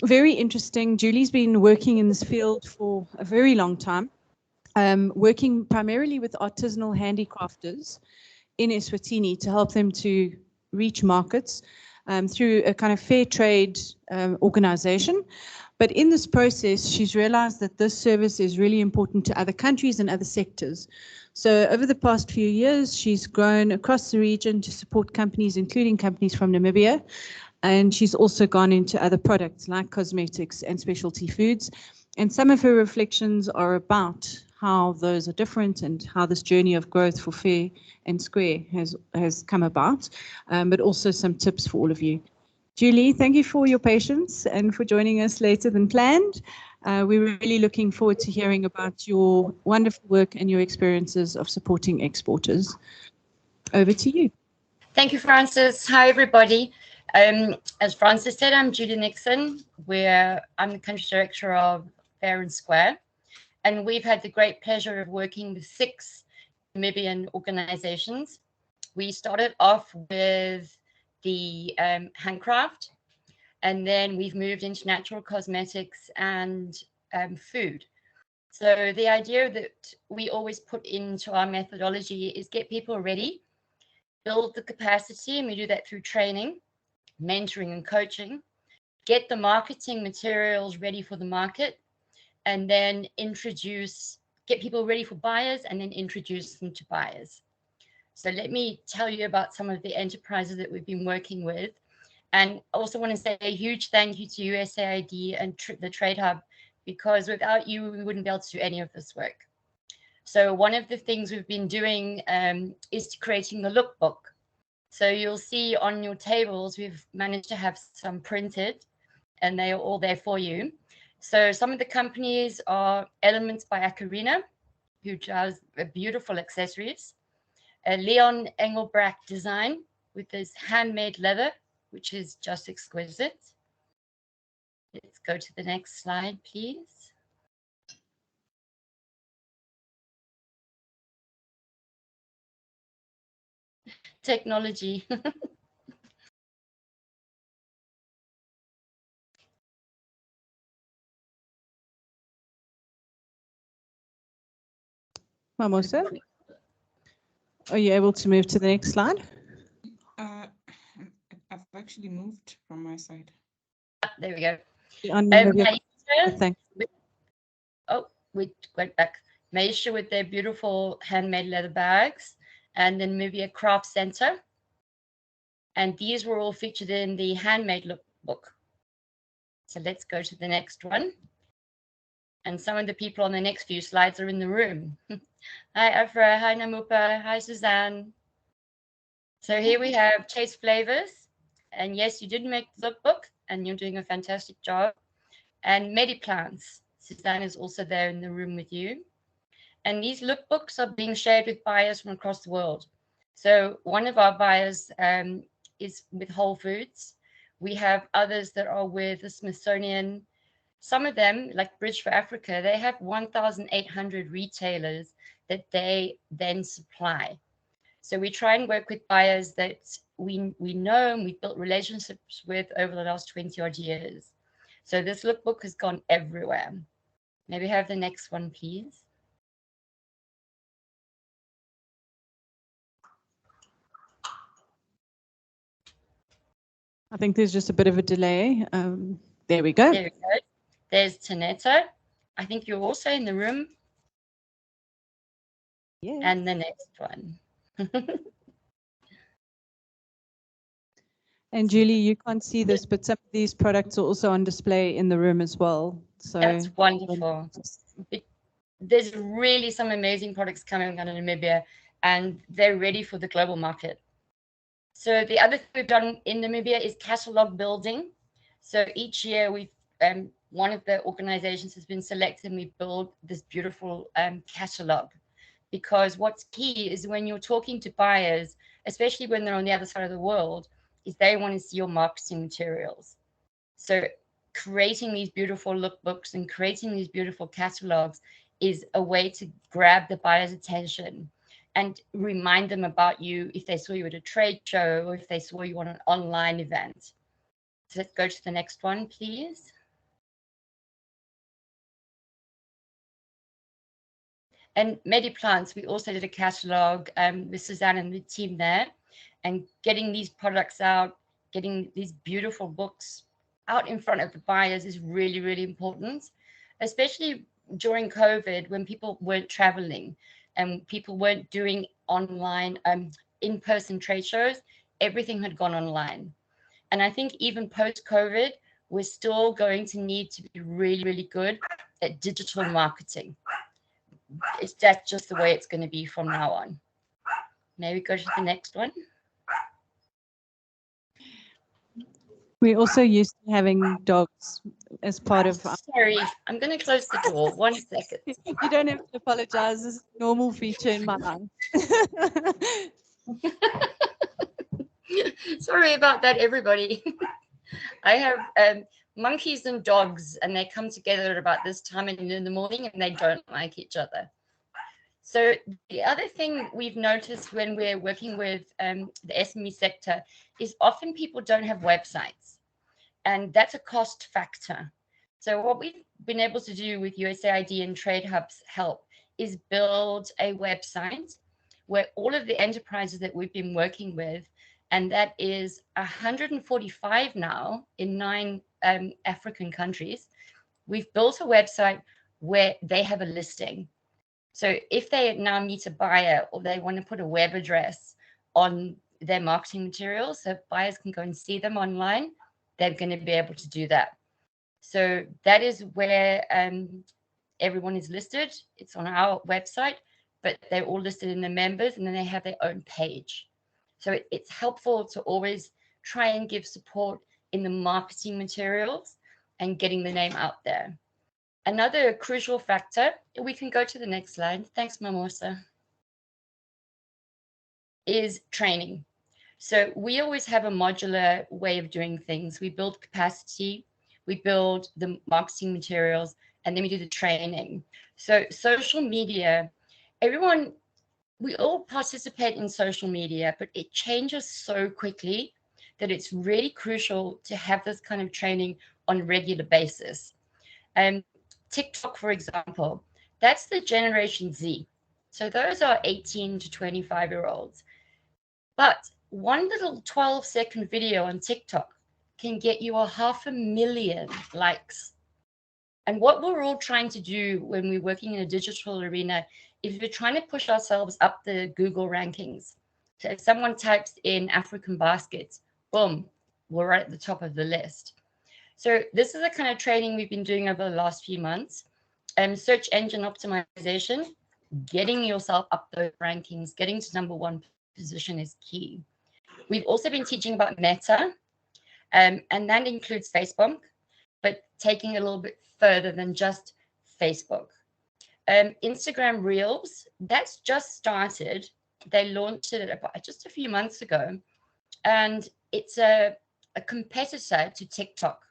Very interesting. Julie's been working in this field for a very long time, working primarily with artisanal handicrafters in Eswatini to help them to reach markets through a kind of fair trade organization. But in this process, she's realized that this service is really important to other countries and other sectors. So over the past few years, she's grown across the region to support companies, including companies from Namibia. And she's also gone into other products like cosmetics and specialty foods. And some of her reflections are about how those are different and how this journey of growth for Fair and Square has come about, but also some tips for all of you. Julie, thank you for your patience and for joining us later than planned. We're really looking forward to hearing about your wonderful work and your experiences of supporting exporters. Over to you. Thank you, Francis. Hi, everybody. As Francis said, I'm Judy Nixon. I'm the country director of Fair and Square, and we've had the great pleasure of working with 6 Namibian organizations. We started off with the handcraft, and then we've moved into natural cosmetics and food. So the idea that we always put into our methodology is get people ready, build the capacity, and we do that through training, mentoring and coaching, get the marketing materials ready for the market, and then get people ready for buyers and then introduce them to buyers. So let me tell you about some of the enterprises that we've been working with. And also want to say a huge thank you to USAID and the TradeHub, because without you, we wouldn't be able to do any of this work. So one of the things we've been doing is creating the lookbook. So you'll see on your tables, we've managed to have some printed, and they are all there for you. So some of the companies are Elements by Akarina, who does beautiful accessories. Leon Engelbracht Design with this handmade leather, which is just exquisite. Let's go to the next slide, please. Technology. Mamosa, are you able to move to the next slide? I've actually moved from my side. There we go. We went back. Maisha with their beautiful handmade leather bags, and then Namibia Craft Center. And these were all featured in the handmade lookbook. So let's go to the next one. And some of the people on the next few slides are in the room. Hi, Afra. Hi, Namupa. Hi, Suzanne. So here we have Chase Flavors. And yes, you did make the lookbook, and you're doing a fantastic job. And Mediplants. Suzanne is also there in the room with you. And these lookbooks are being shared with buyers from across the world. So one of our buyers is with Whole Foods. We have others that are with the Smithsonian. Some of them, like Bridge for Africa, they have 1,800 retailers that they then supply. So we try and work with buyers that we know and we've built relationships with over the last 20 odd years. So this lookbook has gone everywhere. Maybe have the next one, please. I think there's just a bit of a delay. There we go. There we go. There's Taneto. I think you're also in the room. Yeah. And the next one. And Julie, you can't see this, but some of these products are also on display in the room as well. So that's wonderful. There's really some amazing products coming out of Namibia, and they're ready for the global market. So the other thing we've done in Namibia is catalog building. So each year one of the organizations has been selected and we build this beautiful catalog. Because what's key is when you're talking to buyers, especially when they're on the other side of the world, is they want to see your marketing materials. So creating these beautiful lookbooks and creating these beautiful catalogs is a way to grab the buyer's attention and remind them about you if they saw you at a trade show or if they saw you on an online event. So let's go to the next one, please. And Mediplants, we also did a catalog with Suzanne and the team there, and getting these products out, getting these beautiful books out in front of the buyers is really, really important, especially during COVID when people weren't traveling and people weren't doing online, in-person trade shows. Everything had gone online. And I think even post-COVID, we're still going to need to be really, really good at digital marketing. That's just the way it's going to be from now on. Maybe go to the next one. We're also used to having dogs as part of... Sorry, I'm going to close the door. 1 second. You don't have to apologize. This is a normal feature in my life. Sorry about that, everybody. I have monkeys and dogs, and they come together at about this time in the morning, and they don't like each other. So the other thing we've noticed when we're working with the SME sector is often people don't have websites, and that's a cost factor. So what we've been able to do with USAID and TradeHub's help is build a website where all of the enterprises that we've been working with, and that is 145 now in 9 African countries, we've built a website where they have a listing. So if they now meet a buyer or they want to put a web address on their marketing materials so buyers can go and see them online, they're going to be able to do that. So that is where everyone is listed. It's on our website, but they're all listed in the members, and then they have their own page. So it's helpful to always try and give support in the marketing materials and getting the name out there. Another crucial factor, we can go to the next slide. Thanks, Mimosa, is training. So we always have a modular way of doing things. We build capacity, we build the marketing materials, and then we do the training. So social media, everyone, we all participate in social media, but it changes so quickly that it's really crucial to have this kind of training on a regular basis. TikTok, for example, that's the Generation Z. So those are 18 to 25-year-olds. But one little 12-second video on TikTok can get you 500,000 likes. And what we're all trying to do when we're working in a digital arena is we're trying to push ourselves up the Google rankings. So if someone types in African baskets, boom, we're right at the top of the list. So this is the kind of training we've been doing over the last few months. Search engine optimization, getting yourself up those rankings, getting to #1 position is key. We've also been teaching about Meta, and that includes Facebook, but taking it a little bit further than just Facebook. Instagram Reels, that's just started. They launched it about just a few months ago, and it's a competitor to TikTok.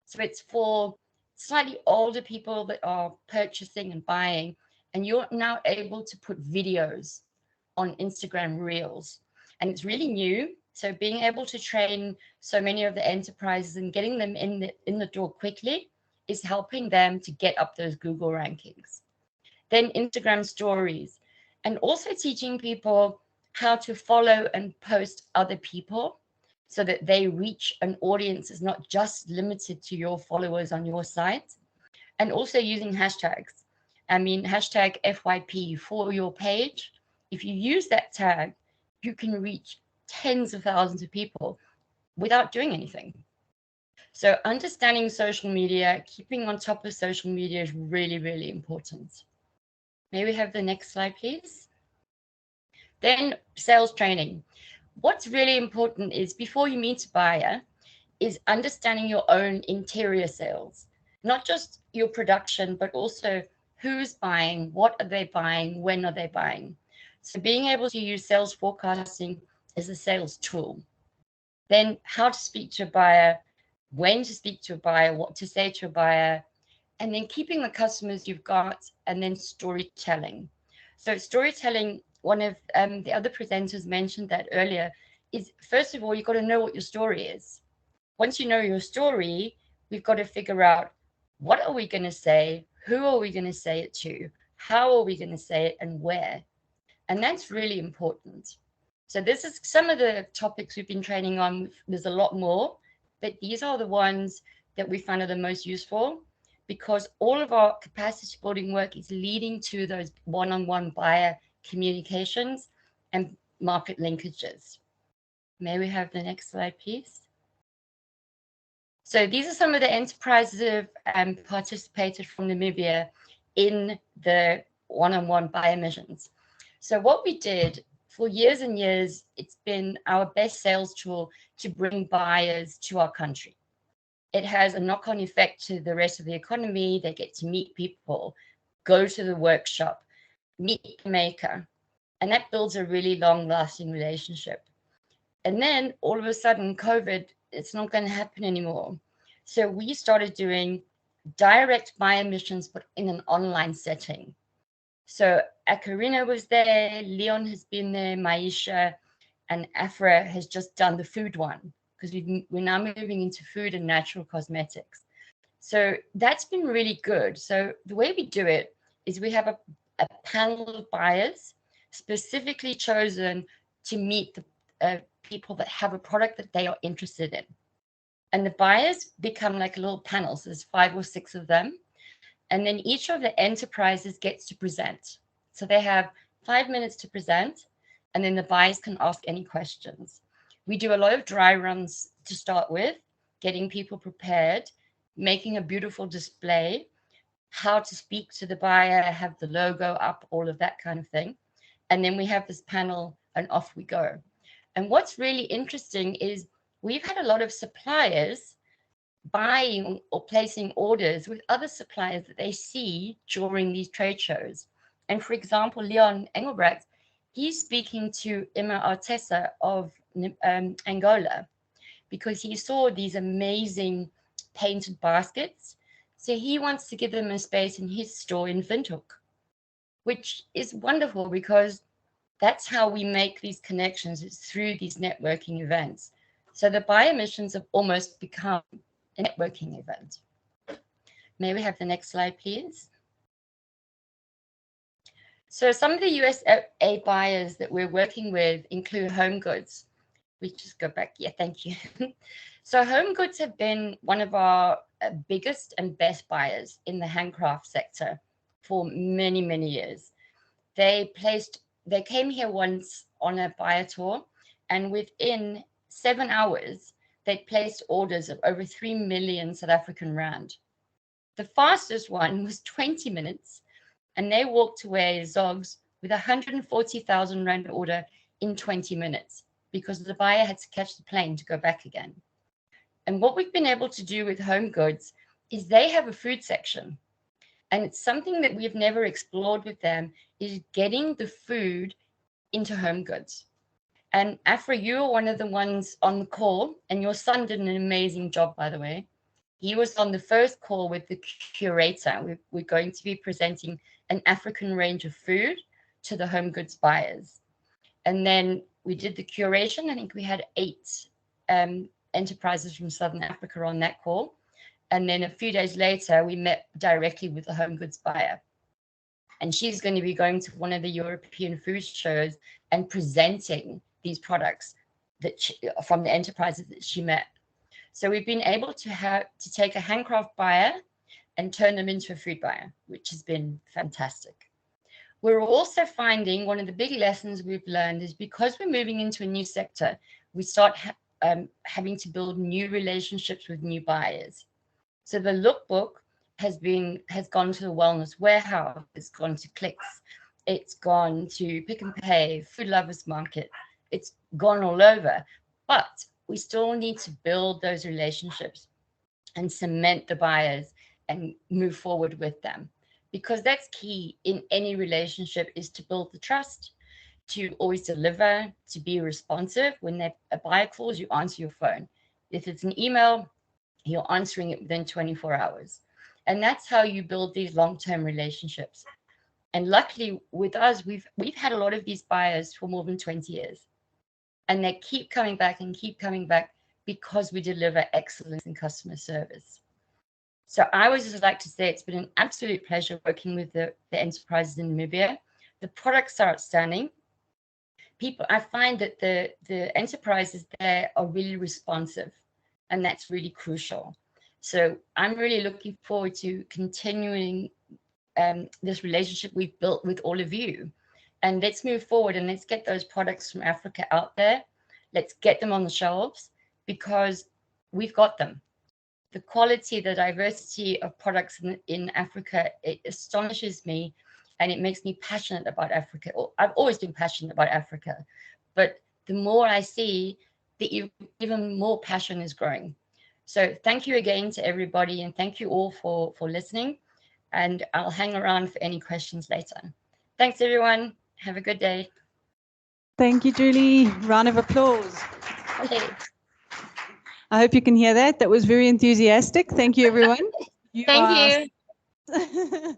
So it's for slightly older people that are purchasing and buying, and you're now able to put videos on Instagram Reels. And it's really new. So being able to train so many of the enterprises and getting them in the door quickly is helping them to get up those Google rankings. Then Instagram stories, and also teaching people how to follow and post other people so that they reach an audience is not just limited to your followers on your site, and also using hashtags. I mean, hashtag FYP for your page. If you use that tag, you can reach tens of thousands of people without doing anything. So understanding social media, keeping on top of social media is really, really important. May we have the next slide, please? Then sales training. What's really important is before you meet a buyer is understanding your own interior sales, not just your production, but also who's buying, what are they buying, when are they buying. So being able to use sales forecasting as a sales tool. Then how to speak to a buyer, when to speak to a buyer, what to say to a buyer, and then keeping the customers you've got, and then storytelling. So storytelling, one of the other presenters mentioned that earlier, is first of all, you've got to know what your story is. Once you know your story, we've got to figure out what are we going to say, who are we going to say it to, how are we going to say it, and where. And that's really important. So this is some of the topics we've been training on. There's a lot more, but these are the ones that we find are the most useful, because all of our capacity building work is leading to those one-on-one buyer communications and market linkages. May we have the next slide, please? So these are some of the enterprises that have participated from Namibia in the one-on-one buyer missions. So what we did for years and years, it's been our best sales tool to bring buyers to our country. It has a knock-on effect to the rest of the economy. They get to meet people, go to the workshop, meet the maker, and that builds a really long-lasting relationship. And then all of a sudden, COVID, it's not going to happen anymore. So we started doing direct buyer missions, but in an online setting. So Akarina was there, Leon has been there, Maisha, and Afra has just done the food one, because we're now moving into food and natural cosmetics. So that's been really good. So the way we do it is we have a panel of buyers specifically chosen to meet the people that have a product that they are interested in. And the buyers become like little panels. There's 5 or 6 of them. And then each of the enterprises gets to present. So they have 5 minutes to present, and then the buyers can ask any questions. We do a lot of dry runs to start with, getting people prepared, making a beautiful display, how to speak to the buyer, have the logo up, all of that kind of thing. And then we have this panel and off we go. And what's really interesting is we've had a lot of suppliers buying or placing orders with other suppliers that they see during these trade shows. And for example, Leon Engelbrecht, he's speaking to Emma Artesa of Angola, because he saw these amazing painted baskets. So he wants to give them a space in his store in Windhoek, which is wonderful because that's how we make these connections. It's through these networking events. So the buyer missions have almost become a networking event. May we have the next slide, please? So some of the USAID buyers that we're working with include home goods. We just go back. Yeah, thank you. So home goods have been one of our biggest and best buyers in the handcraft sector for many, many years. They came here once on a buyer tour, and within 7 hours, they placed orders of over 3 million South African rand. The fastest one was 20 minutes, and they walked away, Zogs, with 140,000 rand order in 20 minutes because the buyer had to catch the plane to go back again. And what we've been able to do with home goods is they have a food section. And it's something that we've never explored with them, is getting the food into home goods. And Afra, you were one of the ones on the call, and your son did an amazing job, by the way. He was on the first call with the curator. We're going to be presenting an African range of food to the home goods buyers. And then we did the curation. I think we had 8 enterprises from Southern Africa on that call. And then a few days later, we met directly with the home goods buyer. And she's going to be going to one of the European food shows and presenting these products that from the enterprises that she met. So we've been able to take a handcraft buyer and turn them into a food buyer, which has been fantastic. We're also finding one of the big lessons we've learned is because we're moving into a new sector, we start having to build new relationships with new buyers. So the lookbook has gone to the Wellness Warehouse, it's gone to Clicks, it's gone to Pick and Pay, Food Lovers Market, it's gone all over. But we still need to build those relationships and cement the buyers and move forward with them. Because that's key in any relationship, is to build the trust, to always deliver, to be responsive. When a buyer calls, you answer your phone. If it's an email, you're answering it within 24 hours. And that's how you build these long-term relationships. And luckily with us, we've had a lot of these buyers for more than 20 years. And they keep coming back and keep coming back because we deliver excellence in customer service. So I would just like to say it's been an absolute pleasure working with the enterprises in Namibia. The products are outstanding. I find that the enterprises there are really responsive, and that's really crucial. So I'm really looking forward to continuing this relationship we've built with all of you. And let's move forward and let's get those products from Africa out there. Let's get them on the shelves because we've got them. The quality, the diversity of products in Africa, it astonishes me and it makes me passionate about Africa. I've always been passionate about Africa, but the more I see, the even more passion is growing. So thank you again to everybody and thank you all for listening. And I'll hang around for any questions later. Thanks, everyone. Have a good day. Thank you, Julie. Round of applause. I hope you can hear that. That was very enthusiastic. Thank you, everyone. Thank you.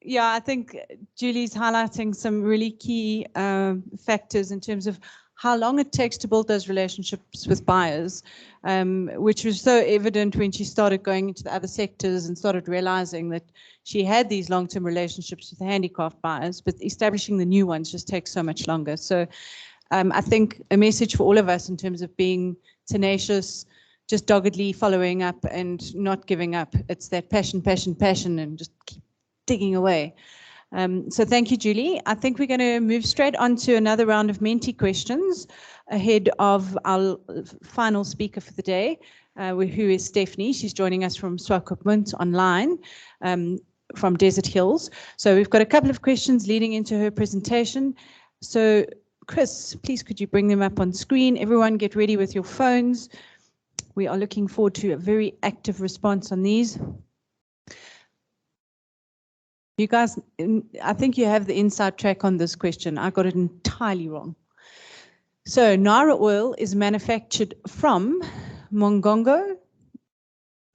Yeah, I think Julie's highlighting some really key factors in terms of how long it takes to build those relationships with buyers, which was so evident when she started going into the other sectors and started realizing that she had these long-term relationships with the handicraft buyers, but establishing the new ones just takes so much longer. So I think a message for all of us in terms of being tenacious, just doggedly following up and not giving up. It's that passion, passion, passion, and just keep digging away. So thank you, Julie. I think we're going to move straight on to another round of Menti questions ahead of our final speaker for the day, who is Stephanie. She's joining us from Swakopmund online from Desert Hills. So we've got a couple of questions leading into her presentation. So Chris, please could you bring them up on screen? Everyone get ready with your phones. We are looking forward to a very active response on these. You guys, I think you have the inside track on this question. I got it entirely wrong. So Nara oil is manufactured from mongongo,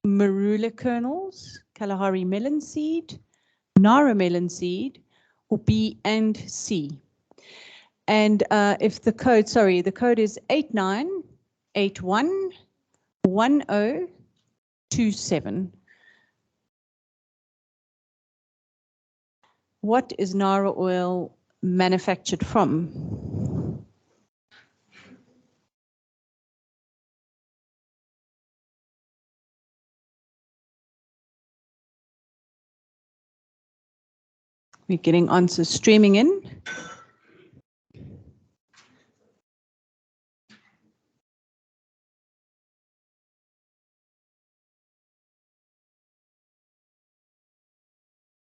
marula kernels, Kalahari melon seed, Nara melon seed, or B and C. And if the code, sorry, the code is 89811027. What is Nara oil manufactured from? We're getting answers streaming in.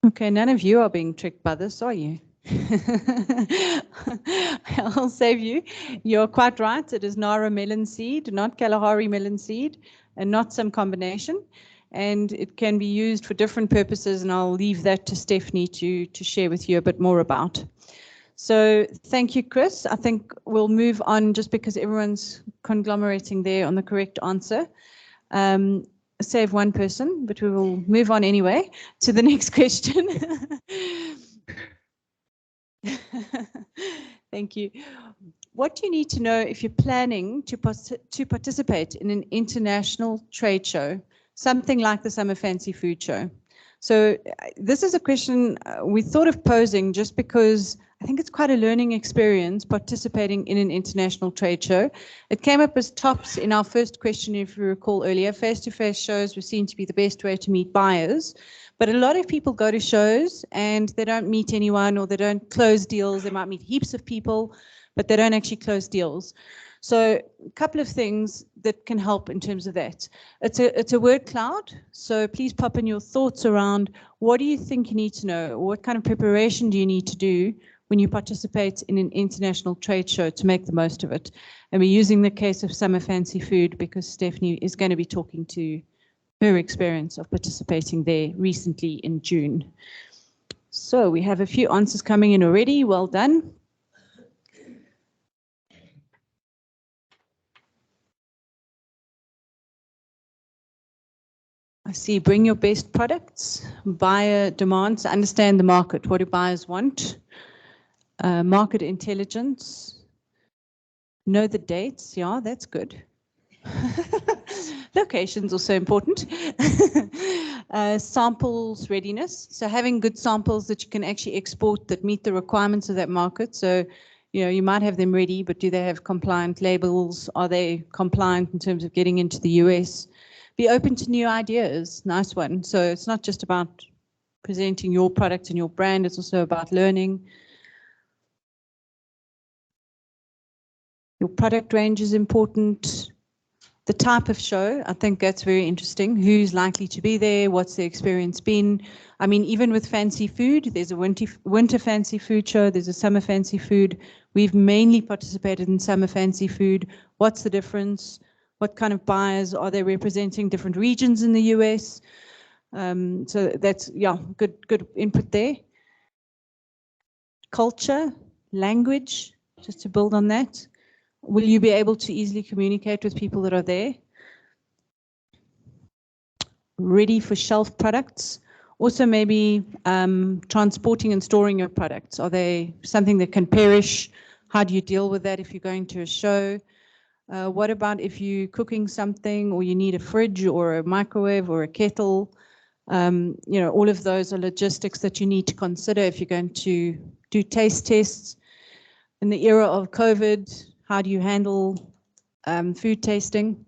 Okay, none of you are being tricked by this, are you? I'll save you. You're quite right. It is Nara melon seed, not Kalahari melon seed, and not some combination. And it can be used for different purposes, and I'll leave that to Stephanie to share with you a bit more about. So thank you, Chris. I think we'll move on just because everyone's conglomerating there on the correct answer. Save one person, but we will move on anyway to the next question. Thank you. What do you need to know if you're planning to participate in an international trade show, something like the Summer Fancy Food Show? So this is a question we thought of posing just because I think it's quite a learning experience participating in an international trade show. It came up as tops in our first question, if you recall earlier. Face-to-face shows were seen to be the best way to meet buyers. But a lot of people go to shows and they don't meet anyone, or they don't close deals. They might meet heaps of people, but they don't actually close deals. So a couple of things that can help in terms of that. It's a word cloud, so please pop in your thoughts around what do you think you need to know, or what kind of preparation do you need to do when you participate in an international trade show to make the most of it. And we're using the case of Summer Fancy Food because Stephanie is going to be talking to her experience of participating there recently in June. So we have a few answers coming in already. Well done. I see, bring your best products, buyer demands, understand the market. What do buyers want? Market intelligence, know the dates. Yeah, that's good. Location's also important. Samples readiness. So having good samples that you can actually export that meet the requirements of that market. So, you know, you might have them ready, but do they have compliant labels? Are they compliant in terms of getting into the US? Be open to new ideas. Nice one. So it's not just about presenting your product and your brand. It's also about learning. Your product range is important. The type of show, I think that's very interesting. Who's likely to be there? What's the experience been? I mean, even with fancy food, there's a winter fancy food show. There's a summer fancy food. We've mainly participated in summer fancy food. What's the difference? What kind of buyers are they representing? Different regions in the US. So that's, yeah, good input there. Culture, language, just to build on that. Will you be able to easily communicate with people that are there? Ready for shelf products. Also maybe transporting and storing your products. Are they something that can perish? How do you deal with that if you're going to a show? What about if you're cooking something or you need a fridge or a microwave or a kettle? You know, all of those are logistics that you need to consider if you're going to do taste tests. In the era of COVID, how do you handle food tasting?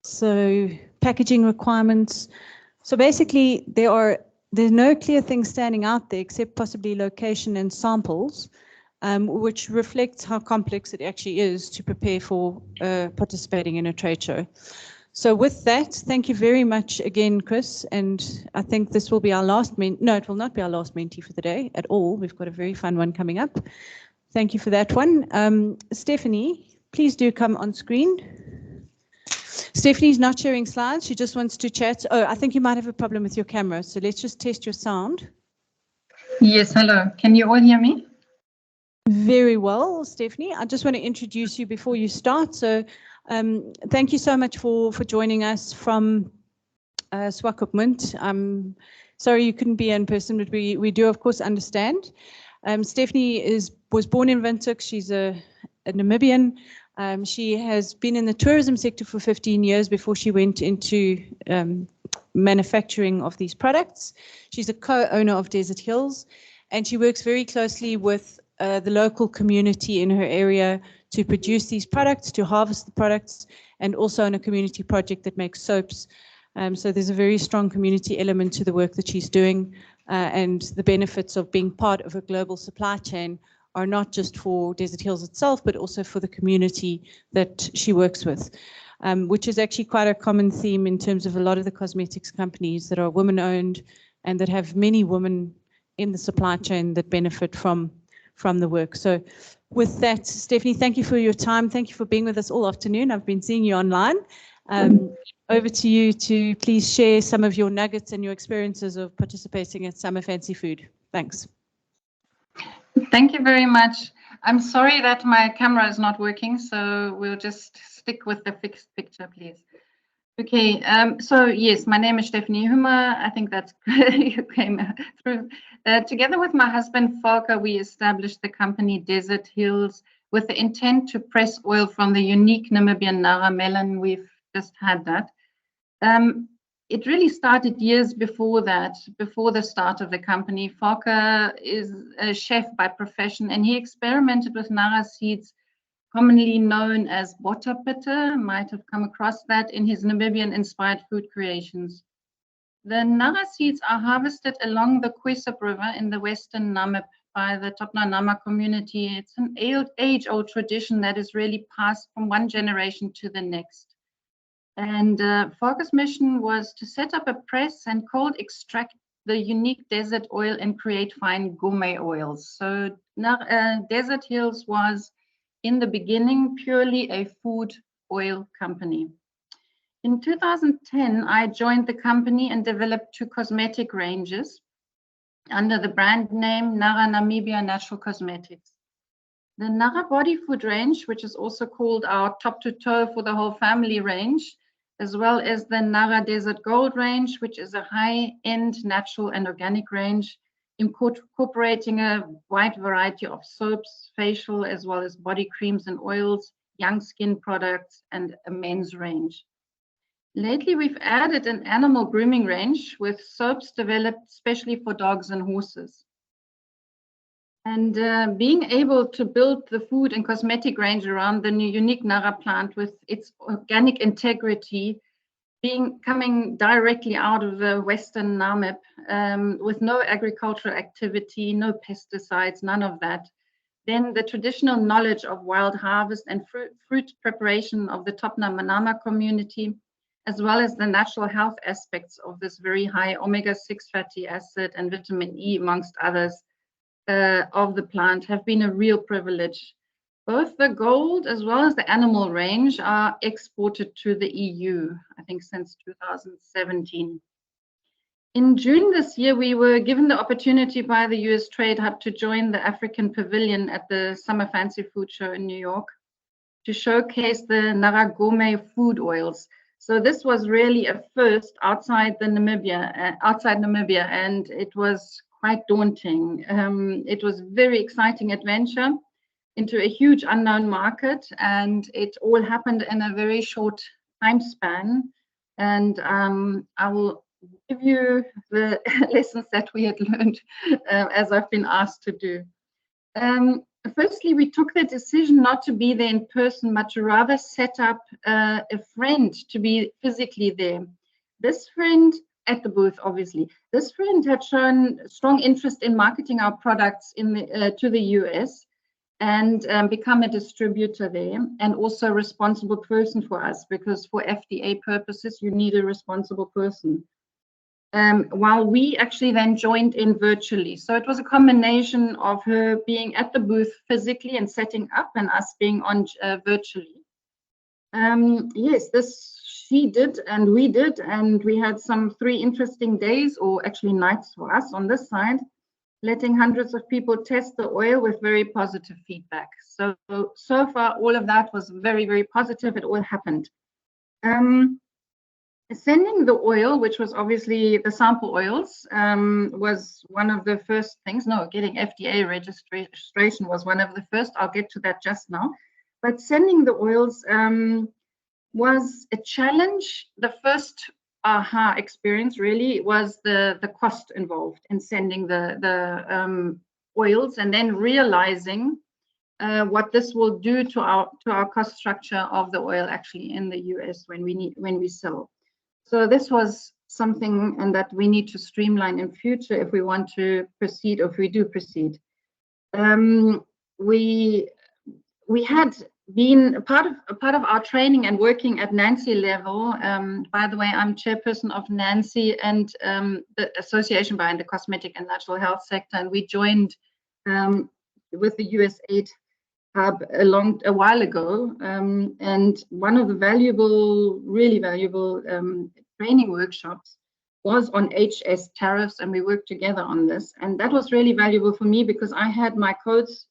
So packaging requirements. So basically there's no clear thing standing out there except possibly location and samples, which reflects how complex it actually is to prepare for participating in a trade show. So with that, thank you very much again, Chris. And I think this will be our last no, it will not be our last Menti for the day at all. We've got a very fun one coming up. Thank you for that one. Stephanie, please do come on screen. Stephanie's not sharing slides. She just wants to chat. Oh, I think you might have a problem with your camera. So let's just test your sound. Yes, hello. Can you all hear me? Very well, Stephanie. I just want to introduce you before you start. So thank you so much for joining us from Swakopmund. I'm sorry you couldn't be in person, but we do, of course, understand. Stephanie was born in Windhoek. She's a Namibian. She has been in the tourism sector for 15 years before she went into manufacturing of these products. She's a co-owner of Desert Hills, and she works very closely with the local community in her area to produce these products, to harvest the products, and also on a community project that makes soaps. So there's a very strong community element to the work that she's doing, and the benefits of being part of a global supply chain are not just for Desert Hills itself, but also for the community that she works with, which is actually quite a common theme in terms of a lot of the cosmetics companies that are women-owned and that have many women in the supply chain that benefit from the work. So with that, Stephanie, thank you for your time. Thank you for being with us all afternoon. I've been seeing you online. Over to you to please share some of your nuggets and your experiences of participating at Summer Fancy Food. Thanks. Thank you very much. I'm sorry that my camera is not working, so we'll just stick with the fixed picture, please. Okay, so yes, my name is Stephanie Hummer. I think that's you came through. Together with my husband, Falka, we established the company Desert Hills with the intent to press oil from the unique Namibian Nara melon. We've just had that. It really started years before that, before the start of the company. Falka is a chef by profession, and he experimented with Nara seeds, commonly known as botapitta, might have come across that in his Namibian-inspired food creations. The Nara seeds are harvested along the Kwesop River in the western Namib by the Topna Nama community. It's an age-old tradition that is really passed from one generation to the next. And Falka's mission was to set up a press and cold extract the unique desert oil and create fine gourmet oils. So Desert Hills was, in the beginning, purely a food oil company. In 2010, I joined the company and developed 2 cosmetic ranges under the brand name Nara Namibia Natural Cosmetics. The Nara Body Food range, which is also called our top to toe for the whole family range, as well as the Nara Desert Gold range, which is a high-end natural and organic range, incorporating a wide variety of soaps, facial, as well as body creams and oils, young skin products, and a men's range. Lately, we've added an animal grooming range with soaps developed specially for dogs and horses. And being able to build the food and cosmetic range around the new unique Nara plant with its organic integrity, coming directly out of the Western Namib, with no agricultural activity, no pesticides, none of that, then the traditional knowledge of wild harvest and fruit preparation of the Topna Manama community, as well as the natural health aspects of this very high omega-6 fatty acid and vitamin E, amongst others, of the plant have been a real privilege. Both the gold as well as the animal range are exported to the EU, I think since 2017. In June this year, we were given the opportunity by the US TradeHub to join the African Pavilion at the Summer Fancy Food Show in New York to showcase the Nara Gourmet food oils. So this was really a first outside Namibia, and it was quite daunting. It was a very exciting adventure into a huge unknown market, and it all happened in a very short time span. And I will give you the lessons that we had learned as I've been asked to do. Firstly, we took the decision not to be there in person, but to rather set up a friend to be physically there. This friend at the booth, obviously, this friend had shown strong interest in marketing our products to the US and become a distributor there, and also a responsible person for us, because for FDA purposes, you need a responsible person. While we actually then joined in virtually. So it was a combination of her being at the booth physically and setting up, and us being on virtually. Yes, this she did and we did, and we had some 3 interesting days, or actually nights for us on this side, letting hundreds of people test the oil with very positive feedback. So far, all of that was very, very positive. It all happened. Sending the oil, which was obviously the sample oils, was one of the first things. No, getting FDA registration was one of the first. I'll get to that just now. But sending the oils was a challenge. The first aha experience really was the cost involved in sending the oils, and then realizing what this will do to our cost structure of the oil actually in the US when we sell. So this was something and that we need to streamline in future if we want to proceed, or if we do proceed. We had been a part of our training and working at NANCI level. By the way, I'm chairperson of NANCI and the Association behind the Cosmetic and Natural Health Sector, and we joined with the USAID Hub a while ago. And one of the really valuable training workshops was on HS tariffs, and we worked together on this. And that was really valuable for me, because I had my codes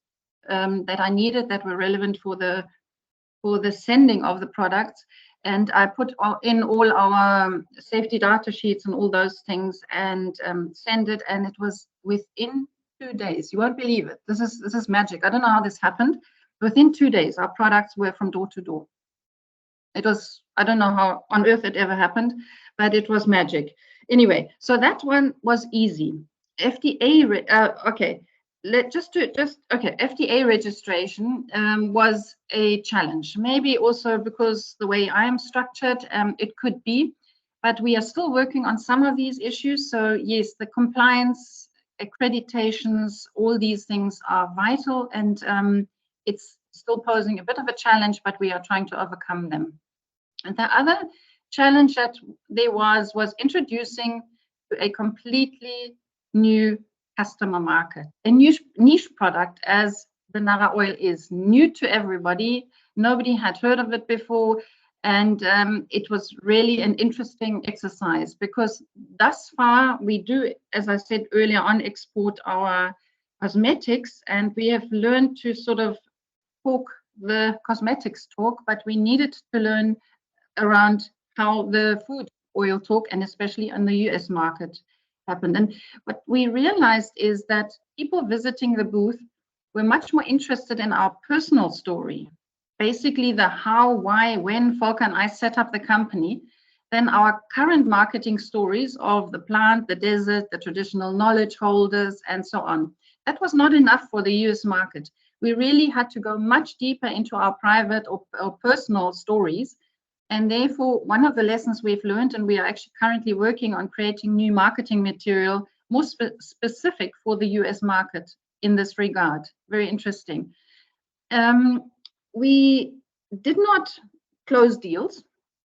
that I needed that were relevant for the sending of the products, and I put in all our safety data sheets and all those things, and send it, and it was within 2 days. You won't believe it. This is magic. I don't know how this happened. Within 2 days, our products were from door to door. It was, I don't know how on earth it ever happened, but it was magic. Anyway, so that one was easy. FDA, okay. FDA registration was a challenge. Maybe also because the way I am structured, it could be, but we are still working on some of these issues. So yes, the compliance, accreditations, all these things are vital, and it's still posing a bit of a challenge, but we are trying to overcome them. And the other challenge that there was introducing a completely new customer market, a niche product, as the Nara oil is new to everybody. Nobody had heard of it before, and it was really an interesting exercise, because thus far we do, as I said earlier on, export our cosmetics, and we have learned to sort of talk the cosmetics talk, but we needed to learn around how the food oil talk, and especially on the US market, happened. And what we realized is that people visiting the booth were much more interested in our personal story, basically the how, why, when Volker and I set up the company, than our current marketing stories of the plant, the desert, the traditional knowledge holders, and so on. That was not enough for the US market. We really had to go much deeper into our private or personal stories. And therefore, one of the lessons we've learned, and we are actually currently working on creating new marketing material more specific for the US market in this regard. Very interesting. We did not close deals,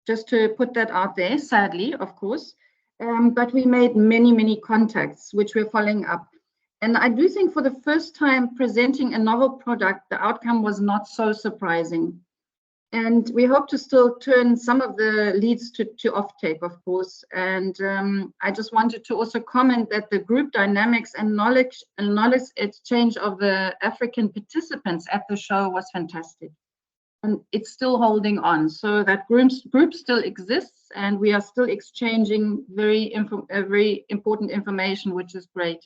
just to put that out there, sadly, of course, but we made many, many contacts, which we're following up. And I do think for the first time presenting a novel product, the outcome was not so surprising. And we hope to still turn some of the leads to offtake, of course. And I just wanted to also comment that the group dynamics and knowledge exchange of the African participants at the show was fantastic. And it's still holding on. So that group still exists, and we are still exchanging very important information, which is great.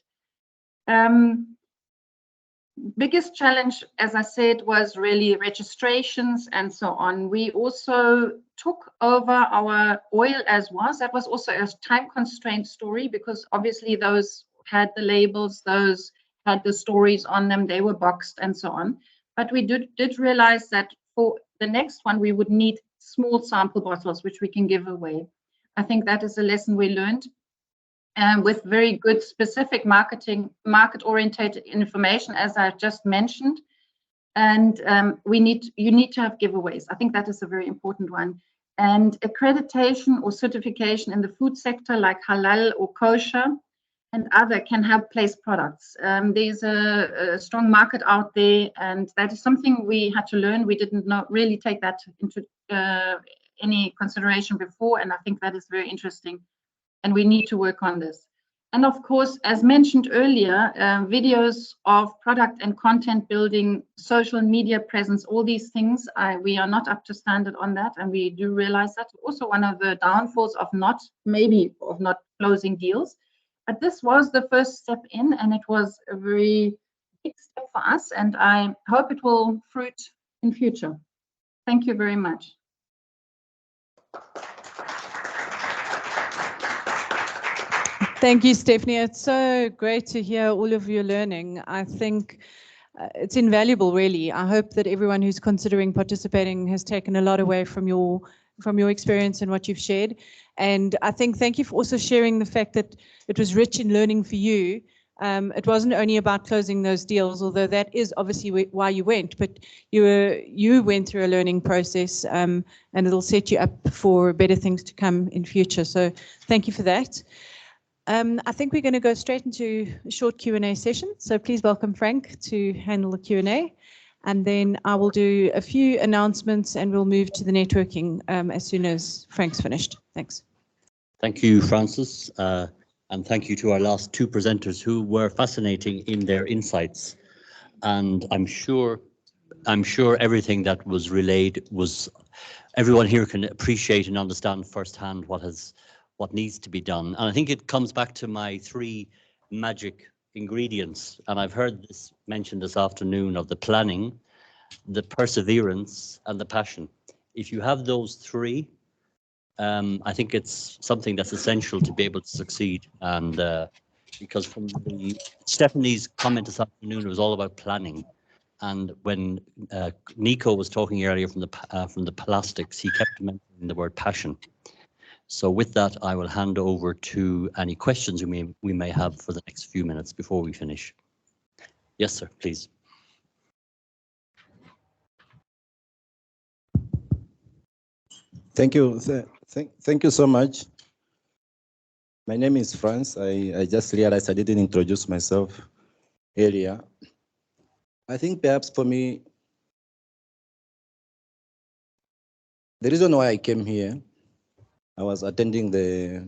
Biggest challenge, as I said, was really registrations and so on. We also took over our oil as was. That was also a time constraint story, because obviously those had the labels, those had the stories on them, they were boxed and so on. But we did realize that for the next one, we would need small sample bottles, which we can give away. I think that is a lesson we learned. With very good specific market-orientated information, as I just mentioned. And you need to have giveaways. I think that is a very important one. And accreditation or certification in the food sector, like halal or kosher and other, can help place products. There's a strong market out there, and that is something we had to learn. We didn't really take that into any consideration before, and I think that is very interesting. And we need to work on this. And of course, as mentioned earlier, videos of product and content building, social media presence, all these things, we are not up to standard on that. And we do realize that. Also one of the downfalls of not closing deals. But this was the first step in, and it was a very big step for us. And I hope it will fruit in future. Thank you very much. Thank you, Stephanie. It's so great to hear all of your learning. I think it's invaluable, really. I hope that everyone who's considering participating has taken a lot away from your experience and what you've shared. And I think thank you for also sharing the fact that it was rich in learning for you. It wasn't only about closing those deals, although that is obviously why you went, but you went through a learning process, and it'll set you up for better things to come in future. So thank you for that. I think we're going to go straight into a short Q&A session. So please welcome Frank to handle the Q&A. And then I will do a few announcements, and we'll move to the networking as soon as Frank's finished. Thanks. Thank you, Francis. And thank you to our last two presenters, who were fascinating in their insights. And I'm sure everything that was relayed was, everyone here can appreciate and understand firsthand what needs to be done. And I think it comes back to my three magic ingredients. And I've heard this mentioned this afternoon, of the planning, the perseverance, and the passion. If you have those three, I think it's something that's essential to be able to succeed. And because from Stephanie's comment this afternoon, it was all about planning. And when Nico was talking earlier from the plastics, he kept mentioning the word passion. So with that, I will hand over to any questions we may have for the next few minutes before we finish. Yes, sir, please. Thank you. Thank you so much. My name is Franz. I just realized I didn't introduce myself earlier. I think perhaps for me, the reason why I came here, I was attending the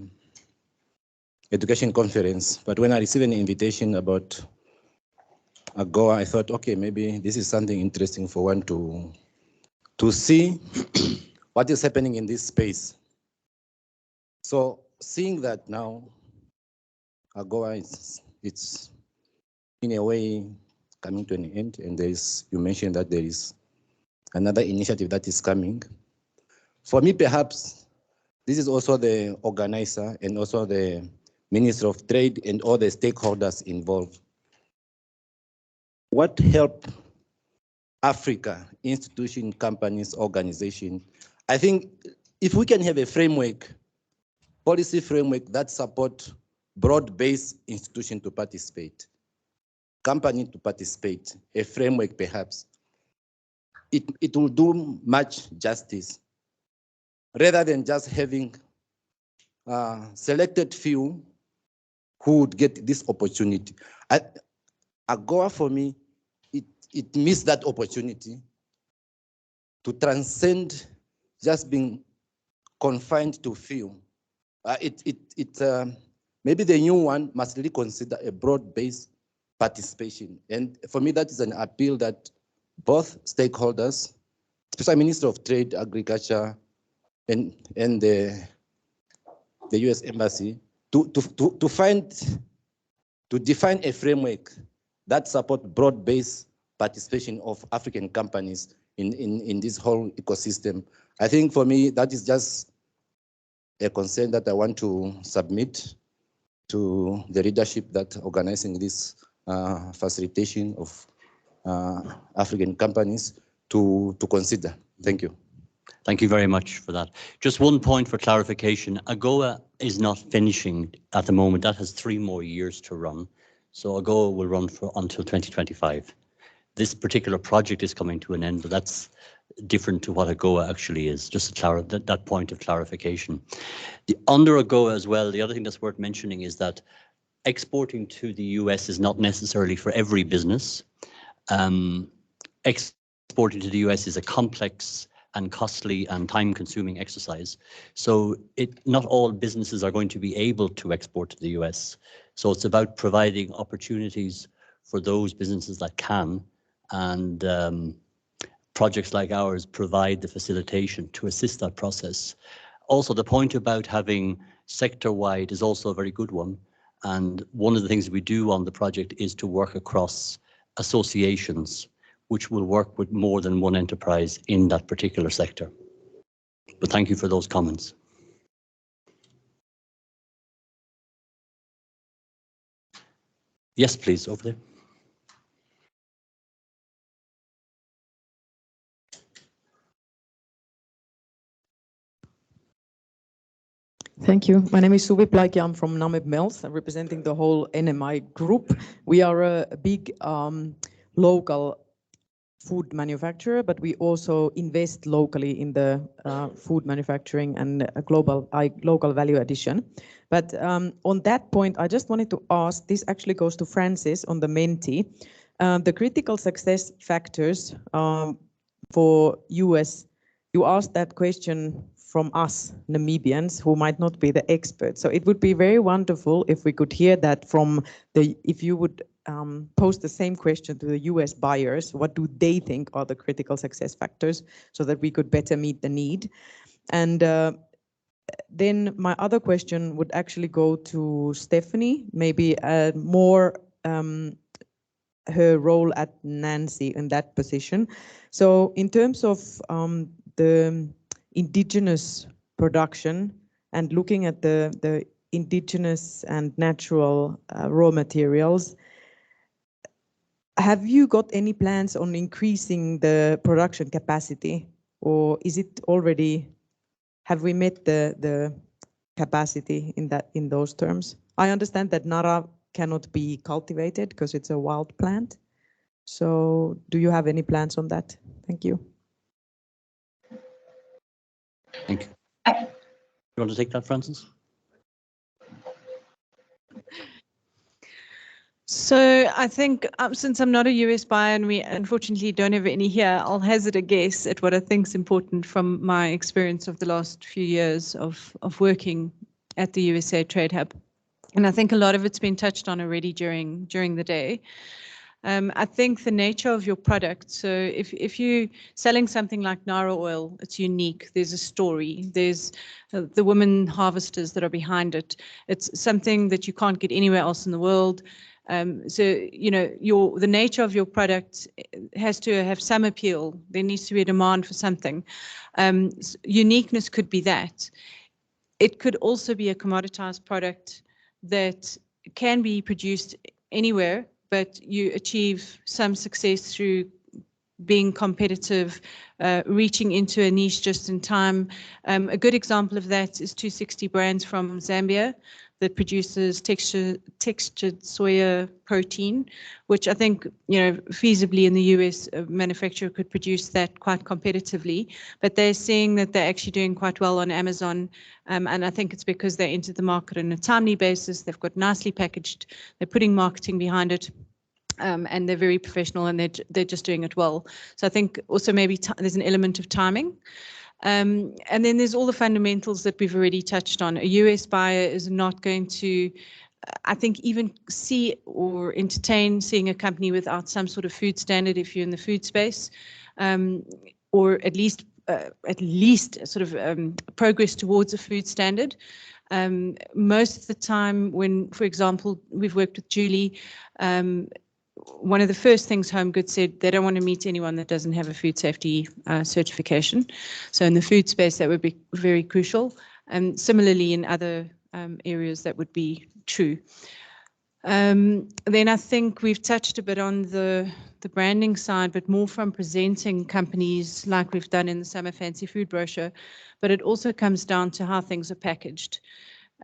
education conference, but when I received an invitation about AGOA, I thought, okay, maybe this is something interesting for one to see what is happening in this space. So seeing that now, AGOA it's in a way coming to an end, and you mentioned that there is another initiative that is coming. For me, perhaps, this is also the organizer and also the Minister of Trade and all the stakeholders involved. What help Africa, institution, companies, organization? I think if we can have a framework, policy framework that support broad-based institution to participate, company to participate, a framework perhaps, it will do much justice, rather than just having selected few who would get this opportunity. AGOA for me, it missed that opportunity to transcend just being confined to few. Maybe the new one must really consider a broad-based participation. And for me, that is an appeal that both stakeholders, especially Minister of Trade, Agriculture, and the US Embassy, to define a framework that supports broad-based participation of African companies in this whole ecosystem. I think for me, that is just a concern that I want to submit to the leadership that organizing this facilitation of African companies to consider. Thank you. Thank you very much for that. Just one point for clarification. AGOA is not finishing at the moment. That has 3 more years to run. So AGOA will run until 2025. This particular project is coming to an end, but that's different to what AGOA actually is, just that point of clarification. Under AGOA as well, the other thing that's worth mentioning is that exporting to the US is not necessarily for every business. Exporting to the US is a complex and costly and time-consuming exercise. So not all businesses are going to be able to export to the US. So it's about providing opportunities for those businesses that can, and projects like ours provide the facilitation to assist that process. Also, the point about having sector-wide is also a very good one. And one of the things we do on the project is to work across associations, which will work with more than one enterprise in that particular sector. But thank you for those comments. Yes, please, over there. Thank you. My name is Suvi Plaiki. I'm from Namib Mills. I'm representing the whole NMI group. We are a big local food manufacturer, but we also invest locally in the food manufacturing and local value addition. But on that point, I just wanted to ask, this actually goes to Francis on the Menti. The critical success factors for US, you asked that question from us Namibians who might not be the experts. So it would be very wonderful if we could hear that from if you would pose the same question to the US buyers, what do they think are the critical success factors so that we could better meet the need? And then my other question would actually go to Stephanie, maybe more her role at Nancy in that position. So in terms of the indigenous production and looking at the indigenous and natural raw materials, have you got any plans on increasing the production capacity, or is it already, have we met the capacity in those terms? I understand that Nara cannot be cultivated because it's a wild plant. So do you have any plans on that? Thank you. Thank you. You want to take that, Francis? So I think since I'm not a US buyer and we unfortunately don't have any here, I'll hazard a guess at what I think is important from my experience of the last few years of working at the USAID TradeHub. And I think a lot of it's been touched on already during the day. I think the nature of your product, so if you're selling something like Nara oil, it's unique. There's a story. There's the women harvesters that are behind it. It's something that you can't get anywhere else in the world. So, you know, the nature of your product has to have some appeal. There needs to be a demand for something. Uniqueness could be that. It could also be a commoditized product that can be produced anywhere, but you achieve some success through being competitive, reaching into a niche just in time. A good example of that is 260 Brands from Zambia that produces textured soya protein, which I think, you know, feasibly in the US, a manufacturer could produce that quite competitively, but they're seeing that they're actually doing quite well on Amazon. And I think it's because they entered the market on a timely basis. They've got nicely packaged. They're putting marketing behind it. and they're very professional, and they're just doing it well. So I think also maybe there's an element of timing. And then there's all the fundamentals that we've already touched on. A US buyer is not going to, I think, even see or entertain seeing a company without some sort of food standard if you're in the food space, or at least sort of progress towards a food standard. Most of the time when, for example, we've worked with Julie, one of the first things Home Goods said, they don't want to meet anyone that doesn't have a food safety certification. So in the food space, that would be very crucial. And similarly in other areas, that would be true. Then I think we've touched a bit on the branding side, but more from presenting companies like we've done in the Summer Fancy Food brochure. But it also comes down to how things are packaged.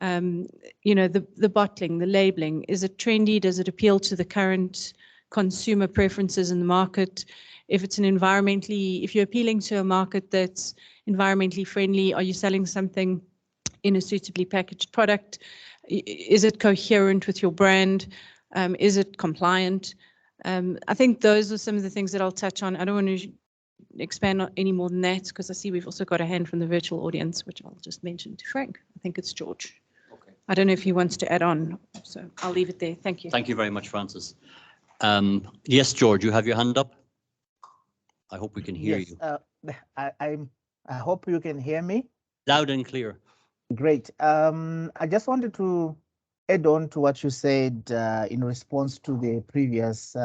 You know, the bottling, the labeling, is it trendy? Does it appeal to the current consumer preferences in the market? If it's if you're appealing to a market that's environmentally friendly, are you selling something in a suitably packaged product? Is it coherent with your brand? Is it compliant? I think those are some of the things that I'll touch on. I don't want to expand on any more than that, because I see we've also got a hand from the virtual audience, which I'll just mention to Frank. I think it's George. Okay. I don't know if he wants to add on, so I'll leave it there. Thank you. Thank you very much, Francis. Yes, George, you have your hand up. I hope we can hear you. I hope you can hear me. Loud and clear. Great. I just wanted to add on to what you said in response to the previous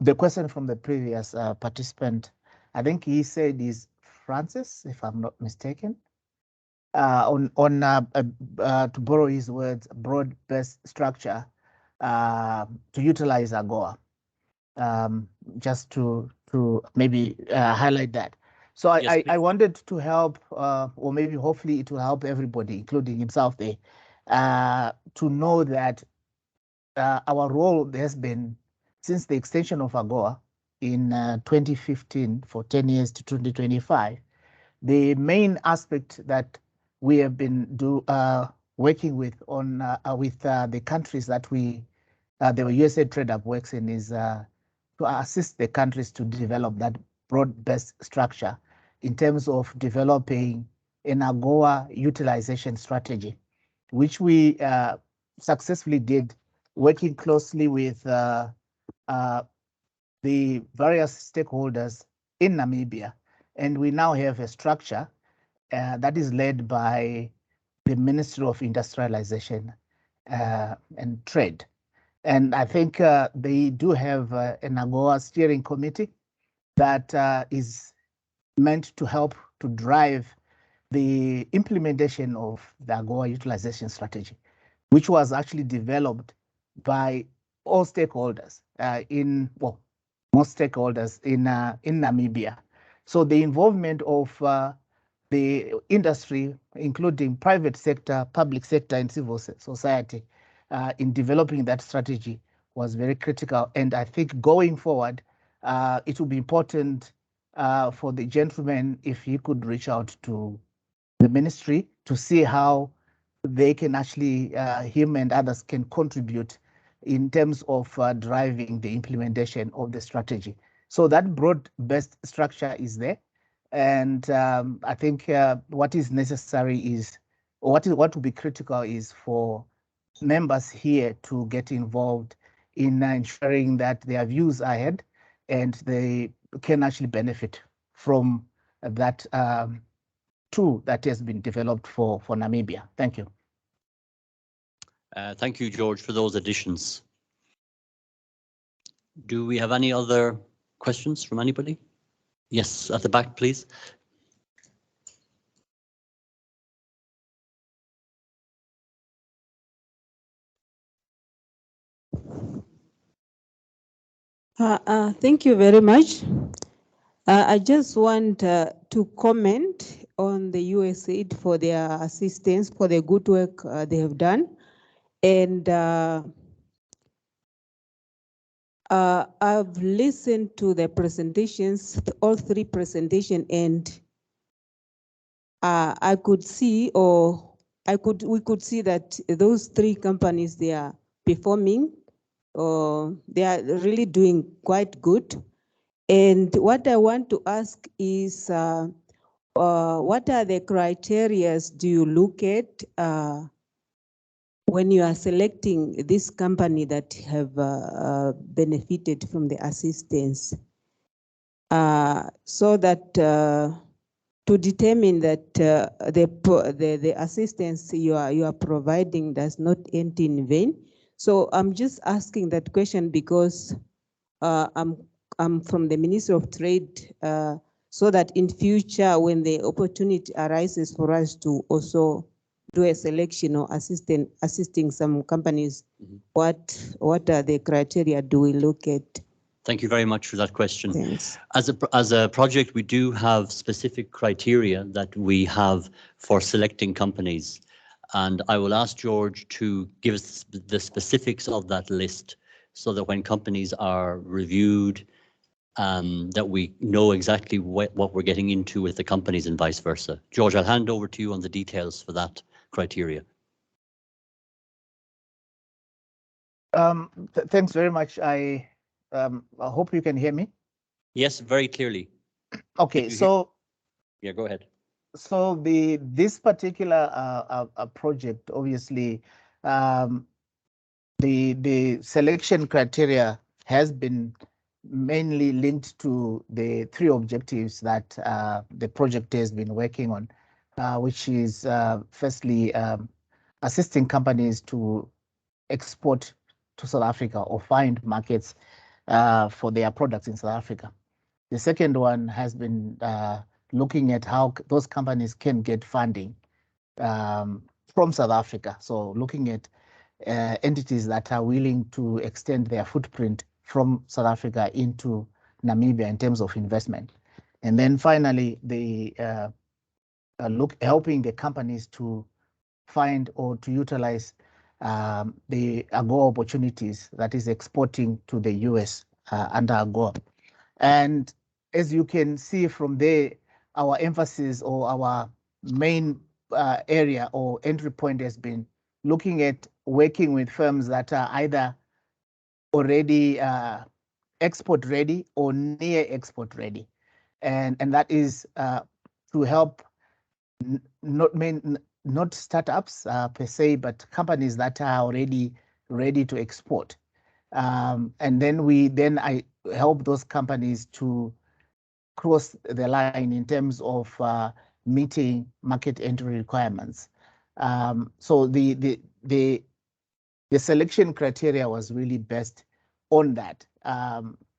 the question from the previous participant. I think he said is Francis, if I'm not mistaken. To borrow his words, broad-based structure to utilize AGOA, just to maybe highlight that. So Yes, I wanted to help, or maybe hopefully it will help everybody, including himself there, to know that our role has been, since the extension of AGOA in 2015 for 10 years to 2025, the main aspect that we have been working with the countries that the USAID TradeHub works in is to assist the countries to develop that broad-based structure in terms of developing an AGOA utilization strategy, which we successfully did, working closely with the various stakeholders in Namibia. And we now have a structure that is led by the Ministry of Industrialization and Trade. And I think they do have an AGOA steering committee that is meant to help to drive the implementation of the AGOA utilization strategy, which was actually developed by all stakeholders most stakeholders in Namibia. So the involvement of the industry, including private sector, public sector, and civil society in developing that strategy was very critical. And I think going forward, it will be important for the gentleman if he could reach out to the ministry to see how they can actually, him and others can contribute in terms of driving the implementation of the strategy. So that broad-based structure is there. And I think what is necessary is, or what will be critical is for members here to get involved in ensuring that their views are heard and they can actually benefit from that tool that has been developed for Namibia. Thank you. Thank you, George, for those additions. Do we have any other questions from anybody? Yes, at the back, please. Thank you very much. I just want to comment on the USAID for their assistance, for the good work they have done. And I've listened to the presentations, all three presentations, and I could see, we could see that those three companies, they are performing They are really doing quite good. And what I want to ask is, what are the criteria do you look at when you are selecting this company that have benefited from the assistance, so that to determine that the assistance you are providing does not end in vain? So I'm just asking that question because I'm from the Ministry of Trade, so that in future when the opportunity arises for us to also do a selection or assisting some companies, what are the criteria do we look at? Thank you very much for that question. Thanks. As a project, we do have specific criteria that we have for selecting companies. And I will ask George to give us the specifics of that list so that when companies are reviewed, that we know exactly what we're getting into with the companies and vice versa. George, I'll hand over to you on the details for that criteria. Thanks very much. I hope you can hear me. Yes, very clearly. Okay, so yeah, go ahead. So this particular project, obviously, the selection criteria has been mainly linked to the 3 objectives that the project has been working on, which is firstly assisting companies to export to South Africa or find markets for their products in South Africa. The second one has been looking at how those companies can get funding from South Africa. So looking at entities that are willing to extend their footprint from South Africa into Namibia in terms of investment. And then finally, the helping the companies to find or to utilize the AGOA opportunities, that is exporting to the US under AGOA. And as you can see from there, our emphasis or our main area or entry point has been looking at working with firms that are either already export ready or near export ready. And that is to help not startups per se, but companies that are already ready to export. And then I help those companies to cross the line in terms of meeting market entry requirements. So the selection criteria was really based on that,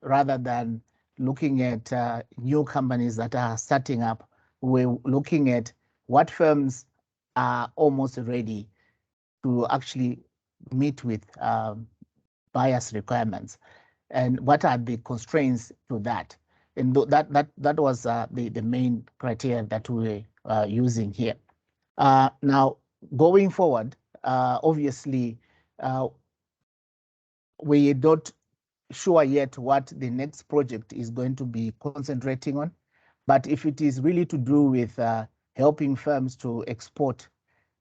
rather than looking at new companies that are starting up. We're looking at what firms are almost ready to actually meet with buyers' requirements, and what are the constraints to that. And that was the main criteria that we were using here. Now, going forward, obviously, we're not sure yet what the next project is going to be concentrating on. But if it is really to do with helping firms to export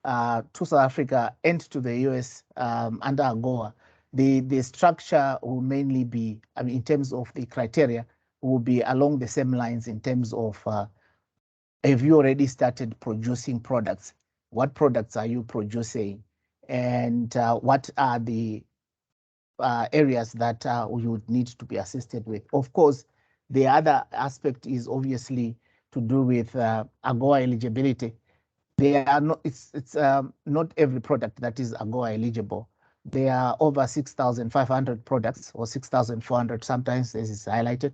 to South Africa and to the US under AGOA, the structure will mainly be, I mean, in terms of the criteria, will be along the same lines in terms of have you already started producing products? What products are you producing? And what are the areas that you would need to be assisted with? Of course, the other aspect is obviously to do with AGOA eligibility. They are not, it's not every product that is AGOA eligible. There are over 6,500 products, or 6,400 sometimes, as is highlighted,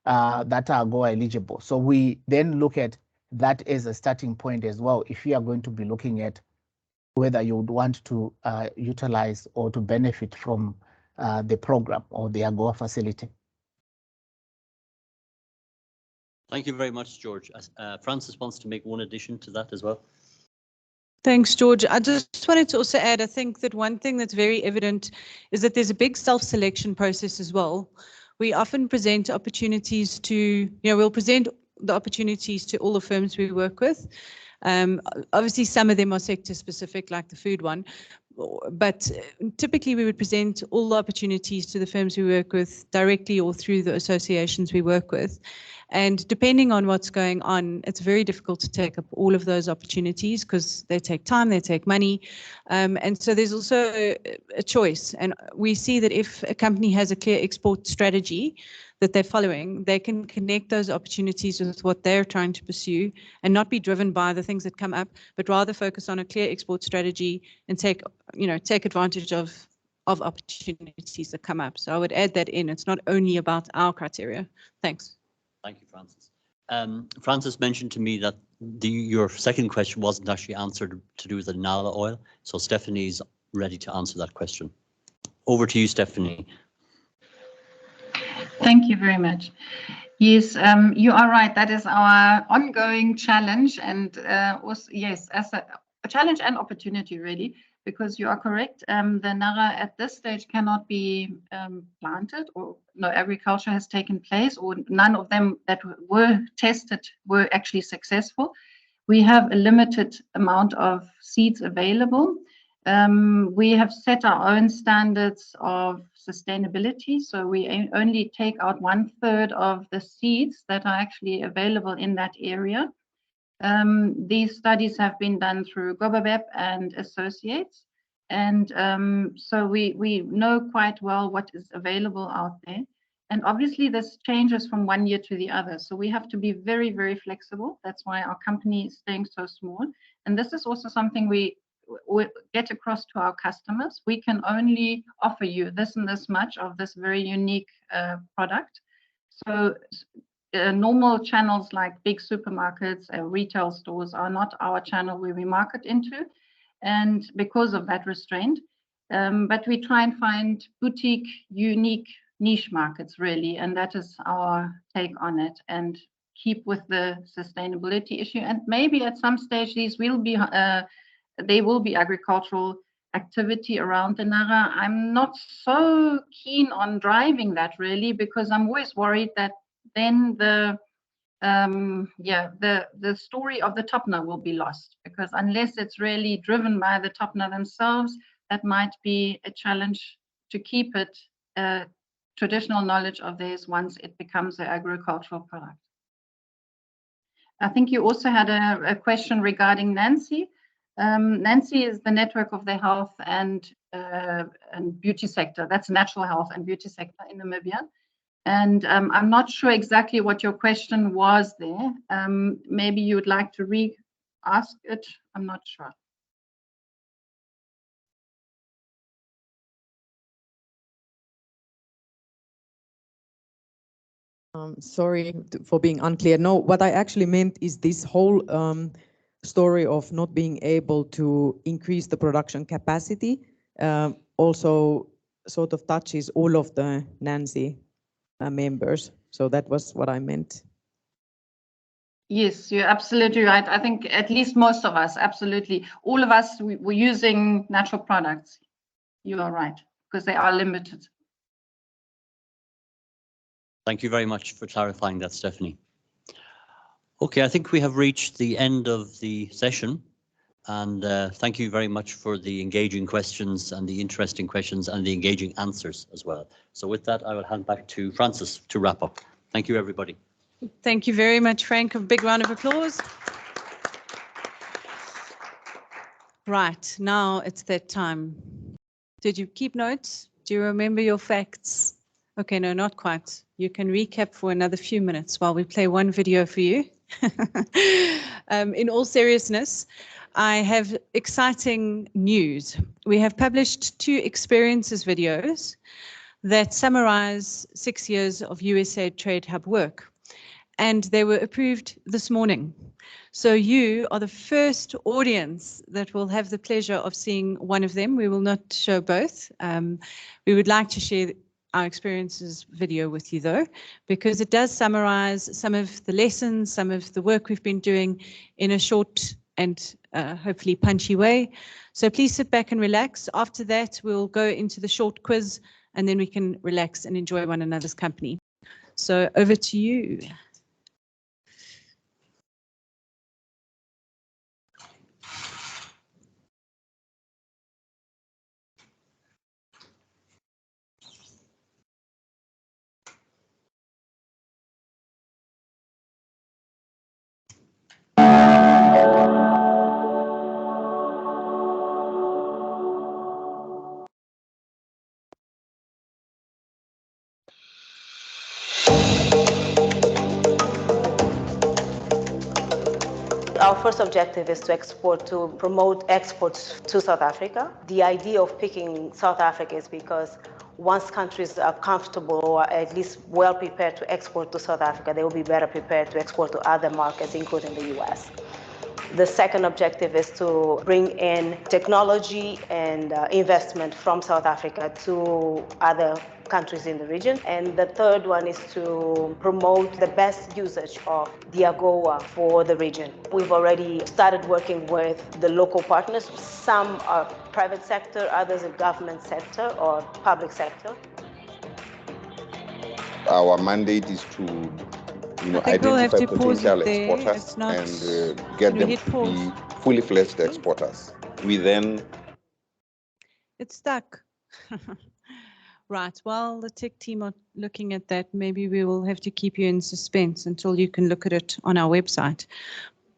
that are AGOA eligible. So we then look at that as a starting point as well, if you are going to be looking at whether you would want to utilize or to benefit from the program or the AGOA facility. Thank you very much, George. Francis wants to make one addition to that as well. Thanks, George. I just wanted to also add, I think that one thing that's very evident is that there's a big self-selection process as well. We often present opportunities to, we'll present the opportunities to all the firms we work with. Obviously, some of them are sector specific, like the food one, but typically we would present all the opportunities to the firms we work with directly or through the associations we work with. And depending on what's going on, it's very difficult to take up all of those opportunities because they take time, they take money. And so there's also a choice. And we see that if a company has a clear export strategy that they're following, they can connect those opportunities with what they're trying to pursue and not be driven by the things that come up, but rather focus on a clear export strategy and take advantage of opportunities that come up. So I would add that in. It's not only about our criteria. Thanks. Thank you, Francis. Francis mentioned to me that your second question wasn't actually answered to do with the Nala oil. So Stephanie's ready to answer that question. Over to you, Stephanie. Thank you very much. Yes, you are right. That is our ongoing challenge, and also, yes, as a challenge and opportunity, really, because you are correct. The Nara at this stage cannot be planted, or no agriculture has taken place, or none of them that were tested were actually successful. We have a limited amount of seeds available. We have set our own standards of sustainability, so we only take out 1/3 of the seeds that are actually available in that area. These studies have been done through Gobabep and Associates, and so we know quite well what is available out there. And obviously this changes from one year to the other, so we have to be very, very flexible. That's why our company is staying so small. And this is also something we get across to our customers. We can only offer you this and this much of this very unique product. So normal channels like big supermarkets, retail stores are not our channel where we market into, and because of that restraint. But we try and find boutique, unique niche markets, really, and that is our take on it, and keep with the sustainability issue. And maybe at some stage these will be there will be agricultural activity around the Nara. I'm not so keen on driving that, really, because I'm always worried that then the story of the Topna will be lost, because unless it's really driven by the Topna themselves, that might be a challenge to keep it traditional knowledge of theirs once it becomes an agricultural product. I think you also had a question regarding Nancy. Nancy is the network of the health and beauty sector. That's natural health and beauty sector in Namibia. And I'm not sure exactly what your question was there. Maybe you would like to re-ask it. I'm not sure. Sorry for being unclear. No, what I actually meant is this whole story of not being able to increase the production capacity also sort of touches all of the Nancy members. So that was what I meant. Yes, you're absolutely right. I think at least most of us, absolutely. All of us, we're using natural products. You are right, because they are limited. Thank you very much for clarifying that, Stephanie. Okay, I think we have reached the end of the session, and thank you very much for the engaging questions and the interesting questions and the engaging answers as well. So with that, I will hand back to Francis to wrap up. Thank you, everybody. Thank you very much, Frank. A big round of applause. Right, now it's that time. Did you keep notes? Do you remember your facts? Okay, no, not quite. You can recap for another few minutes while we play one video for you. In all seriousness, I have exciting news. We have published 2 experiences videos that summarize 6 years of USAID TradeHub work, and they were approved this morning. So you are the first audience that will have the pleasure of seeing one of them. We will not show both. We would like to share our experiences video with you, though, because it does summarize some of the lessons, some of the work we've been doing in a short and hopefully punchy way. So please sit back and relax. After that, we'll go into the short quiz, and then we can relax and enjoy one another's company. So over to you. our first objective is to promote exports to South Africa. The idea of picking South Africa is because once countries are comfortable or at least well prepared to export to South Africa, they will be better prepared to export to other markets, including the US. The second objective is to bring in technology and investment from South Africa to other countries in the region. And the third one is to promote the best usage of the AGOA for the region. We've already started working with the local partners. Some are private sector, others are government sector or public sector. Our mandate is to identify potential exporters and get them to be fully fledged exporters. We then... It's stuck. Right, while the tech team are looking at that, maybe we will have to keep you in suspense until you can look at it on our website.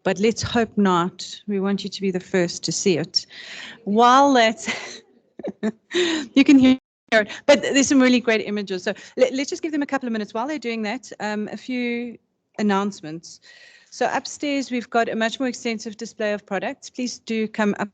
But let's hope not. We want you to be the first to see it. While that's... you can hear it, but there's some really great images. So let's just give them a couple of minutes while they're doing that. A few announcements. So upstairs, we've got a much more extensive display of products. Please do come up.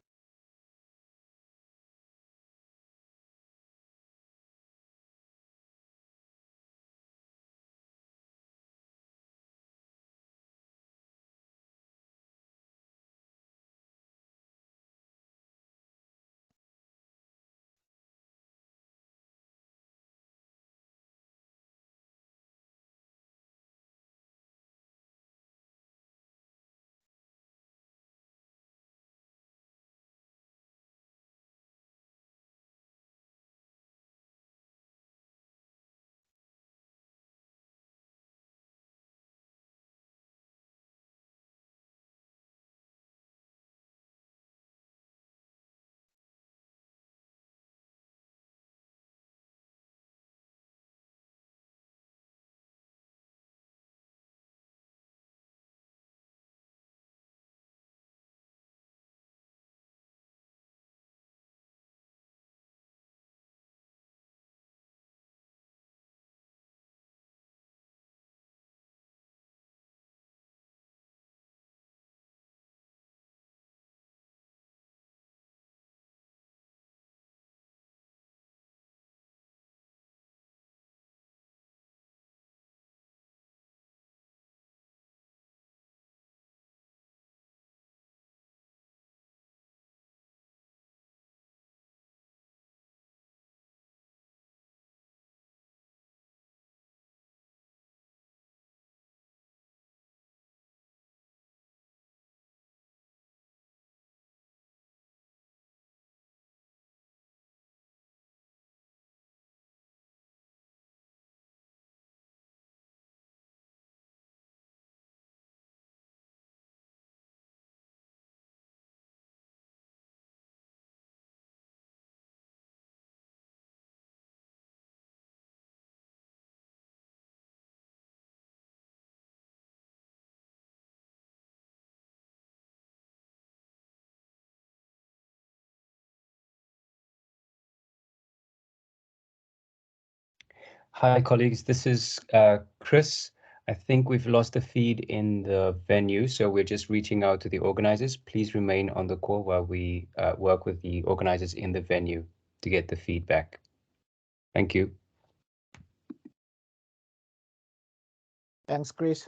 Hi, colleagues. This is Chris. I think we've lost the feed in the venue, so we're just reaching out to the organizers. Please remain on the call while we work with the organizers in the venue to get the feedback. Thank you. Thanks, Chris.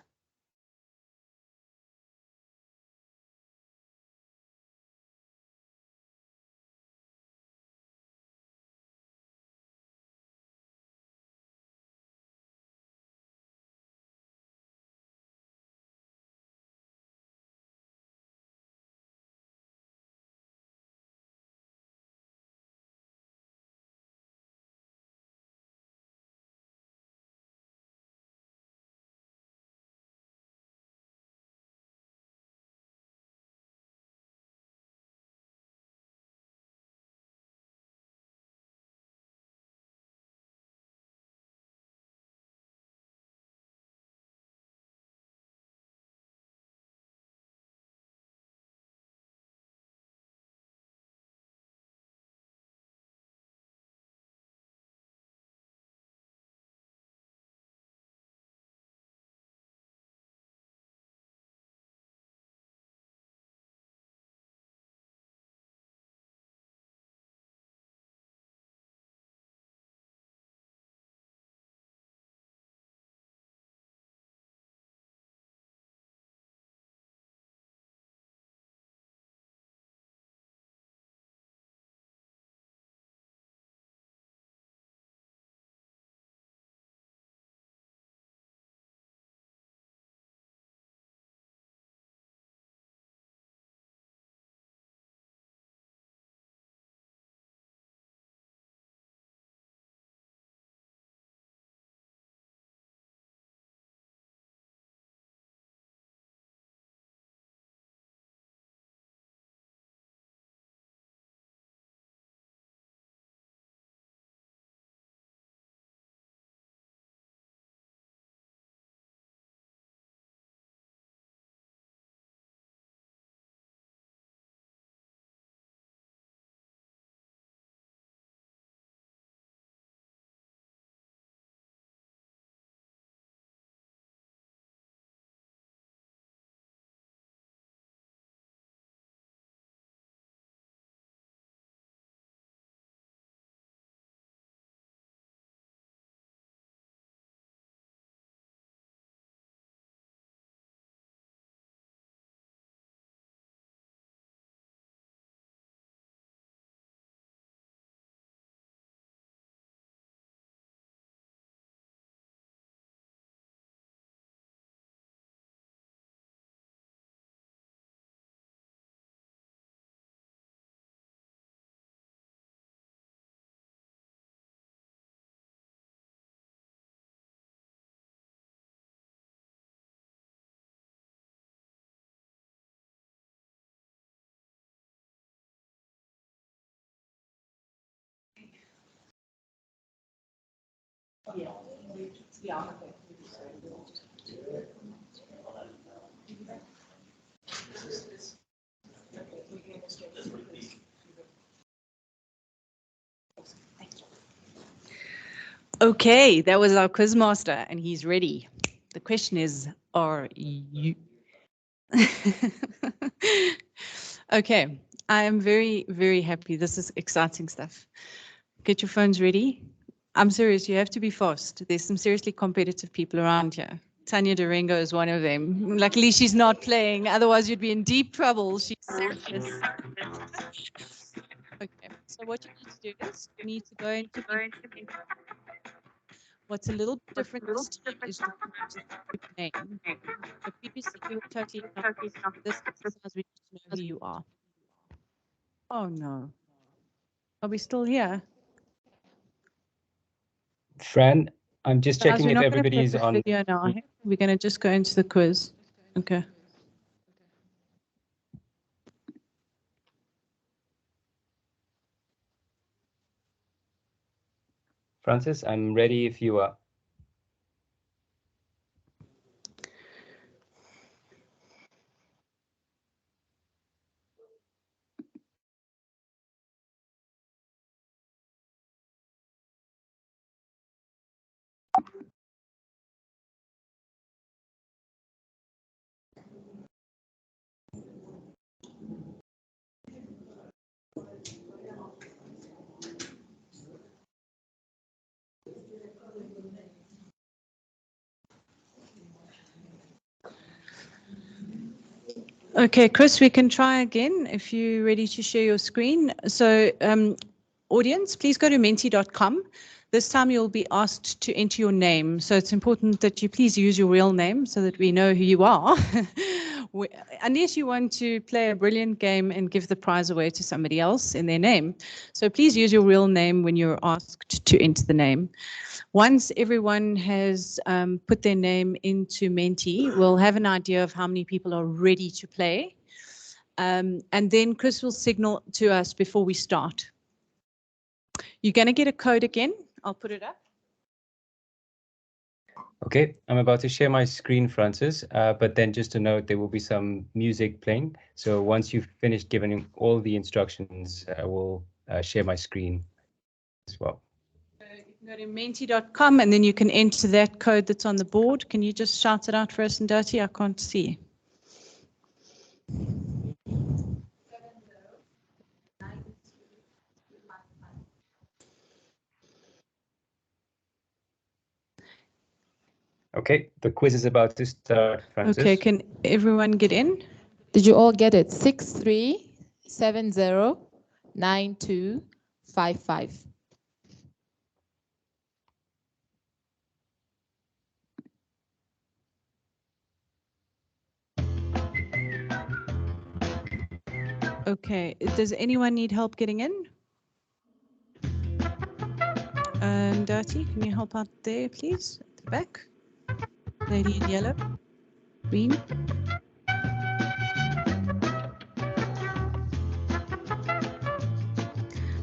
Okay, that was our quiz master, and he's ready. The question is, are you? Okay, I am very, very happy. This is exciting stuff. Get your phones ready. I'm serious, you have to be fast. There's some seriously competitive people around here. Tanya Durango is one of them. Luckily, she's not playing. Otherwise, you'd be in deep trouble. She's serious. Okay, so what you need to do is you need to go into what's a little bit different this time is you put your name. So previously you were totally anonymous. This exercise we need to know who you are. Oh no. Are we still here? Fran, I'm just Guys, checking we're if not everybody gonna is play the on. video now. We're going to just go into the quiz. Okay. Francis, I'm ready if you are. Okay, Chris, we can try again if you're ready to share your screen. So audience, please go to menti.com. This time you'll be asked to enter your name. So it's important that you please use your real name so that we know who you are. Unless you want to play a brilliant game and give the prize away to somebody else in their name. So please use your real name when you're asked to enter the name. Once everyone has put their name into Menti, we'll have an idea of how many people are ready to play. And then Chris will signal to us before we start. You're going to get a code again. I'll put it up. Okay, I'm about to share my screen, Francis, but then just to note, there will be some music playing. So once you've finished giving all the instructions, I will share my screen as well. You can go to menti.com and then you can enter that code that's on the board. Can you just shout it out for us, Ndati? I can't see. Okay, the quiz is about to start, Francis. Okay, can everyone get in? Did you all get it? 63709255. Okay, does anyone need help getting in? Ndati, can you help out there, please? At the back. Lady in yellow. Green.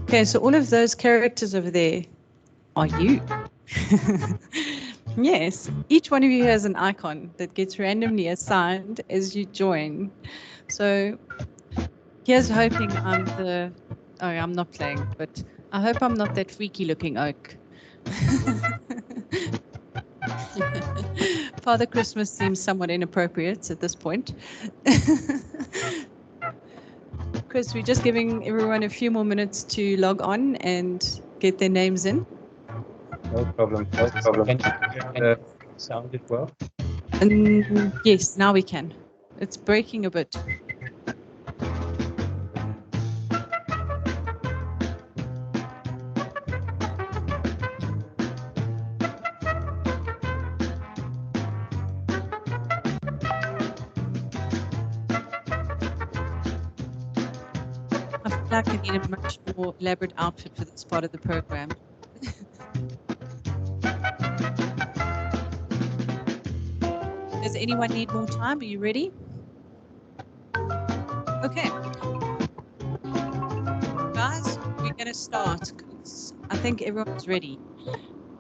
Okay, so all of those characters over there are you. Yes, each one of you has an icon that gets randomly assigned as you join. So here's hoping I'm the, oh, I'm not playing, but I hope I'm not that freaky looking oak. Father Christmas seems somewhat inappropriate at this point. Chris, we're just giving everyone a few more minutes to log on and get their names in. No problem. No problem. Can you hear the sound as well? Yes, now we can. It's breaking a bit. I feel like I need a much more elaborate outfit for this part of the program. Does anyone need more time? Are you ready? Okay. Guys, we're going to start. I think everyone's ready.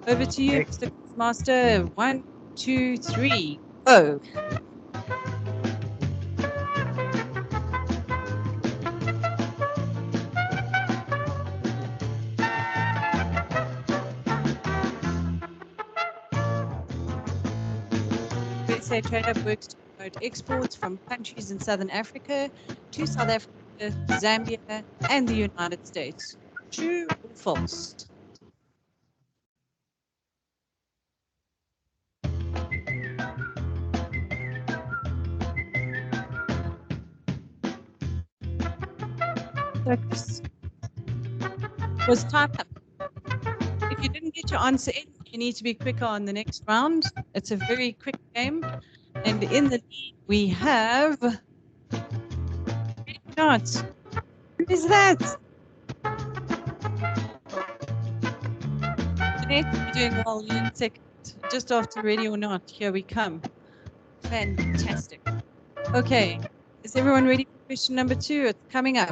Over to you, Mr. Master. 1, 2, 3, go. USAID TradeHub works to promote exports from countries in Southern Africa to South Africa, Zambia, and the United States. True or false? Chris, was time up. If you didn't get your answer in, you need to be quicker on the next round. It's a very quick game. And in the lead, we have... Not. Who is that? Jeanette, you're doing well. You're in second. Just after Ready or Not. Here we come. Fantastic. Okay. Is everyone ready for question number 2? It's coming up.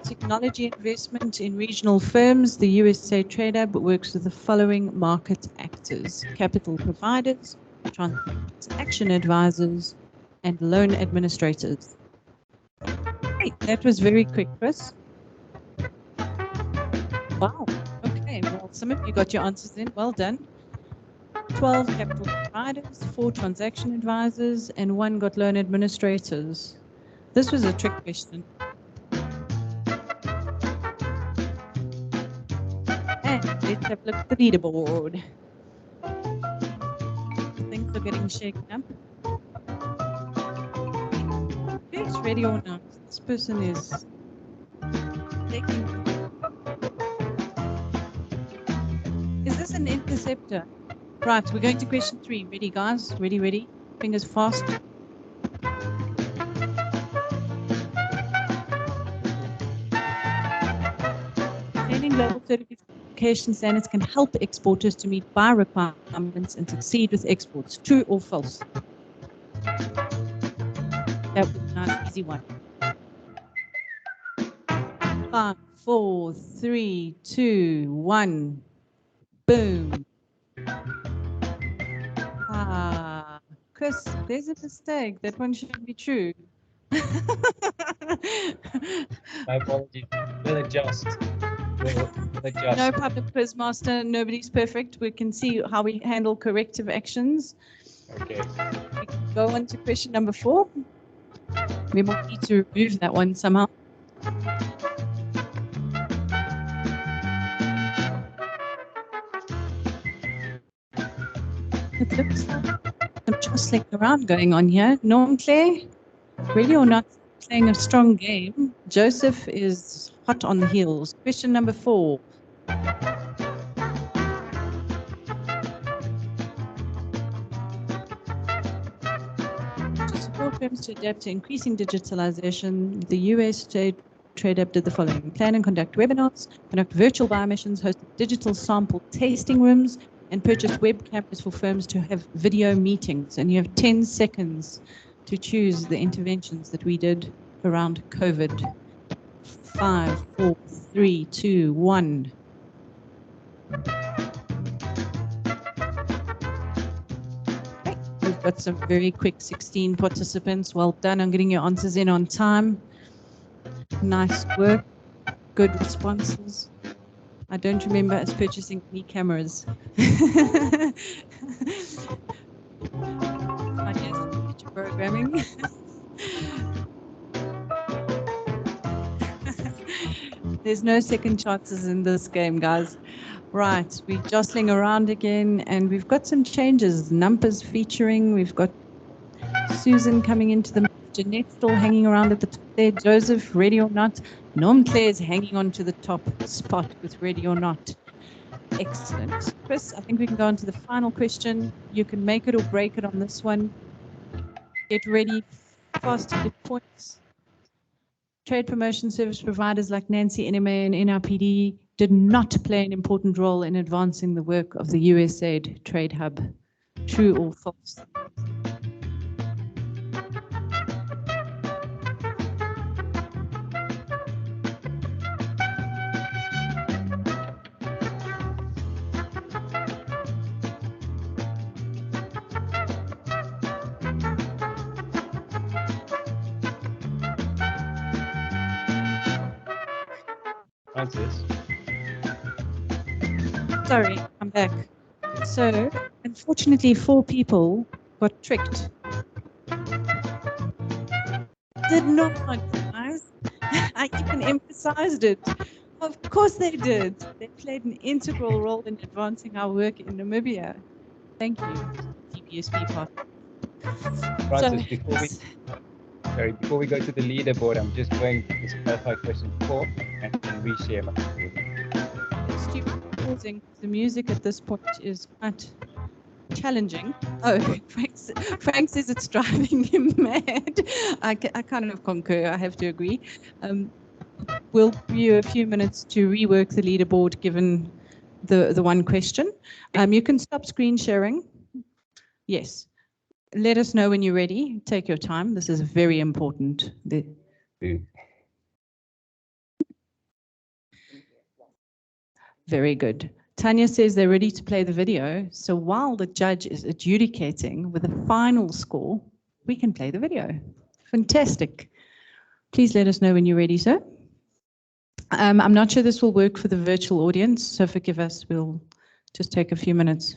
Technology investment in regional firms, the USAID TradeHub works with the following market actors: capital providers, transaction advisors, and loan administrators. Hey, that was very quick, Chris. Wow. Okay, well, some of you got your answers in. Well done. 12 capital providers, 4 transaction advisors, and 1 got loan administrators. This was a trick question. Let's have a look at the leaderboard. Things are getting shaken up. It's Ready or Not. This person is taking. Is this an interceptor? Right, we're going to question 3. Ready, guys? Ready, ready. Fingers fast. Attaining global certification standards can help exporters to meet buyer requirements and succeed with exports. True or false? That was a nice, easy one. 5, 4, 3, 2, 1. Boom. Chris, there's a mistake. That one should be true. My apologies. We'll adjust. We'll adjust. No problem, Quizmaster. Nobody's perfect. We can see how we handle corrective actions. Okay. We can go on to question number 4. We might need to remove that one somehow. It looks like some jostling around going on here. Normally, Ready or Not, playing a strong game. Joseph is hot on the heels. Question number 4. To support firms to adapt to increasing digitalization, the USAID TradeHub did the following: plan and conduct webinars, conduct virtual buyer missions, host digital sample tasting rooms, and purchase web cameras for firms to have video meetings. And you have 10 seconds to choose the interventions that we did around COVID. 5, 4, 3, 2, 1. Okay. We've got some very quick 16 participants. Well done on getting your answers in on time. Nice work. Good responses. I don't remember us purchasing any cameras. Programming. There's no second chances in this game, guys. Right, we're jostling around again, and we've got some changes. Numbers featuring. We've got Susan coming into the. Jeanette still hanging around at the top there. Joseph, Ready or Not. Nomtle is hanging on to the top spot with Ready or Not. Excellent. Chris, I think we can go on to the final question. You can make it or break it on this one. Get ready, fast to get points. Trade promotion service providers like Nancy, NMA, and NRPD did not play an important role in advancing the work of the USAID TradeHub. True or false? Francis? Sorry, I'm back. So, unfortunately, 4 people got tricked. Did not, guys. I even emphasized it. Of course they did. They played an integral role in advancing our work in Namibia. Thank you, TBSP partner. Francis, before we go to the leaderboard, I'm just going to clarify question 4 and reshare my screen. Excuse me, pausing. The music at this point is quite challenging. Oh, Frank says it's driving him mad. I kind of concur, I have to agree. We'll give you a few minutes to rework the leaderboard given the one question. You can stop screen sharing. Yes. Let us know when you're ready. Take your time. This is very important. Very good. Tanya says they're ready to play the video. So while the judge is adjudicating with a final score, we can play the video. Fantastic. Please let us know when you're ready, sir. I'm not sure this will work for the virtual audience, so forgive us. We'll just take a few minutes.